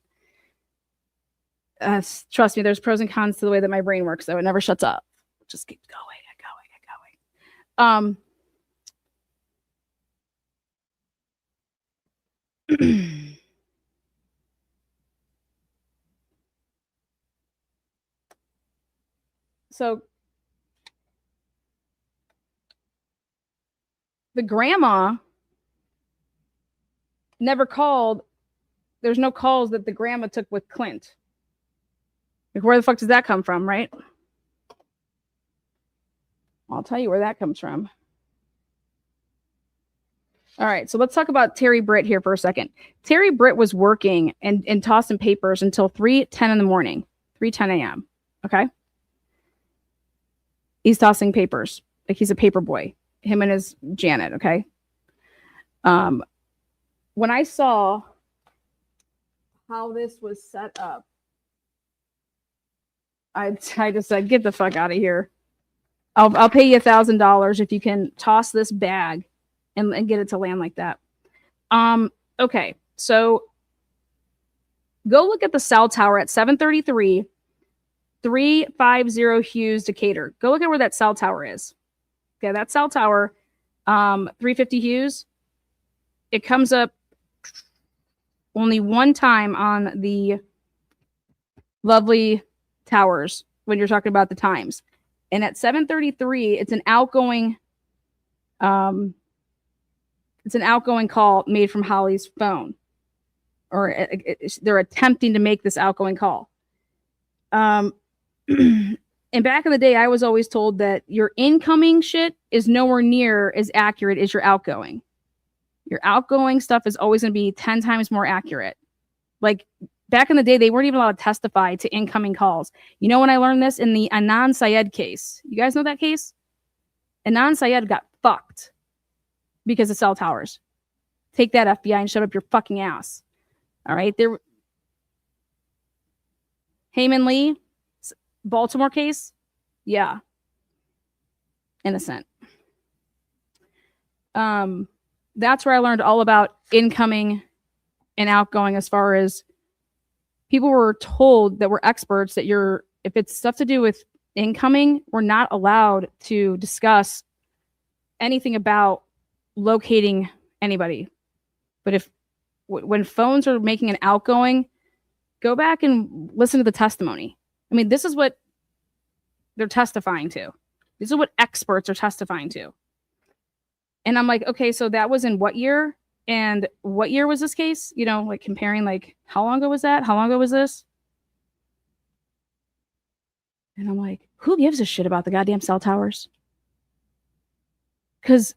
Trust me, there's pros and cons to the way that my brain works, though. It never shuts up. It just keeps going and going. So the grandma never called. There's no calls that the grandma took with Clint. Like, where the fuck does that come from, right? I'll tell you where that comes from. All right, so let's talk about Terry Britt here for a second. Terry Britt was working and tossing papers until 3:10 in the morning, 3:10 a.m., okay? He's tossing papers. Like, he's a paper boy. Him and his Janet, okay? When I saw how this was set up, I just said, get the fuck out of here. I'll pay you $1,000 if you can toss this bag and get it to land like that. Okay, so go look at the cell tower at 733 350 Hughes, Decatur. Go look at where that cell tower is. Okay, that cell tower, 350 Hughes, it comes up only one time on the lovely towers when you're talking about the times. And at 733, it's an outgoing call made from Holly's phone. Or they're attempting to make this outgoing call. And back in the day, I was always told that your incoming shit is nowhere near as accurate as your outgoing. Your outgoing stuff is always going to be 10 times more accurate. Like, back in the day, they weren't even allowed to testify to incoming calls. You know when I learned this? In the Anand Syed case. You guys know that case? Anand Syed got fucked because of cell towers. Take that, FBI, and shut up your fucking ass. All right? Heyman Lee, Baltimore case? Yeah. Innocent. That's where I learned all about incoming and outgoing, as far as people were told that were experts that if it's stuff to do with incoming, we're not allowed to discuss anything about locating anybody. But when phones are making an outgoing, go back and listen to the testimony. I mean, this is what they're testifying to. This is what experts are testifying to. And I'm like, okay, so that was in what year? And what year was this case? You know, like comparing, like, how long ago was that? How long ago was this? And I'm like, who gives a shit about the goddamn cell towers? Because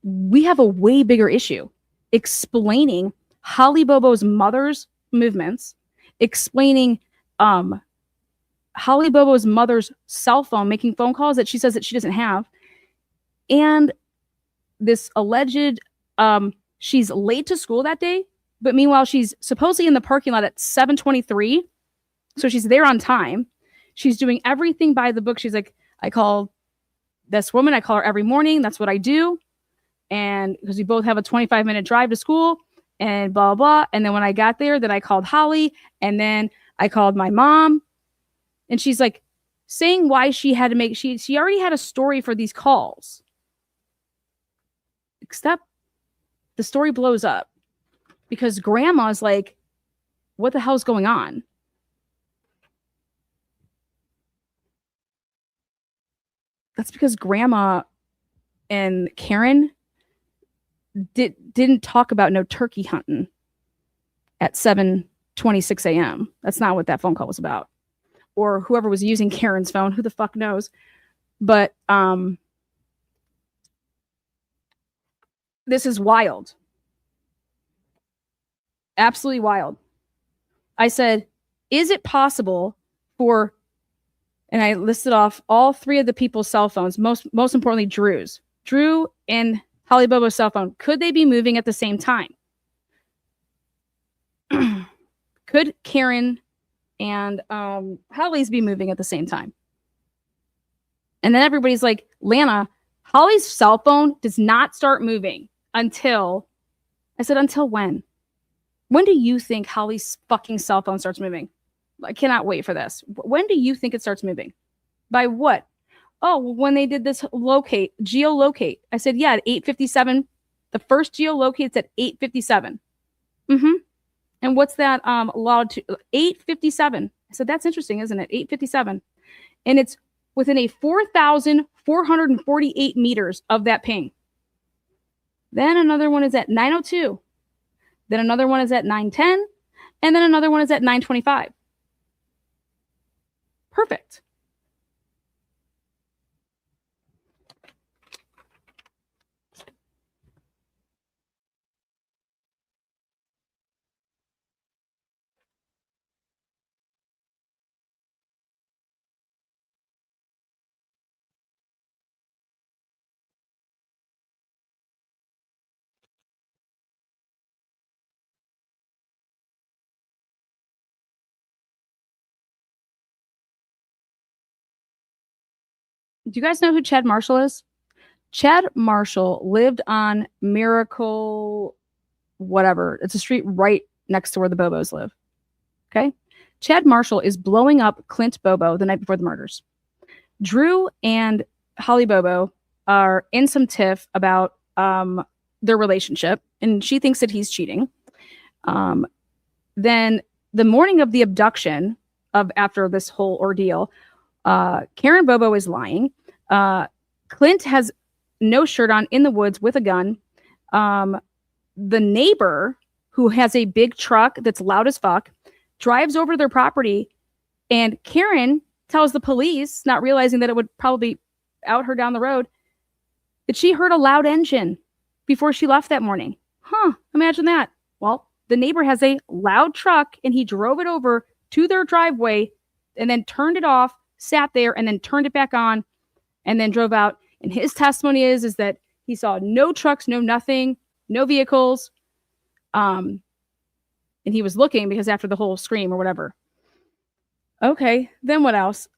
we have a way bigger issue explaining Holly Bobo's mother's movements, explaining Holly Bobo's mother's cell phone, making phone calls that she says that she doesn't have, and this alleged she's late to school that day, but meanwhile she's supposedly in the parking lot at 7:23, so she's there on time. She's doing everything by the book. She's like, I call this woman, I call her every morning, that's what I do, and because we both have a 25-minute drive to school and blah blah. And then when I got there, then I called Holly, and then I called my mom. And she's like saying why she had to make, she already had a story for these calls. Except the story blows up because grandma's like, what the hell's going on? That's because grandma and Karen didn't talk about no turkey hunting at 7:26 a.m. That's not what that phone call was about. Or whoever was using Karen's phone, who the fuck knows? But this is wild. Absolutely wild. I said, is it possible for, and I listed off all three of the people's cell phones, most importantly Drew's. Drew and Holly Bobo's cell phone, could they be moving at the same time? Could Karen and Holly's be moving at the same time? And then everybody's like, Lana, Holly's cell phone does not start moving until, I said, until when? When do you think Holly's fucking cell phone starts moving? I cannot wait for this. When do you think it starts moving? By what? Oh, when they did this geolocate. I said, yeah, at 8:57. The first geolocate's at 8:57. And what's that allowed to? 8:57. I said, that's interesting, isn't it? 8:57. And it's within a 4,448 meters of that ping. Then another one is at 9:02. Then another one is at 9:10. And then another one is at 9:25. Perfect. Do you guys know who Chad Marshall is? Chad Marshall lived on Miracle, whatever. It's a street right next to where the Bobos live. Okay? Chad Marshall is blowing up Clint Bobo the night before the murders. Drew and Holly Bobo are in some tiff about their relationship, and she thinks that he's cheating. Then the morning of the abduction, after this whole ordeal, Karen Bobo is lying. Clint has no shirt on in the woods with a gun. The neighbor, who has a big truck that's loud as fuck, drives over their property, and Karen tells the police, not realizing that it would probably out her down the road, that she heard a loud engine before she left that morning. Imagine that. Well, the neighbor has a loud truck, and he drove it over to their driveway and then turned it off, sat there, and then turned it back on, and then drove out. And his testimony is that he saw no trucks, no nothing, no vehicles. And he was looking because after the whole scream or whatever. Okay, then what else?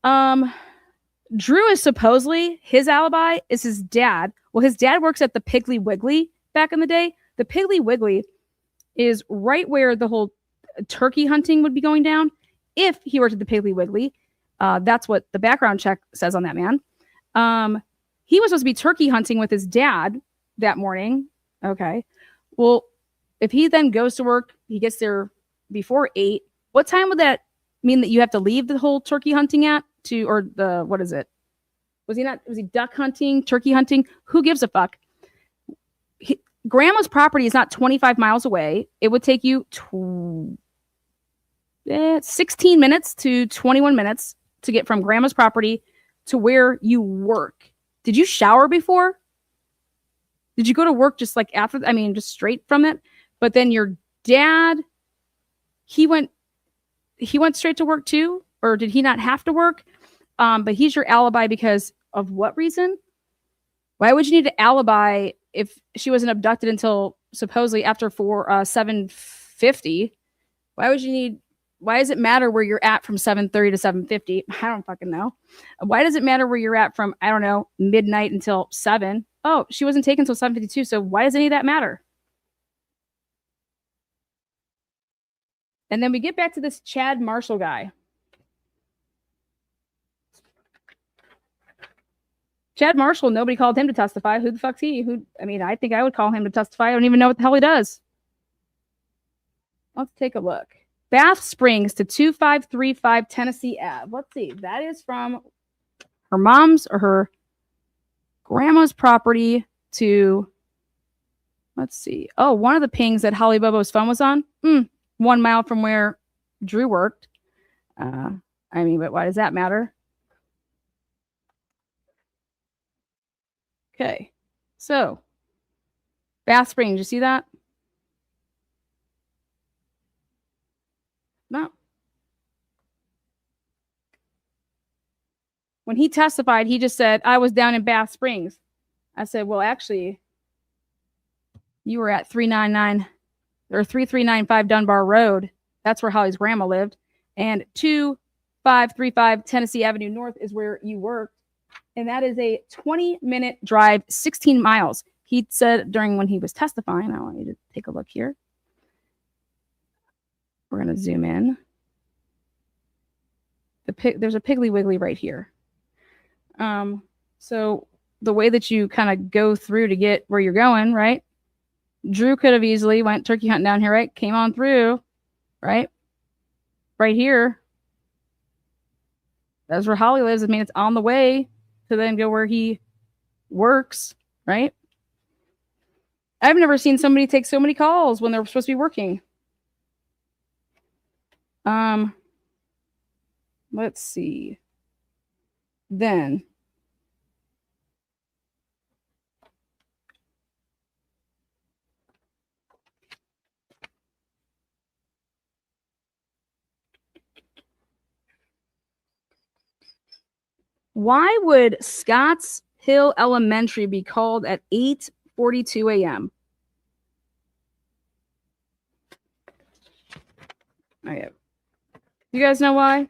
Drew is supposedly, his alibi is his dad. Well, his dad works at the Piggly Wiggly back in the day. The Piggly Wiggly is right where the whole turkey hunting would be going down. If he worked at the Piggly Wiggly, that's what the background check says on that man. He was supposed to be turkey hunting with his dad that morning. Okay. Well, if he then goes to work, he gets there before 8. What time would that mean that you have to leave the whole turkey hunting what is it? Was he duck hunting, turkey hunting? Who gives a fuck? Grandma's property is not 25 miles away. It would take you 16 minutes to 21 minutes to get from grandma's property to where you work. Did you shower before? Did you go to work just like after? I mean, just straight from it. But then your dad, he went straight to work too, or did he not have to work? But he's your alibi because of what reason? Why would you need an alibi if she wasn't abducted until supposedly after 7:50? Why would you need? Why does it matter where you're at from 7:30 to 7:50? I don't fucking know. Why does it matter where you're at from, I don't know, midnight until 7? Oh, she wasn't taken until 7:52. So why does any of that matter? And then we get back to this Chad Marshall guy. Chad Marshall, nobody called him to testify. Who the fuck's he? I think I would call him to testify. I don't even know what the hell he does. Let's take a look. Bath Springs to 2535 Tennessee Ave. Let's see. That is from her mom's or her grandma's property to, let's see. Oh, one of the pings that Holly Bobo's phone was on. 1 mile from where Drew worked. But why does that matter? Okay. So, Bath Springs, you see that? No. When he testified, he just said, I was down in Bath Springs. I said, well, actually, you were at 399 or 3395 Dunbar Road. That's where Holly's grandma lived. And 2535 Tennessee Avenue North is where you worked. And that is a 20-minute drive, 16 miles. He said during when he was testifying, I want you to take a look here. We're going to zoom in. There's a Piggly Wiggly right here. So the way that you kind of go through to get where you're going, right? Drew could have easily went turkey hunting down here, right? Came on through, right? Right here. That's where Holly lives. It's on the way to then go where he works, right? I've never seen somebody take so many calls when they're supposed to be working. Let's see. Then why would Scotts Hill Elementary be called at 8:42 a.m.? Okay. You guys know why?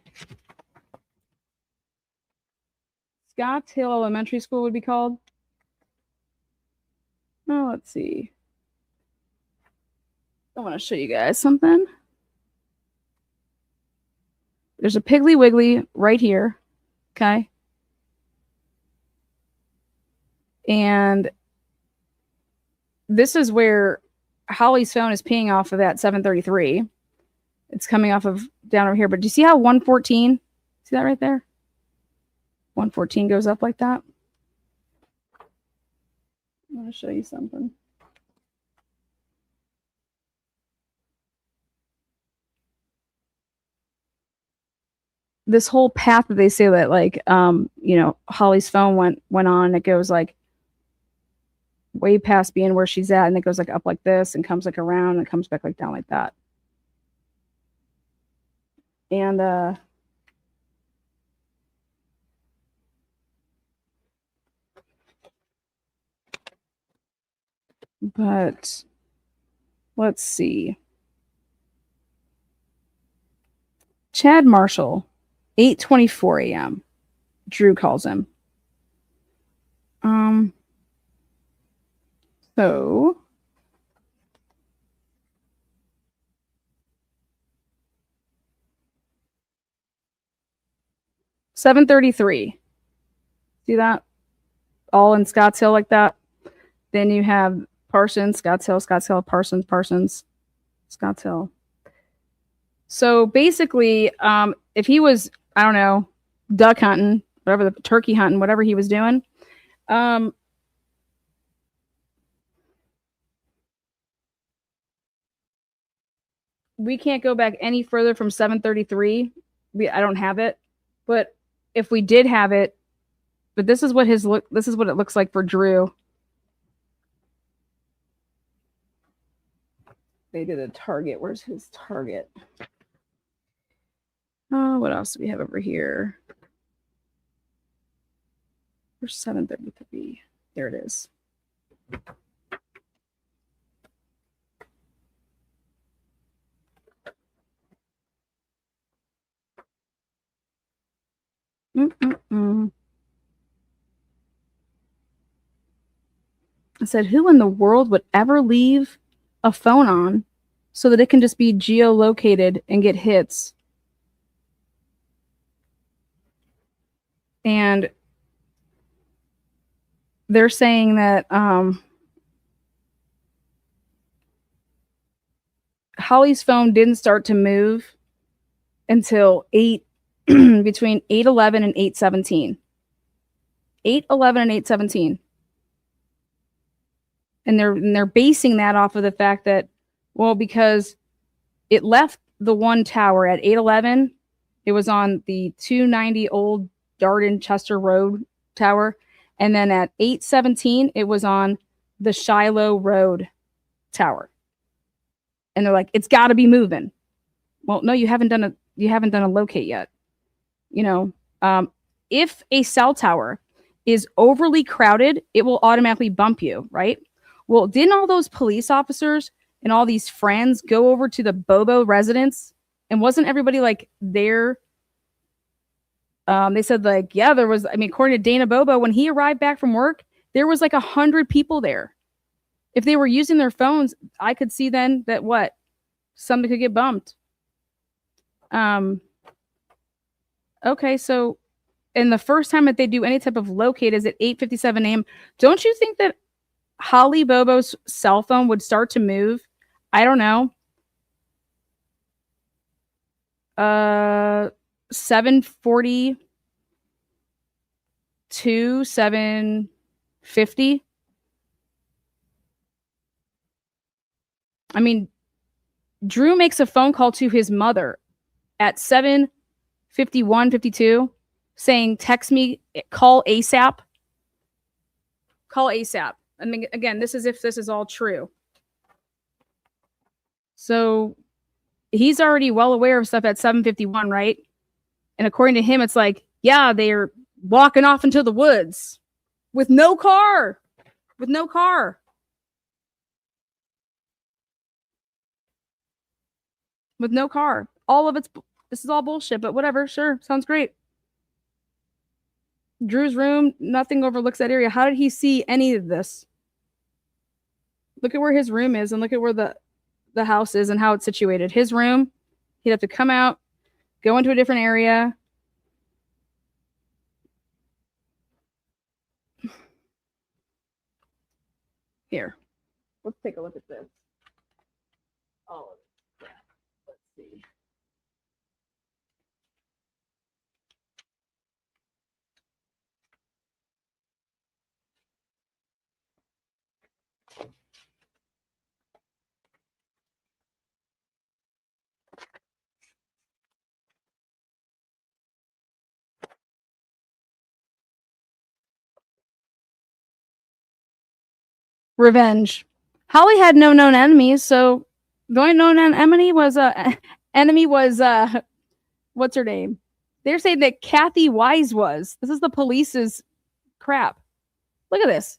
Scotts Hill Elementary School would be called? Oh, let's see. I want to show you guys something. There's a Piggly Wiggly right here. Okay. And this is where Holly's phone is pinging off of that 733. It's coming off of down over here. But do you see how 114? See that right there? 114 goes up like that. I want to show you something. This whole path that they say that Holly's phone went on, it goes like way past being where she's at, and it goes like up like this and comes like around and comes back like down like that. And but let's see. Chad Marshall, 8:24 a.m. Drew calls him. So $7:33. See that? All in Scotts Hill like that. Then you have Parsons, Scotts Hill, Parsons, Scotts Hill. So basically, if he was, I don't know, duck hunting, whatever, the turkey hunting, whatever he was doing, we can't go back any further from 7:33. I don't have it, but if we did have it, but this is what it looks like for Drew. they did a Target. Where's his Target? Oh, what else do we have over here? Where's 733? There it is. I said, who in the world would ever leave a phone on so that it can just be geolocated and get hits? And they're saying that Holly's phone didn't start to move until between 8:11 and 8:17. 8:11 and 8:17. And they're basing that off of the fact that, well, because it left the one tower at 8:11, it was on the 290 Old Darden Chester Road tower, and then at 8:17 it was on the Shiloh Road tower. And they're like, it's got to be moving. Well, no, you haven't done a locate yet. You know, if a cell tower is overly crowded, it will automatically bump you, right? Well, didn't all those police officers and all these friends go over to the Bobo residence? And wasn't everybody like there? They said like, yeah, there was, I mean, according to Dana Bobo, when he arrived back from work, there was like 100 people there. If they were using their phones, I could see then that somebody could get bumped. Okay, so, and the first time that they do any type of locate is at 8:57 a.m. Don't you think that Holly Bobo's cell phone would start to move? I don't know. 7:42, 7:50. I mean, Drew makes a phone call to his mother at 7:51, 52, saying, text me, call ASAP. Call ASAP. I mean, again, this is if this is all true. So he's already well aware of stuff at 7:51, right? And according to him, it's like, yeah, they're walking off into the woods with no car. With no car. With no car. All of it's, this is all bullshit, but whatever. Sure. Sounds great. Drew's room, nothing overlooks that area. How did he see any of this? Look at where his room is and look at where the house is and how it's situated. His room, he'd have to come out, go into a different area. Here, let's take a look at this. Oh, yeah. Let's see. Revenge. Holly had no known enemies, so the only known enemy was what's her name? They're saying that Kathy Wise was. This is the police's crap. Look at this.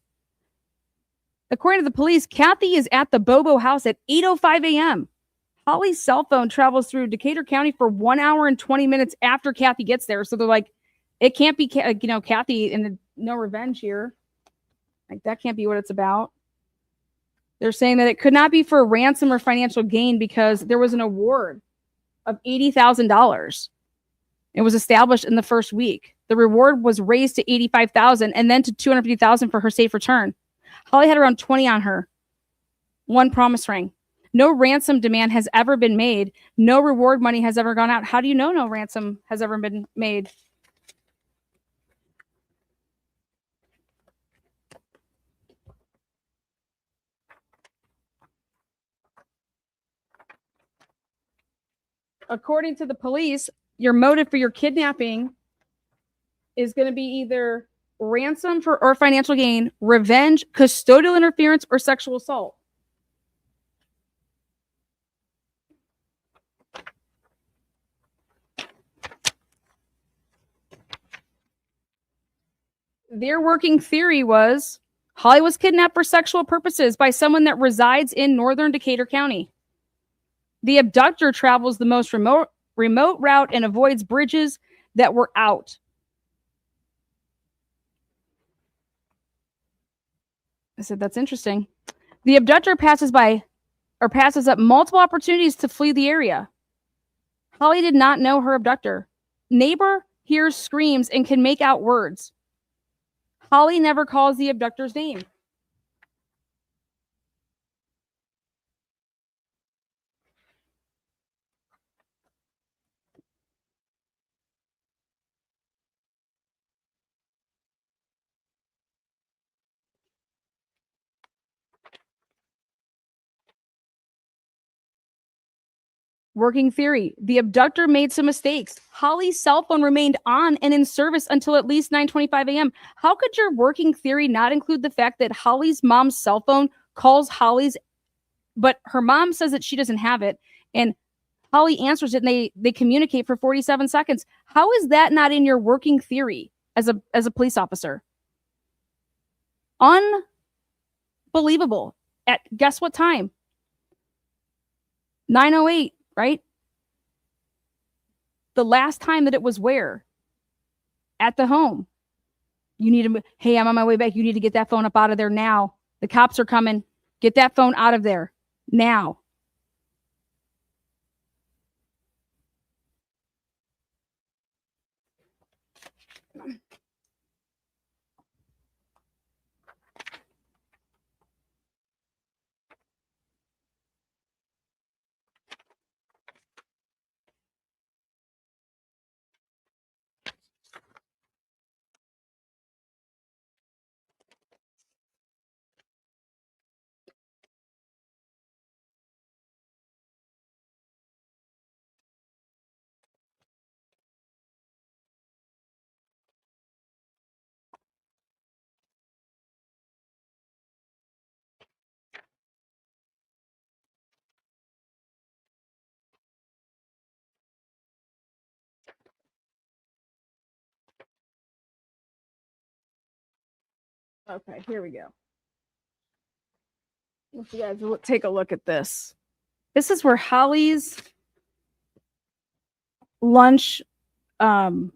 According to the police, Kathy is at the Bobo house at 8:05 a.m. Holly's cell phone travels through Decatur County for 1 hour and 20 minutes after Kathy gets there. So they're like, it can't be, Kathy and no revenge here. Like, that can't be what it's about. They're saying that it could not be for ransom or financial gain because there was an award of $80,000. It was established in the first week. The reward was raised to $85,000 and then to $250,000 for her safe return. Holly had around 20 on her. One promise ring. No ransom demand has ever been made. No reward money has ever gone out. How do you know no ransom has ever been made? According to the police, your motive for your kidnapping is going to be either ransom or financial gain, revenge, custodial interference, or sexual assault. their working theory was Holly was kidnapped for sexual purposes by someone that resides in northern Decatur County. The abductor travels the most remote route and avoids bridges that were out. I said, that's interesting. The abductor passes up multiple opportunities to flee the area. Holly did not know her abductor. Neighbor hears screams and can make out words. Holly never calls the abductor's name. Working theory. The abductor made some mistakes. Holly's cell phone remained on and in service until at least 9:25 a.m. How could your working theory not include the fact that Holly's mom's cell phone calls Holly's, but her mom says that she doesn't have it, and Holly answers it and they communicate for 47 seconds. How is that not in your working theory as a police officer? Unbelievable. At guess what time? 9:08. Right? The last time that it was where? At the home. You need to, hey, I'm on my way back. You need to get that phone up out of there now. The cops are coming. Get that phone out of there now. Okay, here we go. If you guys take a look at this. This is where Holly's lunch, you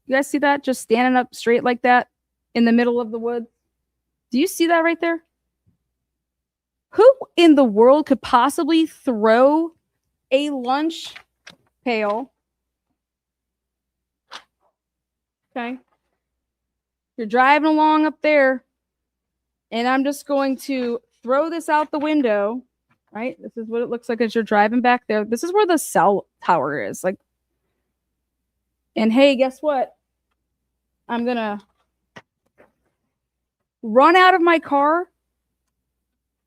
guys see that? Just standing up straight like that in the middle of the woods. Do you see that right there? Who in the world could possibly throw a lunch pail? Okay. You're driving along up there, and I'm just going to throw this out the window, right? This is what it looks like as you're driving back there. This is where the cell tower is. Like, and hey, guess what? I'm going to run out of my car,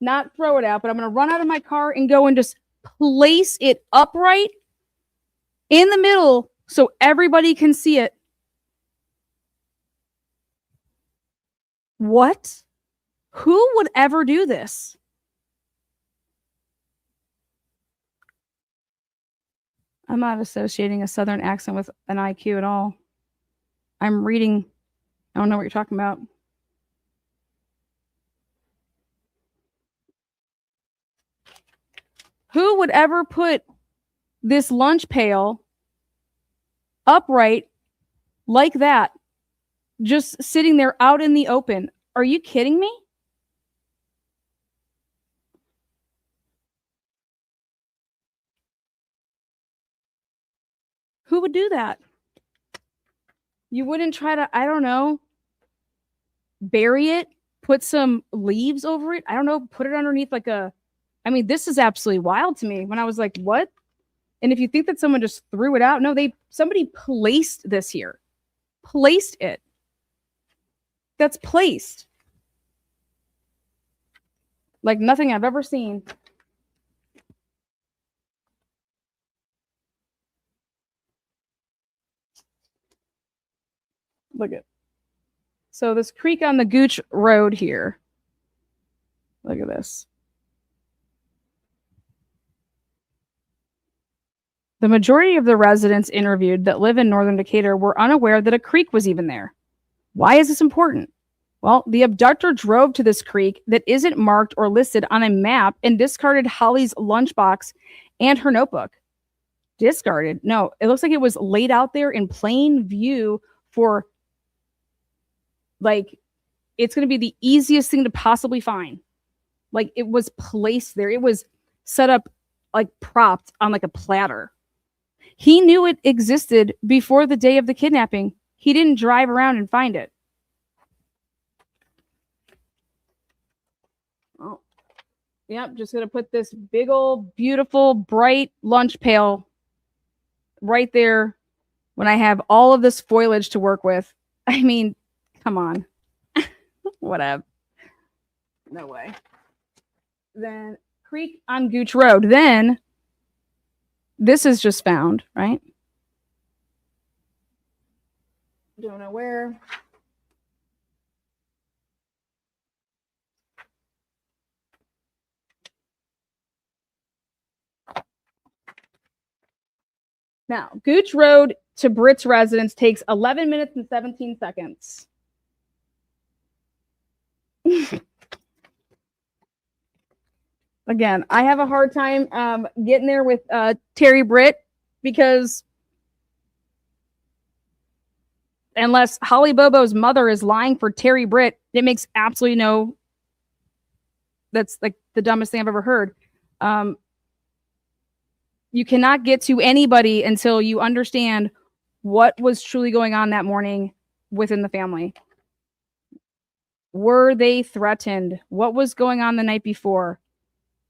not throw it out, but I'm going to run out of my car and go and just place it upright in the middle so everybody can see it. What? Who would ever do this? I'm not associating a Southern accent with an IQ at all. I'm reading. I don't know what you're talking about. Who would ever put this lunch pail upright like that, just sitting there out in the open? Are you kidding me? Who would do that? You wouldn't try to, I don't know, bury it, put some leaves over it. I don't know, put it underneath like a, I mean, this is absolutely wild to me when I was like, what? And if you think that someone just threw it out, no, somebody placed this here. Placed it. That's placed. Like nothing I've ever seen. Look at. So this creek on the Gooch Road here. Look at this. The majority of the residents interviewed that live in northern Decatur were unaware that a creek was even there. Why is this important? Well, the abductor drove to this creek that isn't marked or listed on a map and discarded Holly's lunchbox and her notebook. Discarded? No, it looks like it was laid out there in plain view for, like, it's going to be the easiest thing to possibly find. Like, it was placed there. It was set up, like, propped on like a platter. He knew it existed before the day of the kidnapping. He didn't drive around and find it. Oh, yep. Just going to put this big old, beautiful, bright lunch pail right there when I have all of this foliage to work with. I mean, come on. Whatever. No way. Then creek on Gooch Road. Then this is just found, right? Don't know where. Now, Gooch Road to Britt's residence takes 11 minutes and 17 seconds. Again, I have a hard time getting there with Terry Britt because unless Holly Bobo's mother is lying for Terry Britt, it makes absolutely no. That's like the dumbest thing I've ever heard. You cannot get to anybody until you understand what was truly going on that morning within the family. Were they threatened? What was going on the night before?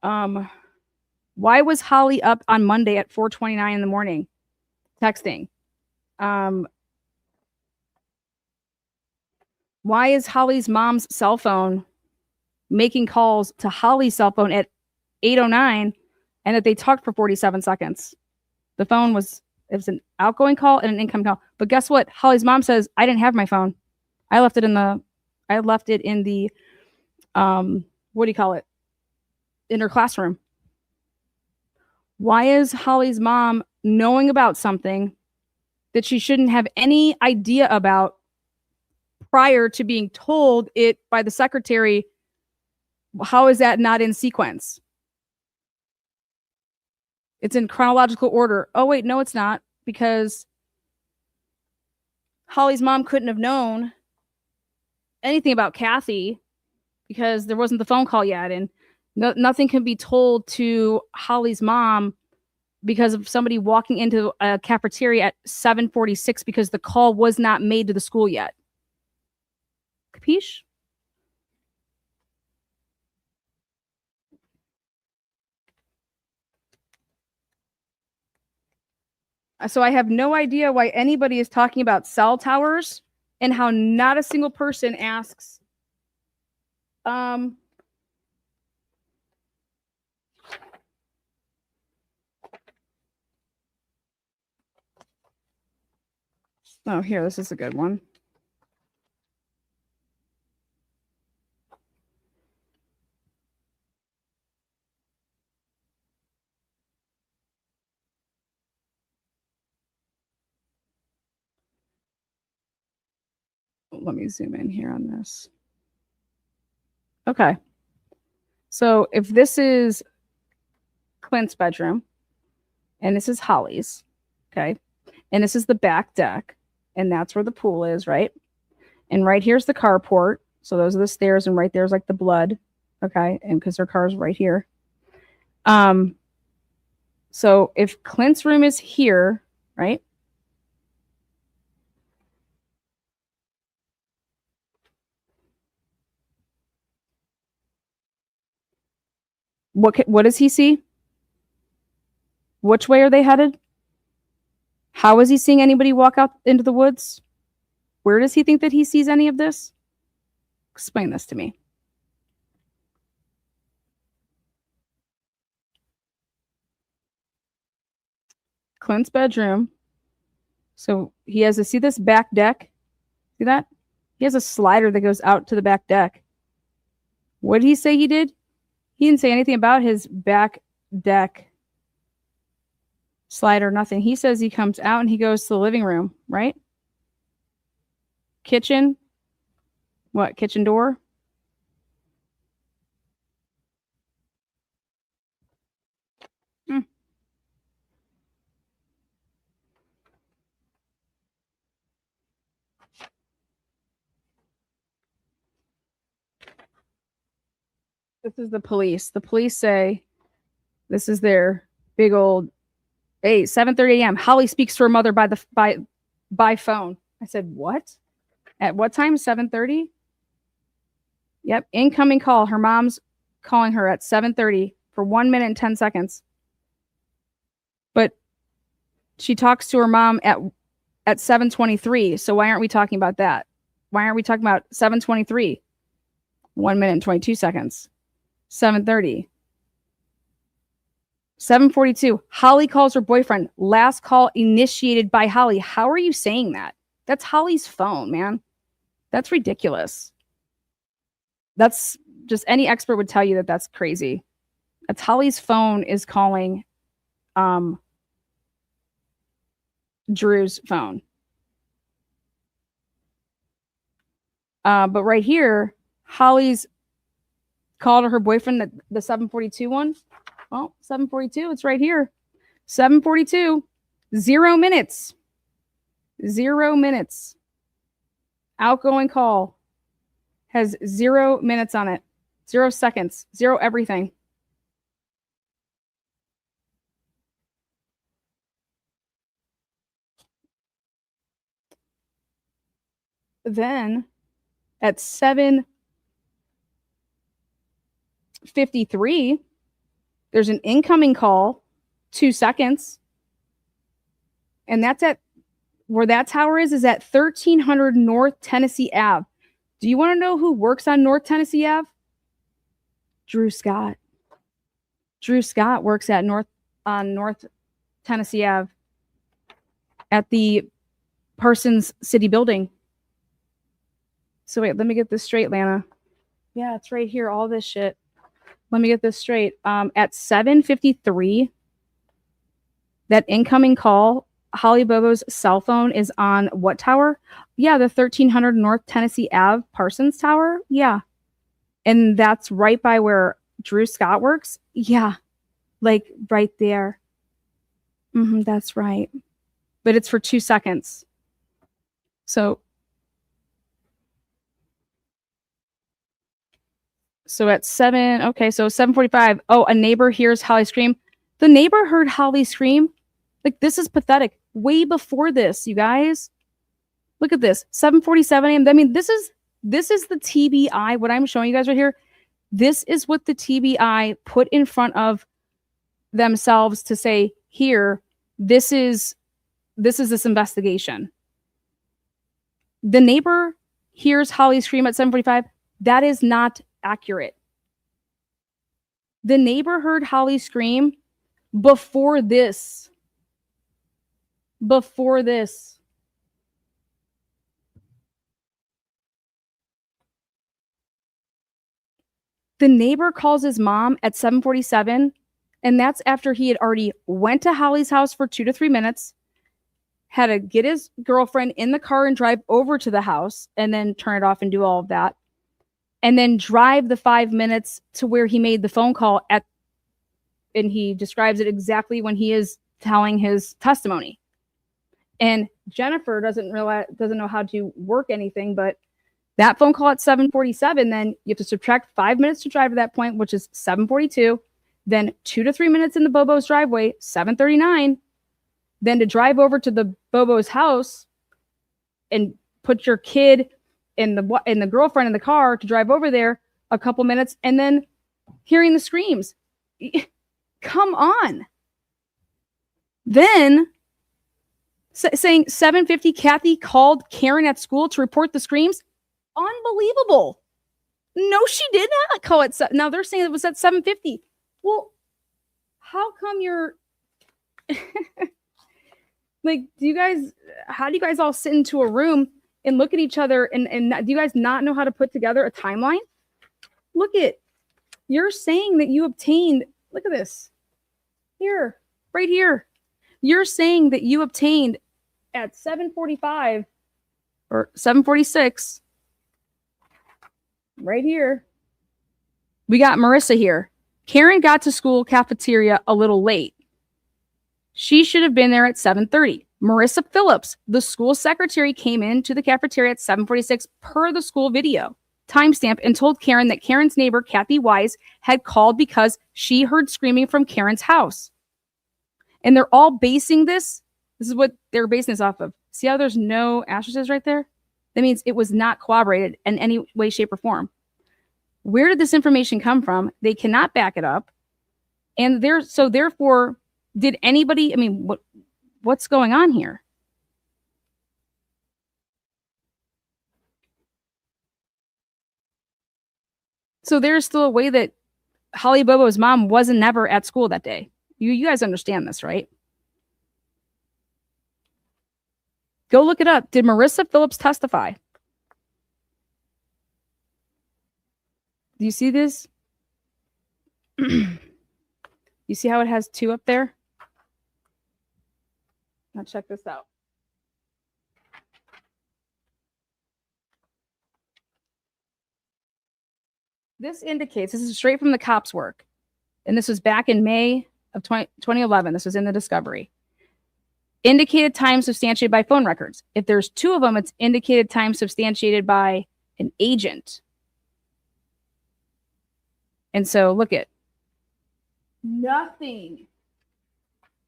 Why was Holly up on Monday at 4:29 in the morning texting? Why is Holly's mom's cell phone making calls to Holly's cell phone at 8:09 and that they talked for 47 seconds? The phone was, it was an outgoing call and an incoming call. But guess what? Holly's mom says, I didn't have my phone. I left it in the what do you call it? In her classroom. Why is Holly's mom knowing about something that she shouldn't have any idea about prior to being told it by the secretary? How is that not in sequence? It's in chronological order. Oh, wait, no, it's not, because Holly's mom couldn't have known anything about Kathy because there wasn't the phone call yet. And nothing can be told to Holly's mom because of somebody walking into a cafeteria at 7:46 because the call was not made to the school yet. Capiche? So I have no idea why anybody is talking about cell towers and how not a single person asks. Oh, here, this is a good one. Let me zoom in here on this. Okay. So if this is Clint's bedroom and this is Holly's, okay, and this is the back deck, and that's where the pool is, right? And right here's the carport. So those are the stairs, and right there's like the blood, okay, and because their car's right here. So if Clint's room is here, right? What does he see? Which way are they headed? How is he seeing anybody walk out into the woods? Where does he think that he sees any of this? Explain this to me. Clint's bedroom. So he has to see this back deck. See that? He has a slider that goes out to the back deck. What did he say he did? He didn't say anything about his back deck slider, nothing. He says he comes out and he goes to the living room, right? Kitchen, What, kitchen door? This is the police. The police say this is their big old 7:30 a.m. Holly speaks to her mother by phone. I said, what? At what time? 7:30? Yep. Incoming call. Her mom's calling her at 7:30 for 1 minute and 10 seconds. But she talks to her mom at 7:23. So why aren't we talking about that? Why aren't we talking about 7:23? 1 minute and 22 seconds. 7:30. 7:42. Holly calls her boyfriend. Last call initiated by Holly. How are you saying that? That's Holly's phone, man. That's ridiculous. That's just, any expert would tell you that that's crazy. That's Holly's phone is calling Drew's phone. But right here, Holly's called her boyfriend, the 7:42 one. Well, 7:42, it's right here. 7:42, 0 minutes. 0 minutes. Outgoing call has 0 minutes on it. 0 seconds. 0 everything. Then at 7:53, there's an incoming call, 2 seconds. And that's at where that tower is at 1300 North Tennessee Ave. Do you want to know who works on North Tennessee Ave? Drew Scott. Drew Scott works at North Tennessee Ave at the Parsons City Building. So wait, let me get this straight, Lana. Yeah, it's right here, all this shit. Let me get this straight. At 7:53, that incoming call, Holly Bobo's cell phone is on what tower? Yeah, the 1300 North Tennessee Ave Parsons Tower. Yeah. And that's right by where Drew Scott works. Yeah. Like right there. That's right. But it's for 2 seconds. So at 7:45. Oh, a neighbor hears Holly scream. The neighbor heard Holly scream. Like, this is pathetic. Way before this, you guys. Look at this. 7:47 a.m. I mean, this is the TBI. What I'm showing you guys right here. This is what the TBI put in front of themselves to say, here, this is this investigation. The neighbor hears Holly scream at 7:45. That is not accurate. The neighbor heard Holly scream before this. Before this. The neighbor calls his mom at 7:47, and that's after he had already went to Holly's house for 2 to 3 minutes, had to get his girlfriend in the car and drive over to the house and then turn it off and do all of that. And then drive the 5 minutes to where he made the phone call and he describes it exactly when he is telling his testimony. And Jennifer doesn't know how to work anything, but that phone call at 7:47, then you have to subtract 5 minutes to drive to that point, which is 7:42, then 2 to 3 minutes in the Bobo's driveway, 7:39, then to drive over to the Bobo's house and put your kid and the girlfriend in the car to drive over there a couple minutes, and then hearing the screams. Come on. Then saying 7:50, Kathy called Karen at school to report the screams. Unbelievable. No, she did not call it. Now they're saying it was at 7:50. Well, how come you're like, how do you guys all sit into a room and look at each other and do you guys not know how to put together a timeline? You're saying that you obtained, look at this. Here, right here. You're saying that you obtained at 7:45 or 7:46 Right here. We got Marissa here. Karen got to school cafeteria a little late. She should have been there at 7:30. Marissa Phillips, the school secretary, came into the cafeteria at 7:46 per the school video timestamp and told Karen that Karen's neighbor, Kathy Wise, had called because she heard screaming from Karen's house. And they're all basing this. This is what they're basing this off of. See how there's no asterisks right there? That means it was not corroborated in any way, shape, or form. Where did this information come from? They cannot back it up. And therefore, did anybody, what's going on here? So there's still a way that Holly Bobo's mom wasn't never at school that day. You guys understand this, right? Go look it up. Did Marissa Phillips testify? Do you see this? You see how it has 2 up there? Now check this out. This indicates, this is straight from the cops' work. And this was back in May of 2011. This was in the discovery. Indicated time substantiated by phone records. If there's 2 of them, it's indicated time substantiated by an agent. And so look at, nothing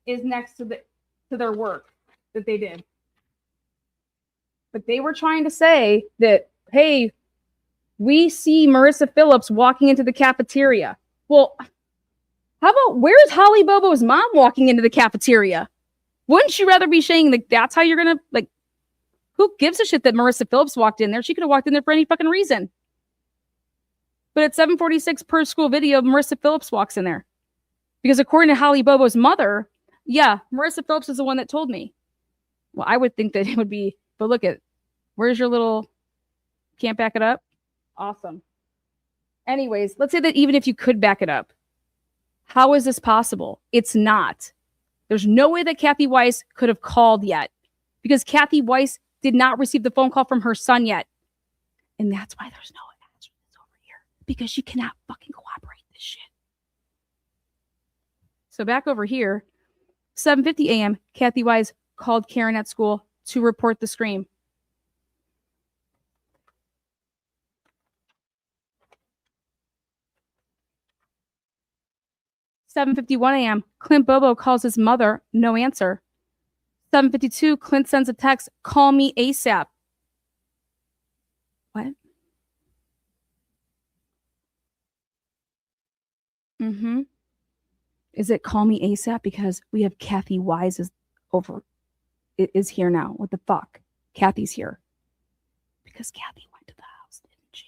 is next to their work that they did. But they were trying to say that, hey, we see Marissa Phillips walking into the cafeteria. Well, how about, where's Holly Bobo's mom walking into the cafeteria? Wouldn't you rather be saying that that's how you're going to, who gives a shit that Marissa Phillips walked in there? She could have walked in there for any fucking reason. But at 7:46 per school video, Marissa Phillips walks in there. Because according to Holly Bobo's mother, yeah, Marissa Phillips is the one that told me. Well, I would think that it would be, but look at, where's your little, can't back it up? Awesome. Anyways, let's say that even if you could back it up, how is this possible? It's not. There's no way that Kathy Weiss could have called yet because Kathy Weiss did not receive the phone call from her son yet. And that's why there's no answer over here because you cannot fucking cooperate this shit. So back over here, 7:50 a.m., Kathy Wise called Karen at school to report the scream. (7:51 a.m.), Clint Bobo calls his mother, no answer. 7:52, Clint sends a text, call me ASAP. What? Is it call me ASAP? Because we have Kathy Wise is here now. What the fuck? Kathy's here. Because Kathy went to the house, didn't she?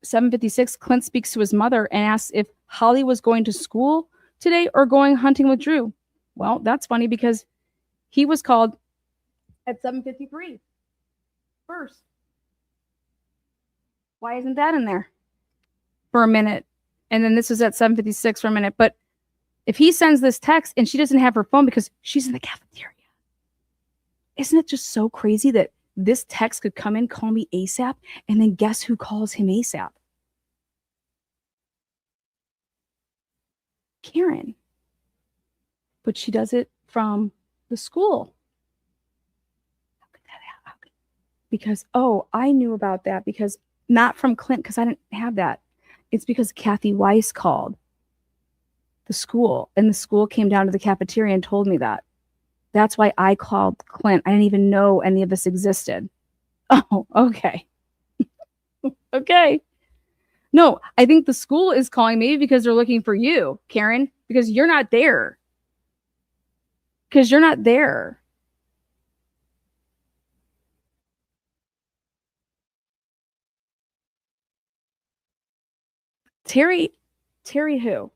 7:56, Clint speaks to his mother and asks if Holly was going to school today or going hunting with Drew. Well, that's funny because he was called at 7:53 first. Why isn't that in there? For a minute. And then this was at 7:56 for a minute. But if he sends this text and she doesn't have her phone because she's in the cafeteria, isn't it just so crazy that this text could come in, call me ASAP, and then guess who calls him ASAP? Karen. But she does it from the school. How could that happen? Because, I knew about that because not from Clint because I didn't have that. It's because Kathy Weiss called the school and the school came down to the cafeteria and told me that. That's why I called Clint. I didn't even know any of this existed. Oh, okay. Okay. No, I think the school is calling me because they're looking for you, Karen, because you're not there. Because you're not there. Terry who?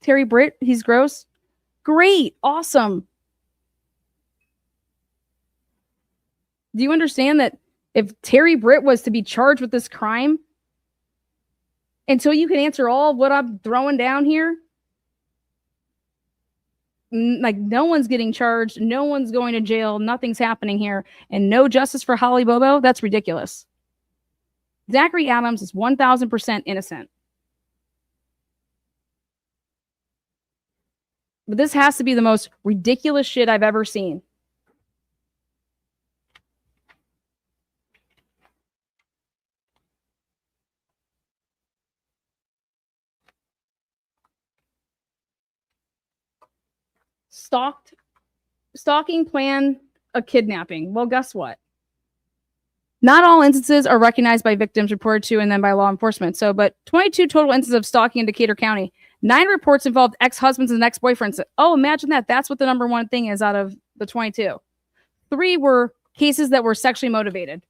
Terry Britt, he's gross. Great, awesome. Do you understand that if Terry Britt was to be charged with this crime, until you can answer all of what I'm throwing down here, like no one's getting charged, no one's going to jail, nothing's happening here, and no justice for Holly Bobo. That's ridiculous. Zachary Adams is 1000% innocent. But this has to be the most ridiculous shit I've ever seen. Stalking plan a kidnapping. Well, guess what? Not all instances are recognized by victims, reported to, and then by law enforcement. So, but 22 total instances of stalking in Decatur County. 9 reports involved ex-husbands and ex-boyfriends. Oh, imagine that. That's what the number one thing is out of the 22. 3 were cases that were sexually motivated.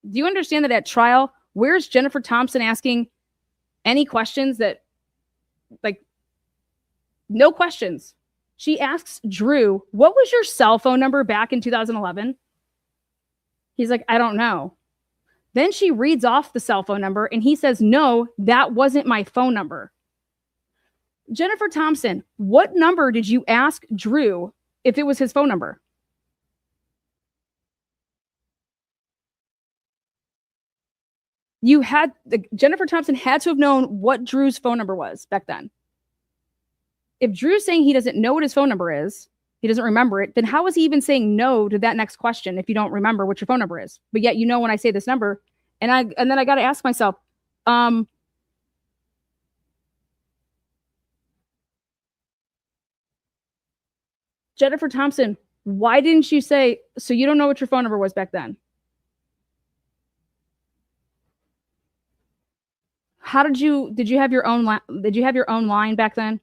Do you understand that at trial, where's Jennifer Thompson asking any questions that, like, no questions? She asks Drew, what was your cell phone number back in 2011? He's like, I don't know. Then she reads off the cell phone number and he says, no, that wasn't my phone number. Jennifer Thompson, what number did you ask Drew if it was his phone number? Jennifer Thompson had to have known what Drew's phone number was back then. If Drew's saying he doesn't know what his phone number is, he doesn't remember it, then how is he even saying no to that next question if you don't remember what your phone number is? But yet, you know, when I say this number, and then I got to ask myself, Jennifer Thompson, why didn't you say, so you don't know what your phone number was back then? Did you have your own line back then?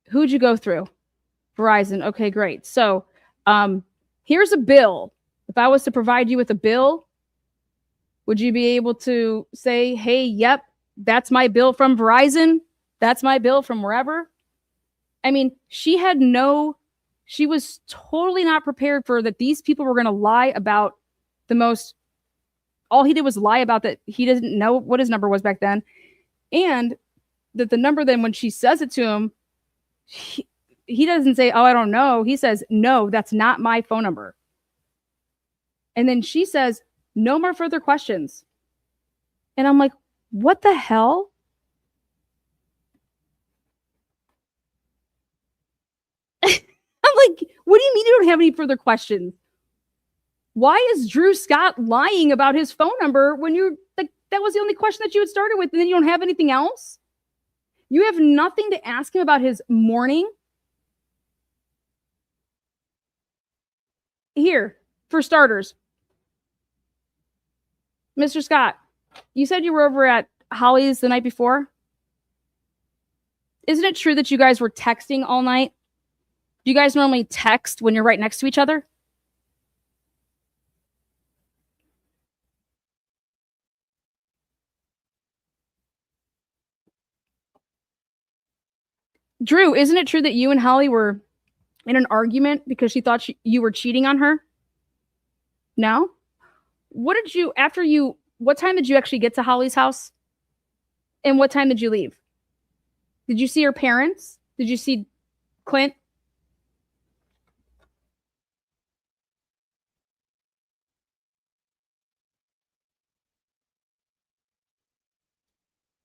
Who'd you go through? Verizon. Okay, great. So here's a bill. If I was to provide you with a bill, would you be able to say, hey, yep, that's my bill from Verizon. That's my bill from wherever. I mean, she was totally not prepared for that. These people were going to lie about all he did was lie about that he doesn't know what his number was back then. And that the number then when she says it to him, he doesn't say, oh, I don't know. He says, no, that's not my phone number. And then she says, no more further questions. And I'm like, what the hell? I'm like, what do you mean you don't have any further questions? Why is Drew Scott lying about his phone number when you're like, that was the only question that you had started with, and then you don't have anything else? You have nothing to ask him about his morning? Here, for starters, Mr. Scott, you said you were over at Holly's the night before. Isn't it true that you guys were texting all night? Do you guys normally text when you're right next to each other? Drew, isn't it true that you and Holly were in an argument because she thought you were cheating on her? No? What time did you actually get to Holly's house? And what time did you leave? Did you see her parents? Did you see Clint?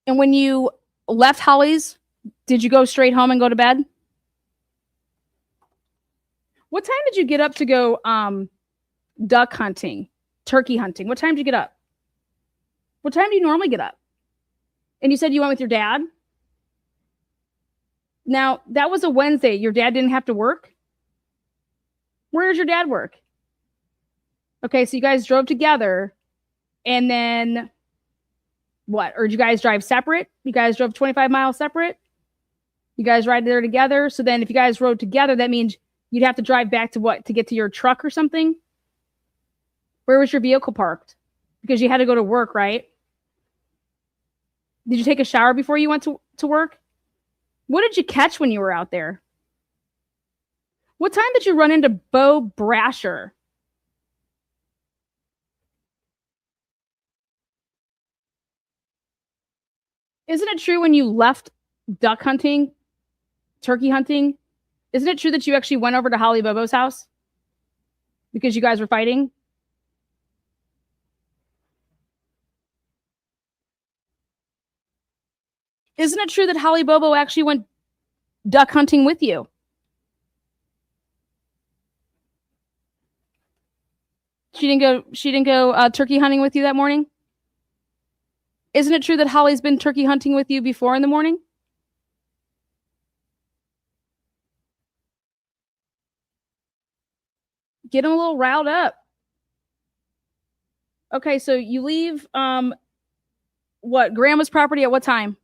And when you left Holly's, did you go straight home and go to bed? What time did you get up to go duck hunting, turkey hunting? What time did you get up? What time do you normally get up? And you said you went with your dad? Now, that was a Wednesday. Your dad didn't have to work? Where does your dad work? Okay, so you guys drove together, and then what? Or did you guys drive separate? You guys drove 25 miles separate? You guys ride there together? So then if you guys rode together, that means you'd have to drive back to what? To get to your truck or something? Where was your vehicle parked? Because you had to go to work, right? Did you take a shower before you went to work? What did you catch when you were out there? What time did you run into Bo Brasher? Isn't it true when you left duck hunting, turkey hunting, isn't it true that you actually went over to Holly Bobo's house because you guys were fighting? Isn't it true that Holly Bobo actually went duck hunting with you? She didn't go turkey hunting with you that morning? Isn't it true that Holly's been turkey hunting with you before in the morning? Get him a little riled up. Okay, so you leave grandma's property at what time?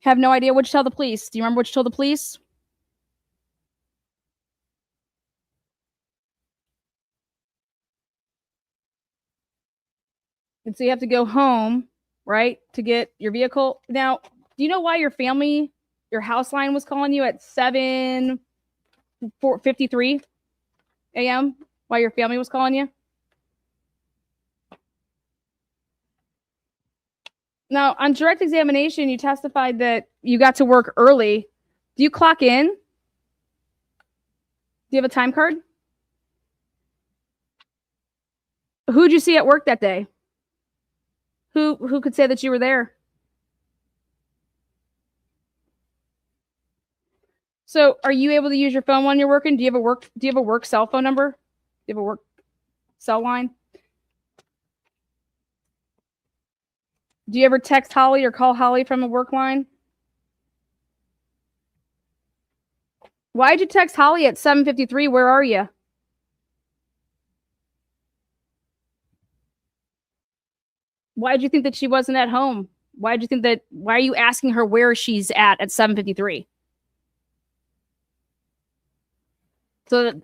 Have no idea. What'd you tell the police? Do you remember what you told the police? And so you have to go home, right, to get your vehicle. Now, do you know why your house line was calling you at 7:53 a.m.? Why your family was calling you? Now, on direct examination, you testified that you got to work early. Do you clock in? Do you have a time card? Who'd you see at work that day? Who could say that you were there? So, are you able to use your phone when you're working? Do you have a work cell phone number? Do you have a work cell line? Do you ever text Holly or call Holly from a work line? Why'd you text Holly at 7:53? Where are you? Why'd you think that she wasn't at home? Why are you asking her where she's at 7:53? So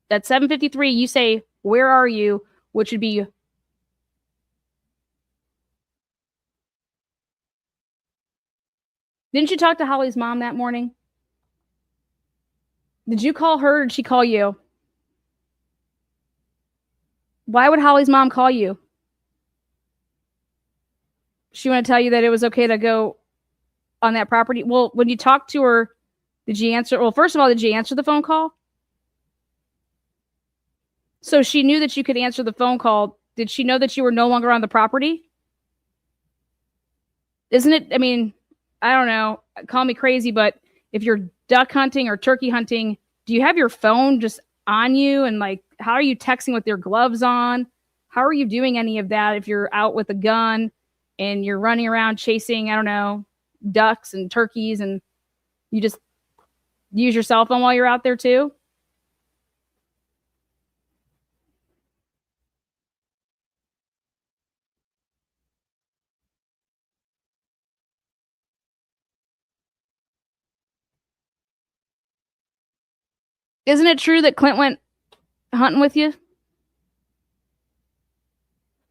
at 7:53, you say, where are you? Which would be, didn't you talk to Holly's mom that morning? Did you call her or did she call you? Why would Holly's mom call you? She want to tell you that it was okay to go on that property? Well, when you talked to her, did you answer? Well, first of all, did you answer the phone call? So she knew that you could answer the phone call. Did she know that you were no longer on the property? Isn't it? I mean, I don't know. Call me crazy, but if you're duck hunting or turkey hunting, do you have your phone just on you? And like, how are you texting with your gloves on? How are you doing any of that if you're out with a gun and you're running around chasing, I don't know, ducks and turkeys, and you just use your cell phone while you're out there too? Isn't it true that Clint went hunting with you?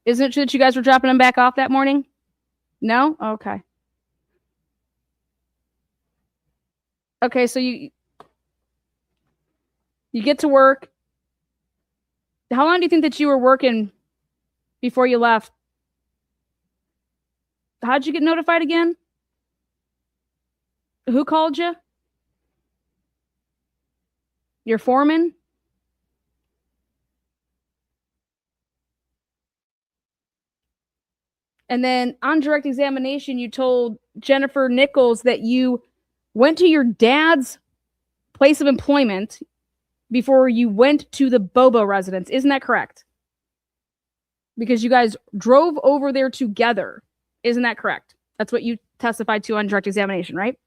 Isn't it true that you guys were dropping him back off that morning? No? Okay. Okay, so you get to work. How long do you think that you were working before you left? How'd you get notified again? Who called you? Your foreman? And then on direct examination, you told Jennifer Nichols that you went to your dad's place of employment before you went to the Bobo residence. Isn't that correct? Because you guys drove over there together. Isn't that correct? That's what you testified to on direct examination, right?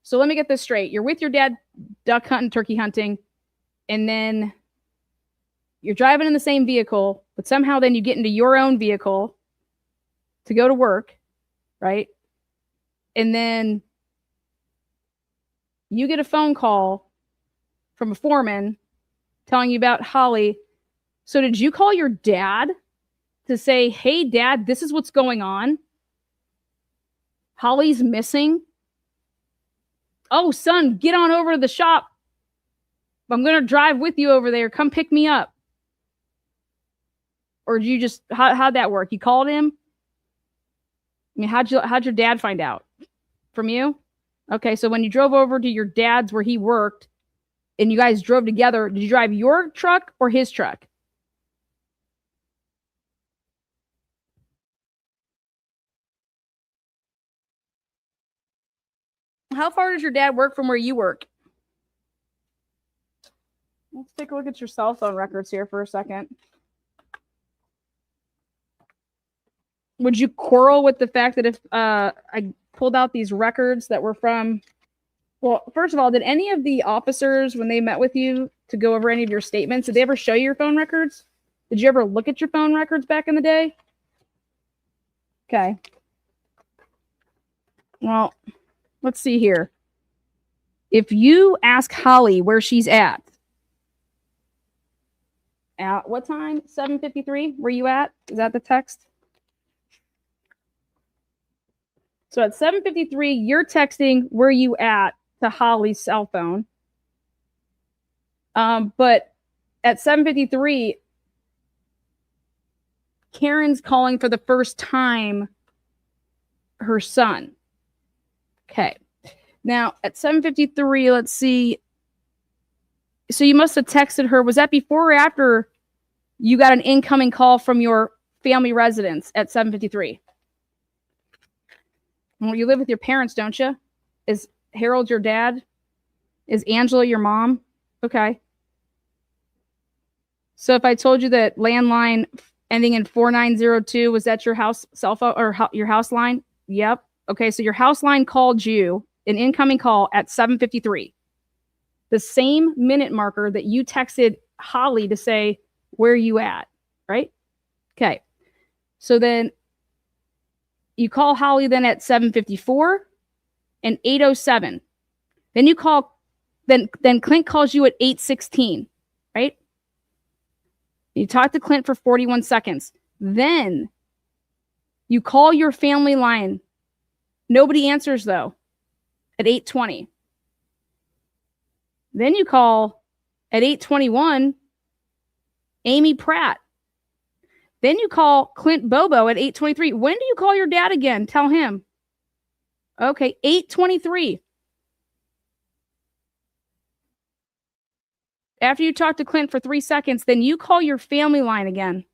So let me get this straight. You're with your dad duck hunting, turkey hunting, and then you're driving in the same vehicle, but somehow then you get into your own vehicle to go to work, right? And then you get a phone call from a foreman telling you about Holly. So did you call your dad to say, hey, Dad, this is what's going on? Holly's missing. Oh, son, get on over to the shop. I'm going to drive with you over there. Come pick me up. Or did you just how'd that work? You called him? I mean, how'd your dad find out? From you? Okay, so when you drove over to your dad's where he worked and you guys drove together, did you drive your truck or his truck? How far does your dad work from where you work? Let's take a look at your cell phone records here for a second. Would you quarrel with the fact that if I pulled out these records that were from, well, first of all, did any of the officers, when they met with you to go over any of your statements, did they ever show you your phone records? Did you ever look at your phone records back in the day? Okay. Well, let's see here. If you ask Holly where she's at what time? 7:53? Where you at? Is that the text? So at 7:53, you're texting where you at to Holly's cell phone. But at 7:53, Karen's calling for the first time her son. Okay. Now at 7:53, let's see. So you must have texted her. Was that before or after you got an incoming call from your family residence at 7:53? Well, you live with your parents, don't you? Is Harold your dad? Is Angela your mom? Okay. So if I told you that landline ending in 4902, was that your house cell phone or your house line? Yep. Okay, so your house line called you, an incoming call at 7:53. The same minute marker that you texted Holly to say, where you at, right? Okay. So then you call Holly then at 7:54 and 8:07. Then you call, then Clint calls you at 8:16, right? You talk to Clint for 41 seconds. Then you call your family line. Nobody answers though at 8:20. Then you call at 8:21 Amy Pratt. Then you call Clint Bobo at 8:23. When do you call your dad again? Tell him. Okay, 8:23. After you talk to Clint for 3 seconds, then you call your family line again.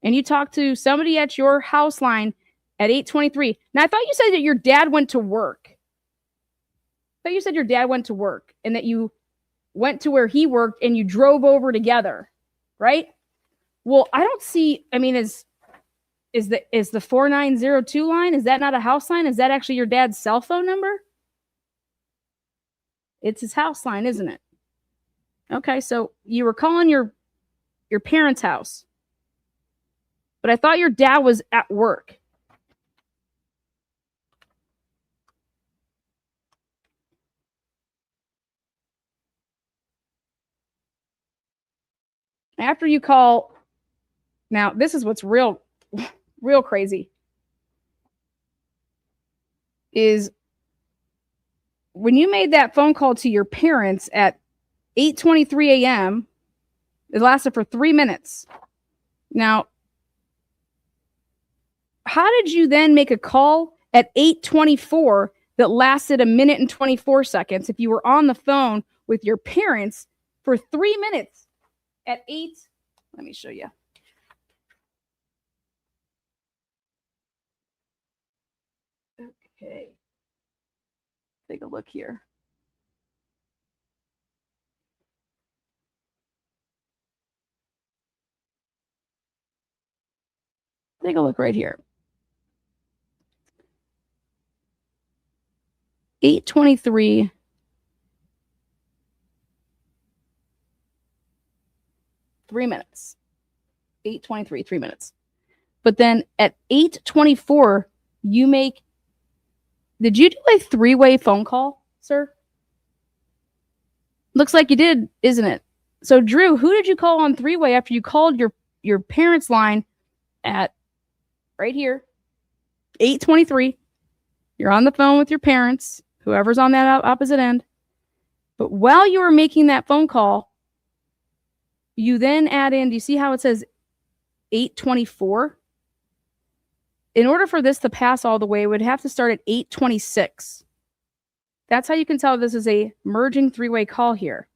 And you talk to somebody at your house line at 8:23. Now, I thought you said that your dad went to work. I thought you said your dad went to work and that you went to where he worked and you drove over together, right? Well, I don't see, I mean, is the 4902 line, is that not a house line? Is that actually your dad's cell phone number? It's his house line, isn't it? Okay, so you were calling your parents' house. But I thought your dad was at work. After you call, now this is what's real crazy, is when you made that phone call to your parents at 8:23 a.m., it lasted for 3 minutes. Now, how did you then make a call at 8:24 that lasted 1 minute and 24 seconds if you were on the phone with your parents for 3 minutes at 8? Let me show you. Okay. Take a look here. Take a look right here. 8:23. Three minutes. 8:23, 3 minutes. But then at 8:24, you make. Did you do a three-way phone call, sir? Looks like you did, isn't it? So, Drew, who did you call on three-way after you called your parents' line at right here, 8:23? You're on the phone with your parents, whoever's on that opposite end. But while you were making that phone call, you then add in, do you see how it says 8:24. In order for this to pass all the way, it would have to start at 8:26. That's how you can tell this is a merging three-way call here.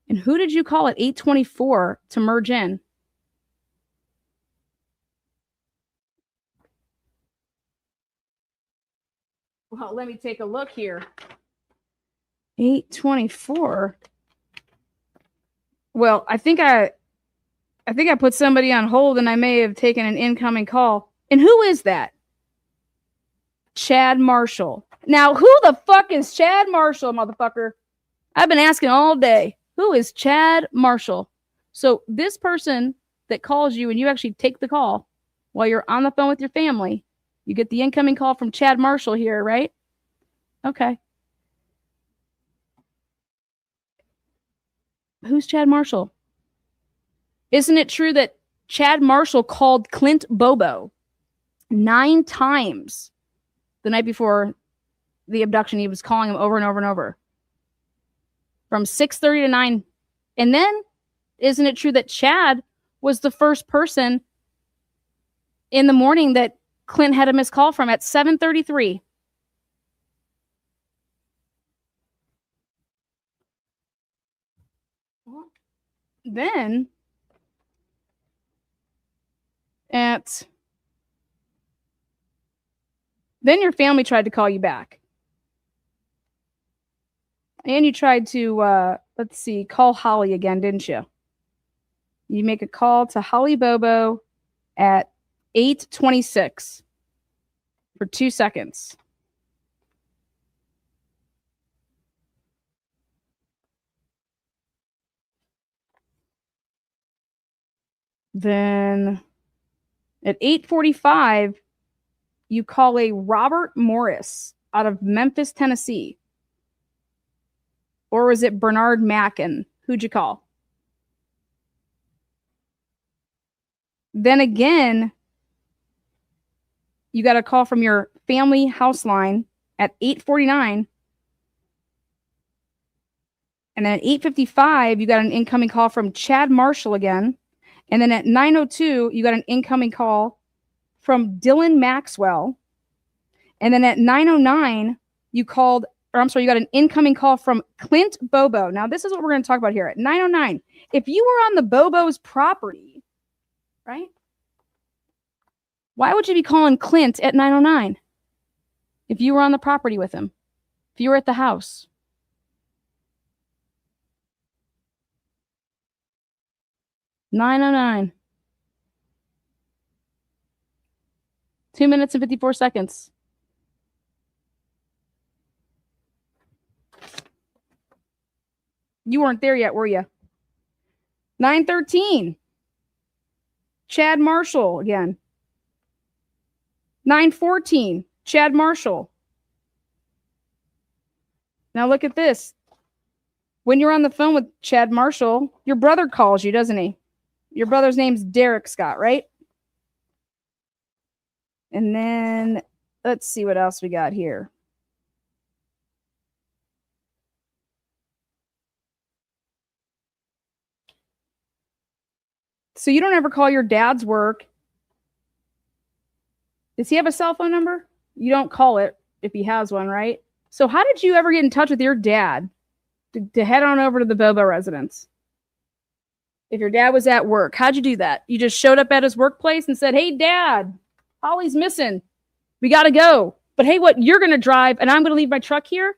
And who did you call at 8:24 to merge in? Well, let me take a look here. 8:24. Well, I think I put somebody on hold and I may have taken an incoming call. And who is that? Chad Marshall. Now, who the fuck is Chad Marshall, motherfucker? I've been asking all day. Who is Chad Marshall? So this person that calls you and you actually take the call while you're on the phone with your family, you get the incoming call from Chad Marshall here, right? Okay. Who's Chad Marshall? Isn't it true that Chad Marshall called Clint Bobo 9 times the night before the abduction? He was calling him over and over and over from 6:30 to 9. And then isn't it true that Chad was the first person in the morning that Clint had a missed call from at 7:33? Then your family tried to call you back. And you tried to, call Holly again, didn't you? You make a call to Holly Bobo at 8:26 for 2 seconds. Then at 8:45, you call a Robert Morris out of Memphis, Tennessee. Or was it Bernard Mackin? Who'd you call? Then again, you got a call from your family house line at 8:49. And then at 8:55, you got an incoming call from Chad Marshall again. And then at 9:02, you got an incoming call from Dylan Maxwell. And then at 9:09, you got an incoming call from Clint Bobo. Now, this is what we're going to talk about here. At 9:09, if you were on the Bobo's property, right? Why would you be calling Clint at 9:09 if you were on the property with him? If you were at the house? $9:09. 2 minutes and 54 seconds. You weren't there yet, were you? 9:13. Chad Marshall again. 9:14. Chad Marshall. Now look at this. When you're on the phone with Chad Marshall, your brother calls you, doesn't he? Your brother's name's Derek Scott, right? And then let's see what else we got here. So you don't ever call your dad's work. Does he have a cell phone number? You don't call it if he has one, right? So how did you ever get in touch with your dad to head on over to the Bobo residence? If your dad was at work, how'd you do that? You just showed up at his workplace and said, "Hey, Dad, Holly's missing. We got to go. But hey, what? You're going to drive and I'm going to leave my truck here?"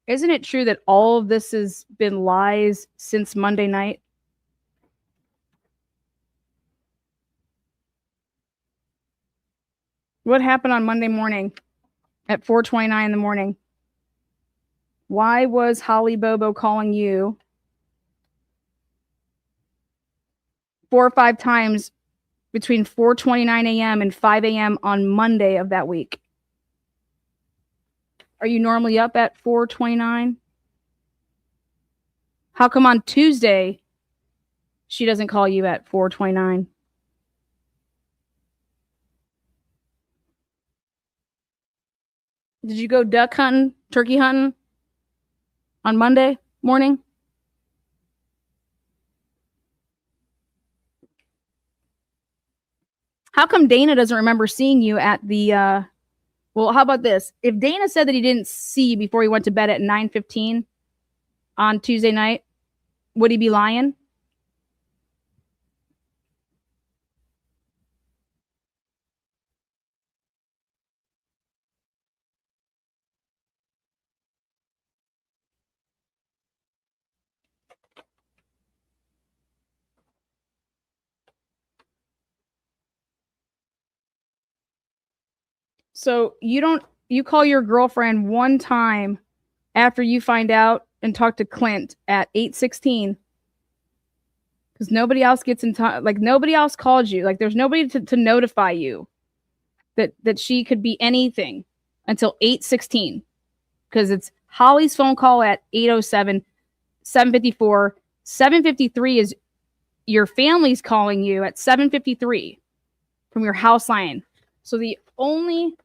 Isn't it true that all of this has been lies since Monday night? What happened on Monday morning at 4:29 in the morning? Why was Holly Bobo calling you 4 or 5 times between 4:29 a.m. and 5 a.m. on Monday of that week? Are you normally up at 4:29? How come on Tuesday she doesn't call you at 4:29? Did you go duck hunting, turkey hunting on Monday morning? How come Dana doesn't remember seeing you at the well, how about this? If Dana said that he didn't see you before he went to bed at 9:15 on Tuesday night, would he be lying? So you call your girlfriend one time after you find out and talk to Clint at 8:16 because nobody else gets in touch. Like nobody else called you. Like there's nobody to notify you that she could be anything until 8:16 because it's Holly's phone call at 8:07, 7:54, 7:53 is your family's calling you at 7:53 from your house line. So the only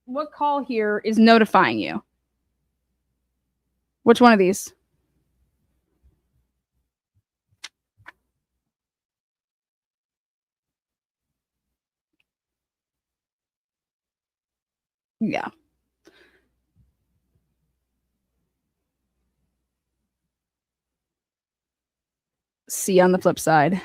what call here is notifying you? Which one of these? Yeah. See you on the flip side.